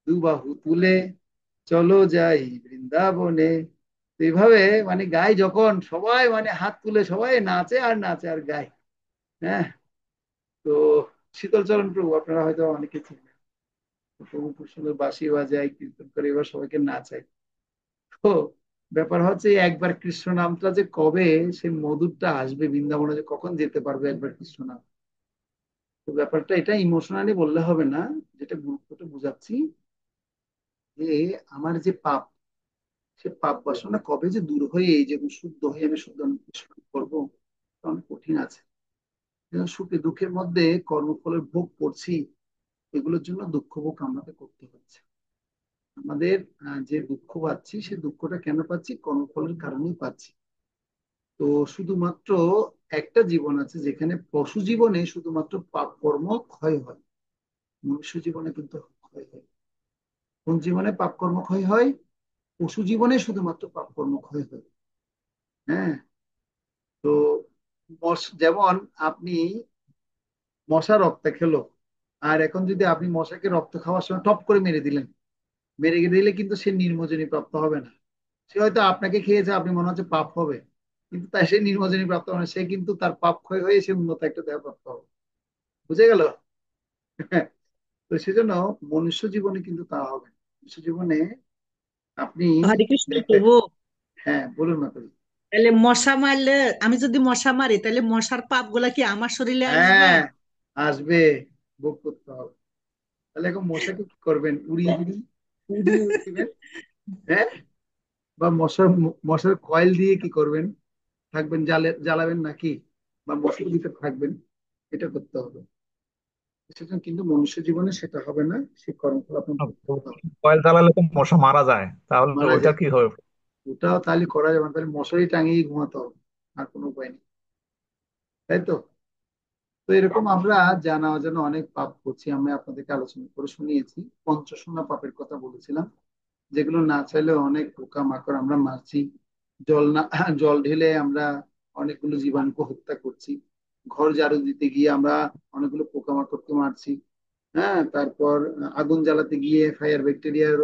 দু বাহু তুলে চলো যাই বৃন্দাবনে। তো এইভাবে মানে গাই, যখন সবাই মানে হাত তুলে সবাই নাচে আর নাচে আর গায়। হ্যাঁ, তো শীতল চরণ প্রভু আপনারা হয়তো অনেকে চিনেন। তো প্রভু খুব সুন্দর বাঁশি বাজায়, কীর্তন করে, এবার সবাইকে নাচায়। তো ব্যাপার হচ্ছে এই একবার কৃষ্ণ নামটা যে কবে সে মধুরটা আসবে বৃন্দাবনে, যে কখন যেতে পারবে একবার কৃষ্ণ নাম। তো ব্যাপারটা এটা ইমোশনালি বললে হবে না, যেটা গুরুত্বটা বুঝাচ্ছি, যে আমার যে পাপ, সে পাপ বাসনা কবে যে দূর হয়ে এই যে শুদ্ধ হয়ে আমি শুদ্ধ কৃষ্ণ নাম করবো, এটা অনেক কঠিন আছে। যেমন সুখে দুঃখের মধ্যে কর্মফলের ভোগ করছি, এগুলোর জন্য দুঃখ ভোগ আমাকে করতে হচ্ছে। আমাদের যে দুঃখ পাচ্ছি, সে দুঃখটা কেন পাচ্ছি? কর্মফলের কারণেই পাচ্ছি। তো শুধুমাত্র একটা জীবন আছে যেখানে পশু জীবনে শুধুমাত্র পাপ কর্ম ক্ষয় হয়, মনুষ্য জীবনে কিন্তু ক্ষয় হয়। কোন জীবনে পাপ কর্ম ক্ষয় হয়? পশু জীবনে শুধুমাত্র পাপ কর্ম ক্ষয় হয়। হ্যাঁ, তো যেমন আপনি মশা রক্ত খেলো, আর এখন যদি আপনি মশাকে রক্ত খাওয়ার সময় টপ করে মেরে দিলেন, মেরে দিলে কিন্তু সে নির্মজনী প্রাপ্ত হবে না। সে হয়তো আপনাকে খেয়েছে, আপনি মনে হচ্ছে পাপ হবে, কিন্তু তাই সে নির্মজনী প্রাপ্ত হবে না, সে কিন্তু তার পাপ ক্ষয় হয়ে সে উন্নত একটা দেহ প্রাপ্ত হবে। বুঝে গেল? তো সেজন্য মনুষ্য জীবনে কিন্তু তা হবে না। মনুষ্য জীবনে আপনি হরে কৃষ্ণ দেখবেন। প্রভু। হ্যাঁ বলুন না করি। তাহলে মশা মারলে, আমি যদি মশা মারি তাহলে মশার পাপ গুলা কি আমার শরীরে আসবে? হ্যাঁ আসবে, ভোগ করতে হবে। তাহলে এখন মশাকে কি করবেন? উড়িয়ে দিবেন, উড়িয়ে দিবেন। হ্যাঁ, বা মশার কয়েল দিয়ে কি করবেন? থাকবেন, জ্বালাবেন নাকি, বা মশার ভিতরে থাকবেন, এটা করতে হবে। সেটা কিন্তু মনুষ্য জীবনে সেটা হবে না, সে কর্মফল আপনার ভোগ করতে হবে। কয়েল চালালে তো মশা মারা যায়, তাহলে মারা ওইটা যায়, কি হবে? ওটাও তাহলে করা যাবে না, তাহলে মশারি টাঙিয়ে ঘুমাতে হবে, আর কোনো উপায় নেই। তাই তো? তো এরকম আমরা জানা অজানা অনেক পাপ করছি, আমরা আপনাদেরকে আলোচনা করে শুনিয়েছি। পঞ্চশূন্য পাপের কথা বলেছিলাম, যেগুলো না চাইলেও অনেক পোকা মাকড় আমরা মারছি। জল না জল ঢেলে আমরা অনেকগুলো জীবাণুকে হত্যা করছি। ঘর ঝাড়ু দিতে গিয়ে আমরা অনেকগুলো পোকামাকড়কে মারছি। হ্যাঁ, তারপর আগুন জ্বালাতে গিয়ে ফায়ার ব্যাকটেরিয়ার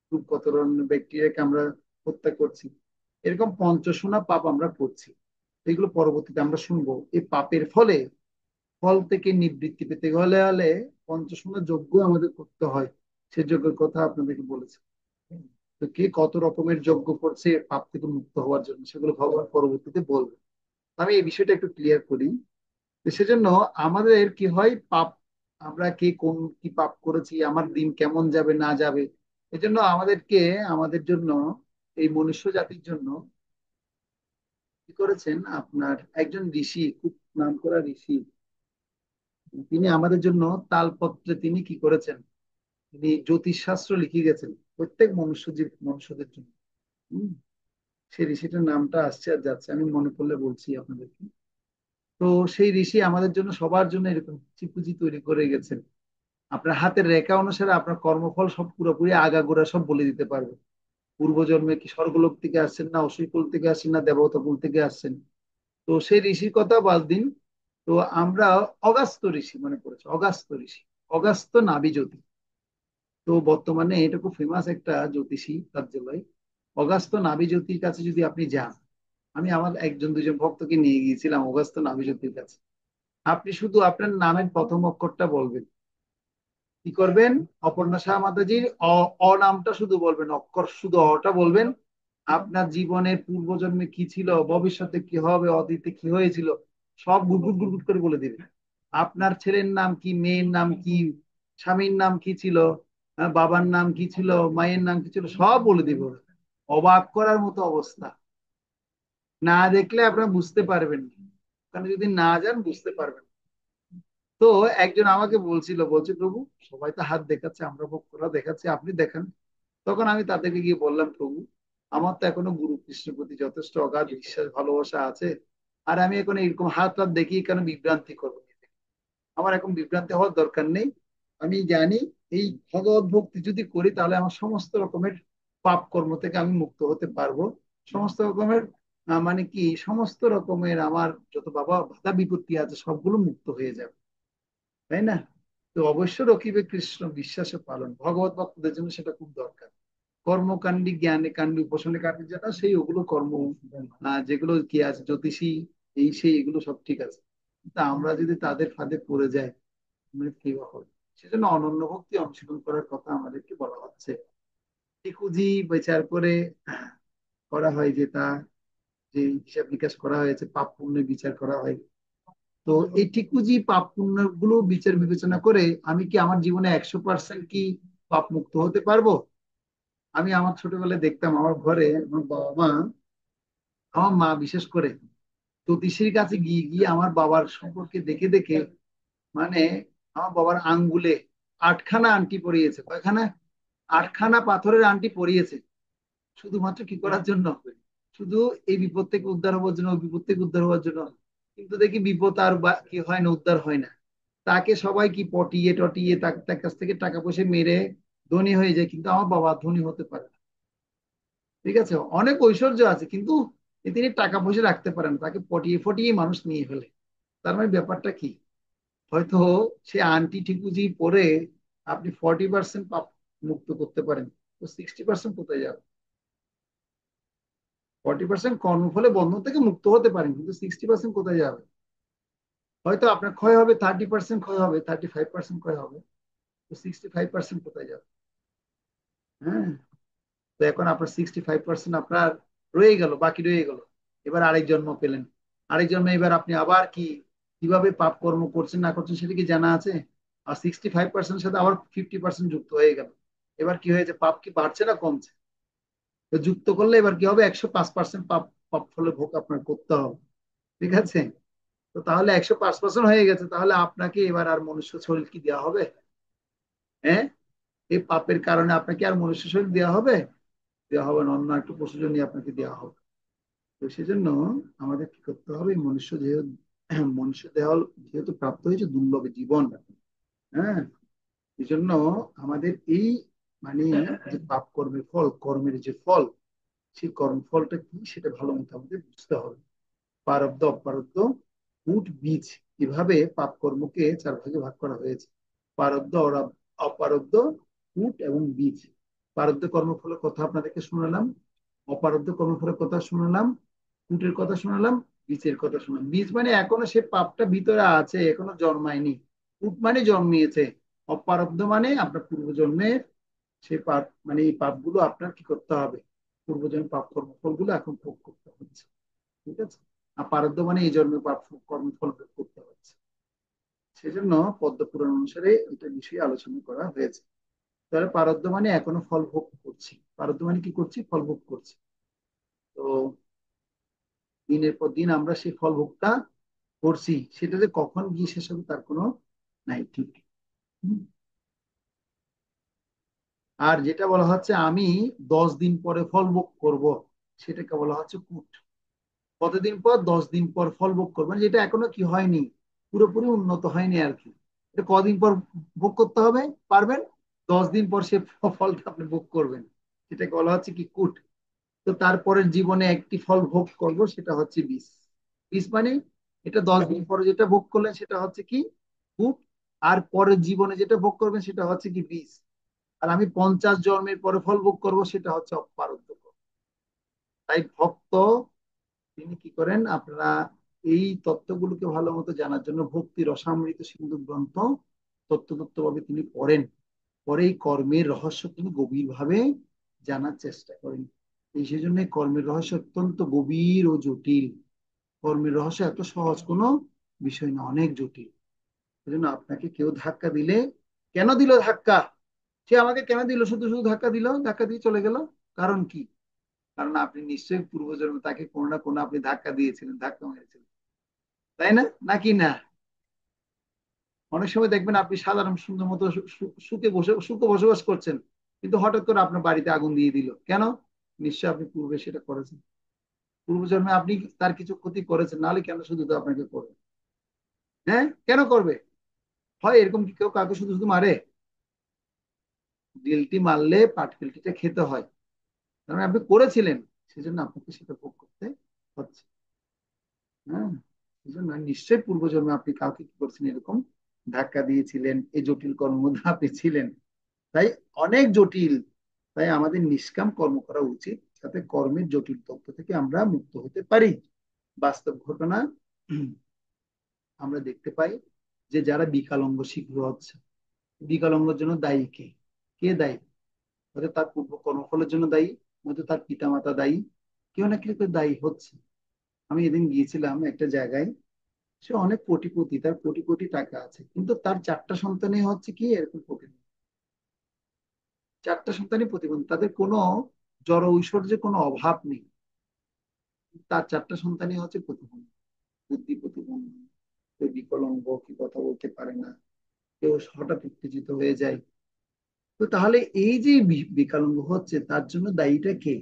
খুব কত ধরনের ব্যাকটেরিয়াকে আমরা হত্যা করছি। এরকম পঞ্চশোনা পাপ আমরা করছি, এগুলো পরবর্তীতে আমরা শুনবো। এই পাপের ফলে ফল থেকে নিবৃত্তি পেতে হলে হলে পঞ্চশোনা যজ্ঞ আমাদের করতে হয়, সে যজ্ঞের কথা আপনাদেরকে বলেছি। তো কে কত রকমের যজ্ঞ করছে পাপ থেকে মুক্ত হওয়ার জন্য, সেগুলো ভগবান পরবর্তীতে বলবে। আমি এই বিষয়টা একটু ক্লিয়ার করি। তো সেজন্য আমাদের কি হয়, পাপ, আমরা কে কোন কি পাপ করেছি, আমার দিন কেমন যাবে না যাবে, এজন্য আমাদেরকে, আমাদের জন্য, এই মনুষ্য জাতির জন্য কি করেছেন আপনার একজন ঋষি, খুব নাম করা ঋষি, তিনি আমাদের জন্য তালপত্রে তিনি কি করেছেন, তিনি জ্যোতিষশাস্ত্র লিখে গেছেন প্রত্যেক মনুষ্যদের জন্য। হম। সেই ঋষিটার নামটা আসছে আর যাচ্ছে, আমি মনে পড়লে বলছি আপনাদেরকে। তো সেই ঋষি আমাদের জন্য, সবার জন্য এরকম চিপুজি তৈরি করে গেছেন। আপনার হাতের রেখা অনুসারে আপনার কর্মফল সব পুরোপুরি আগাগোড়া সব বলে দিতে পারবে। পূর্বজন্মে কি স্বর্গলোক থেকে আসছেন, না অসুরকুল থেকে আসছেন, না দেবতা কুল থেকে আসছেন। তো সেই ঋষির কথা বাদ দিন। তো আমরা অগাস্ত্য ঋষি মনে পড়েছে, অগাস্ত্য ঋষি, অগাস্ত্য নাভি জ্যোতি। তো বর্তমানে এটা খুব ফেমাস একটা জ্যোতিষী কার্যালয়। অগাস্ত্য নাভি জ্যোতির কাছে যদি আপনি যান, আমি আমার একজন দুজন ভক্তকে নিয়ে গিয়েছিলাম অগাস্ত্য নাভি জ্যোতির কাছে। আপনি শুধু আপনার নামের প্রথম অক্ষরটা বলবেন, কি করবেন, অপর্ণা শাহ মাতাজির অ নামটা শুধু বলবেন, অক্ষর শুধু অটা বলবেন। আপনার জীবনের পূর্বজন্মে কি ছিল, ভবিষ্যতে কি হবে, অতীতে কি হয়েছিল, সব গুড়গুড় গুড়গুড় করে বলে দিবেন। আপনার ছেলের নাম কি, মেয়ের নাম কি, স্বামীর নাম কি ছিল, বাবার নাম কি ছিল, মায়ের নাম কি ছিল, সব বলে দিব। অবাক করার মতো অবস্থা। না দেখলে আপনারা বুঝতে পারবেন না, কারণ যদি না যান বুঝতে পারবেন না। তো একজন আমাকে বলছিল, বলছে প্রভু সবাই তো হাত দেখাচ্ছে, আমরা ভক্তরা দেখাচ্ছি, আপনি দেখান। তখন আমি তাদেরকে গিয়ে বললাম, প্রভু আমার তো এখনো গুরু কৃষ্ণের প্রতি যথেষ্ট অগাধ বিশ্বাস ভালোবাসা আছে, আর আমি এখন এরকম হাত হাত দেখিয়ে কেন বিভ্রান্তি করবো? আমার এখন বিভ্রান্তি হওয়ার দরকার নেই। আমি জানি এই ভগবত ভক্তি যদি করি তাহলে আমার সমস্ত রকমের পাপ কর্ম থেকে আমি মুক্ত হতে পারবো। সমস্ত রকমের মানে কি, সমস্ত রকমের আমার যত বাধা বিপত্তি আছে সবগুলো মুক্ত হয়ে যাবে, তাই না? তো অবশ্য রকিবে কৃষ্ণ বিশ্বাসে পালন, ভগবত ভক্তদের জন্য সেটা খুব দরকার। কর্মকাণ্ডী জ্ঞানে কাণ্ডী উপাসনে কাণ্ডী যেটা, সেই ওগুলো কর্ম যেগুলো কি আছে জ্যোতিষী, এই সেই এগুলো সব ঠিক আছে। তা আমরা যদি তাদের ফাঁদে পড়ে যাই, আমরা কি হবে? সেজন্য অনন্য ভক্তি অনুশীলন করার কথা আমাদেরকে বলা হচ্ছে। টিকুজি বিচার করে করা হয়, যে তা যে হিসাব নিকাশ করা হয়েছে, পাপ পুণ্যের বিচার করা হয়। তো এই টিকুজি পাপ পুণ্য গুলো বিচার বিবেচনা করে আমি কি আমার জীবনে 100% কি পাপ মুক্ত হতে পারবো? আমি আমার ছোটবেলায় দেখতাম আমার ঘরে আমার বাবা মা, আমার মা বিশেষ করে জ্যোতিষীর কাছে গিয়ে গিয়ে আমার বাবার সম্পর্কে দেখে দেখে, মানে আমার বাবার আঙ্গুলে 8খানা আংটি পরিয়েছে। কয়খানা? 8খানা পাথরের আংটি পরিয়েছে। শুধুমাত্র কি করার জন্য? শুধু এই বিপদ থেকে উদ্ধার হওয়ার জন্য, ওই বিপদ থেকে উদ্ধার হওয়ার জন্য। কিন্তু দেখি বিপদ আর কি হয় না, উদ্ধার হয় না। তাকে সবাই কি পটিয়ে টটিয়ে তার কাছ থেকে টাকা পয়সা মেরে ধনী হয়ে যায়, কিন্তু আমার বাবা ধনী হতে পারে না। ঠিক আছে, অনেক ঐশ্বর্য আছে, কিন্তু তিনি টাকা পয়সা রাখতে পারেন না, তাকে পটিয়ে ফটিয়ে মানুষ নিয়ে ফেলে। তার মানে ব্যাপারটা কি, হয়তো সে আন্টি ঠিকুজি পরে আপনি 40% পাপ মুক্ত করতে পারেন, তো 60% কোথায় যাবে? 40% কর্মফলে বন্ধন থেকে মুক্ত হতে পারেন, কিন্তু 60% কোথায় যাবে? হয়তো আপনার ক্ষয় হবে, 30% ক্ষয় হবে, 35% ক্ষয় হবে, তো 65% কোথায় যাবে? হ্যাঁ। তো এখন আপনার 65% আপনার রয়ে গেল, বাকি রয়ে গেল। এবার আরেক জন্ম পেলেন, আরেক জন্মে এবার আপনি আবার কি কিভাবে পাপ কর্ম করছেন না করছেন সেটা কি জানা আছে? আর 65% সাথে আবার 50% যুক্ত হয়ে গেল। এবার কি হয়েছে, পাপ কি বাড়ছে না কমছে? তো যুক্ত করলে এবার কি হবে, 105% পাপ, পাপ ফলে ভোগ আপনার করতে হবে। ঠিক আছে? তো তাহলে 105% হয়ে গেছে, তাহলে আপনাকে এবার আর মনুষ্য শরীর কি দেওয়া হবে? হ্যাঁ, এই পাপের কারণে আপনাকে আর মনুষ্য শরীর দেওয়া হবে? দেওয়া হবে না, অন্য একটু পশুজনী আপনাকে দেওয়া হবে। তো সেজন্য আমাদের কি করতে হবে, মনুষ্য যেহেতু, মনুষ্য দেহ যেহেতু প্রাপ্ত হয়েছে দুর্লভ জীবন, হ্যাঁ, এই জন্য আমাদের এই মানে যে পাপ কর্মের ফল, কর্মের যে ফল, সেই কর্মফলটা কি সেটা ভালো মতো আমাদের বুঝতে হবে। প্রারব্ধ অপ্রারব্ধ ফুট বীজ, এভাবে পাপ কর্মকে 4 ভাগে ভাগ করা হয়েছে। প্রারব্ধ অপ্রারব্ধ ফুট এবং বীজ। প্রারব্ধ কর্মফলের কথা আপনাদেরকে শোনালাম, অপ্রারব্ধ কর্মফলের কথা শোনালাম, ফুটের কথা শোনালাম, বীজের কথা শোনালাম। বীজ মানে এখনো সে পাপটা ভিতরে আছে, এখনো জন্মায়নি। ফুট মানে জন্মিয়েছে। অপ্রারব্ধ মানে আপনার পূর্বজন্মের সেই পাপ মানে এই পাপগুলো আপনার কি করতে হবে, পূর্বজন্মের পাপ কর্মফলগুলো এখন ভোগ করতে হচ্ছে। ঠিক আছে, আর প্রারব্ধ মানে এই জন্মের পাপ কর্মফল ভোগ করতে হচ্ছে। সেজন্য পদ্ম পুরাণ অনুসারে এটা বিষয়ে আলোচনা করা হয়েছে। তাহলে প্রারব্ধ মানে এখনো ফল ভোগ করছি, প্রারব্ধ মানে কি করছি, ফল ভোগ করছি। তো দিনের পর দিন আমরা সেই ফল ভোগটা করছি, সেটা যে কখন গিয়ে শেষ হবে তার কোনো নাই ঠিক। হুম। আর যেটা বলা হচ্ছে আমি 10 দিন পরে ফল ভোগ করব, সেটাকে বলা হচ্ছে কুট। কতদিন পর, 10 দিন পর ফল ভোগ করবো, মানে যেটা এখনো কি হয়নি, পুরোপুরি উন্নত হয়নি আর কি। এটা কদিন পর ভোগ করতে হবে পারবেন, 10 দিন পর সে ফলটা আপনি ভোগ করবেন, সেটাকে বলা হচ্ছে কি কুট। তো তারপরের জীবনে একটি ফল ভোগ করব, সেটা হচ্ছে বিষ। বিষ মানে এটা 10 দিন পরে যেটা ভোগ করলেন সেটা হচ্ছে কি কুট, আর পরের জীবনে যেটা ভোগ করবেন সেটা হচ্ছে কি বিষ। আর আমি 50 জন্মের পরে ফল ভোগ করবো, সেটা হচ্ছে অপারদ্ধ। তাই ভক্ত তিনি কি করেন, আপনারা এই তত্ত্বগুলোকে ভালো মতো জানার জন্য ভক্তি রসামৃত সিন্ধু গ্রন্থ তত্ত্বভাবে তিনি পড়েন, পরে এই কর্মের রহস্য তিনি গভীরভাবে জানার চেষ্টা করেন। এই সেজন্য কর্মের রহস্য অত্যন্ত গভীর ও জটিল। কর্মের রহস্য এত সহজ কোনো বিষয় না, অনেক জটিল। সেজন্য আপনাকে কেউ ধাক্কা দিলে, কেন দিল ধাক্কা, সে আমাকে কেন দিল, শুধু শুধু ধাক্কা দিল, ধাক্কা দিয়ে চলে গেল, কারণ কি? কারণ আপনি নিশ্চয়ই পূর্বজন্মে তাকে কোনো না কোনো আপনি ধাক্কা দিয়েছিলেন, ধাক্কা মেরেছিলেন, তাই না, নাকি না? অনেক সময় দেখবেন আপনি সাধারণ সুন্দর মতো সুখে বসবাস করছেন, কিন্তু হঠাৎ করে আপনার বাড়িতে আগুন দিয়ে দিল, কেন? নিশ্চয় আপনি পূর্বে সেটা করেছেন, পূর্বজন্মে আপনি তার কিছু ক্ষতি করেছেন, নাহলে কেন শুধু তো আপনাকে করবে? হ্যাঁ, কেন করবে? হয় এরকম কি কেউ কাউকে শুধু শুধু মারে? ডিলটি মারলে পাটকেলটিটা খেতে হয়, কারণ আপনি করেছিলেন, সেজন্য আপনাকে সেটা ভোগ করতে হচ্ছে। হ্যাঁ, সেজন্য নিশ্চয়ই পূর্বজন্মে আপনি কাউকে কি করছেন, এরকম ধাক্কা দিয়েছিলেন, এই জটিল কর্মের মধ্যে আপনি ছিলেন। তাই অনেক জটিল, তাই আমাদের নিষ্কাম কর্ম করা উচিত, যাতে কর্মের জটিল তত্ত্ব থেকে আমরা মুক্ত হতে পারি। বাস্তব ঘটনা আমরা দেখতে পাই যে যারা বিকলাঙ্গ শীঘ্র হচ্ছে, বিকলাঙ্গের জন্য দায়ী কে? কে দায়ী? হয়তো তার পূর্ব কর্মফলের জন্য দায়ী, হয়তো তার পিতামাতা দায়ী, কেউ না কেউ তো দায়ী হচ্ছে। আমি এদিন গিয়েছিলাম একটা জায়গায়, সে অনেক কোটিপতি, তার কোটি কোটি টাকা আছে, কিন্তু তার 4টা সন্তানই হচ্ছে কি এরকম প্রতিবন্ধী, 4টা সন্তানই প্রতিবন্ধী, তাদের কোনো জড় ঐশ্বর্যের কোনো অভাব নেই, তার 4টা সন্তানই হচ্ছে প্রতিবন্ধী, বুদ্ধি প্রতিবন্ধী, কেউ বিকলাঙ্গ, কি কথা বলতে পারে না, কেউ হঠাৎ উত্তেজিত হয়ে যায়। তো তাহলে এই যে বিকলাঙ্গ হচ্ছে তার জন্য দায়ীটা কে?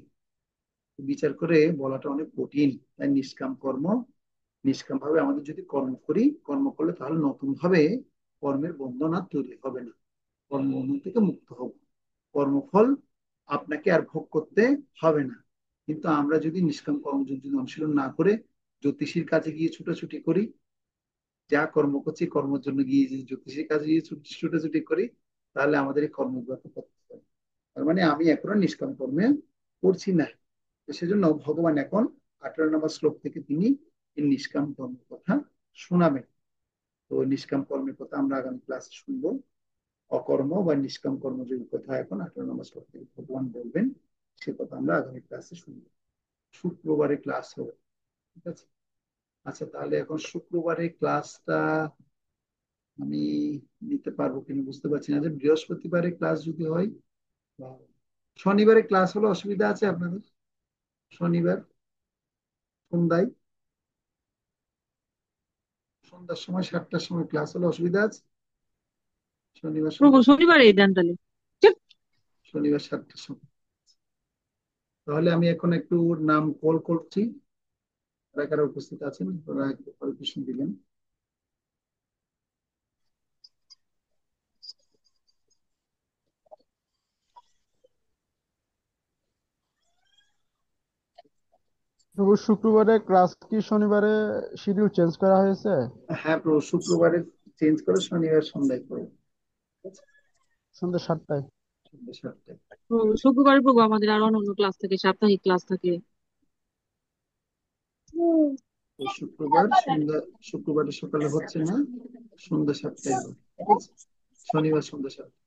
বিচার করে বলাটা অনেক কঠিন। তাই নিষ্কাম কর্ম, নিষ্কাম ভাবে আমাদের যদি কর্ম করি, কর্ম করলে তাহলে নতুন ভাবে কর্মের বন্ধন আর তৈরি হবে না, কর্মবন্ধন থেকে মুক্ত হব, কর্মফল আপনাকে আর ভোগ করতে হবে না। কিন্তু আমরা যদি নিষ্কাম কর্ম যদি অনুশীলন না করে জ্যোতিষীর কাছে গিয়ে ছুটাছুটি করি, যা কর্ম করছি কর্মের জন্য গিয়ে যদি জ্যোতিষীর কাছে গিয়ে ছুটাছুটি করি, তাহলে আমাদের এই কর্মগুলো করতে হবে। তার মানে আমি এখনো নিষ্কাম কর্মে করছি না। সেজন্য ভগবান এখন 18 নম্বর শ্লোক থেকে তিনি এই নিষ্কাম কর্মের কথা শোনাবেন। তো নিষ্কাম কর্মের কথা আমরা আগামী ক্লাসে শুনবো। অকর্ম বা নিষ্কাম কর্মযোগের কথা এখন 18 নম্বর শ্লোক থেকে ভগবান বলবেন, সে কথা আমরা আগামী ক্লাসে শুনবো। শুক্রবারে ক্লাস হবে, ঠিক আছে? আচ্ছা, তাহলে এখন শুক্রবারে ক্লাসটা আমি নিতে পারবো কিনা বুঝতে পারছি না, যে বৃহস্পতিবারে ক্লাস যদি হয় বা শনিবারে ক্লাস হলে অসুবিধা আছে আপনাদের? শনিবার সন্ধ্যায়, সন্ধ্যার সময় 7টার সময় ক্লাস হলে অসুবিধা আছে? শনিবার প্রভু সন্ধ্যা, শনিবারে দেন তাহলে। শনিবার 7টার সময়। তাহলে আমি এখন একটু নাম কল করছি, কারা কারা উপস্থিত আছেন ওরা একটু পারমিশন দিলেন। তবু শুক্রবারে ক্লাস কি শনিবারে শিডিউল চেঞ্জ করা হয়েছে? হ্যাঁ প্রভু, শুক্রবারে চেঞ্জ করে শনিবার সন্ধ্যায় করবো, ঠিক আছে? সন্ধ্যা 7টায়। সন্ধ্যা 7টায়। শুক্রবারে প্রভু আমাদের আর অন্য ক্লাস থাকে, সাপ্তাহিক ক্লাস থাকে। তো শুক্রবার সন্ধ্যা, শুক্রবারে সকালে হচ্ছে না, সন্ধ্যা 7টায় হবে, ঠিক আছে? শনিবার সন্ধ্যা 7টায়।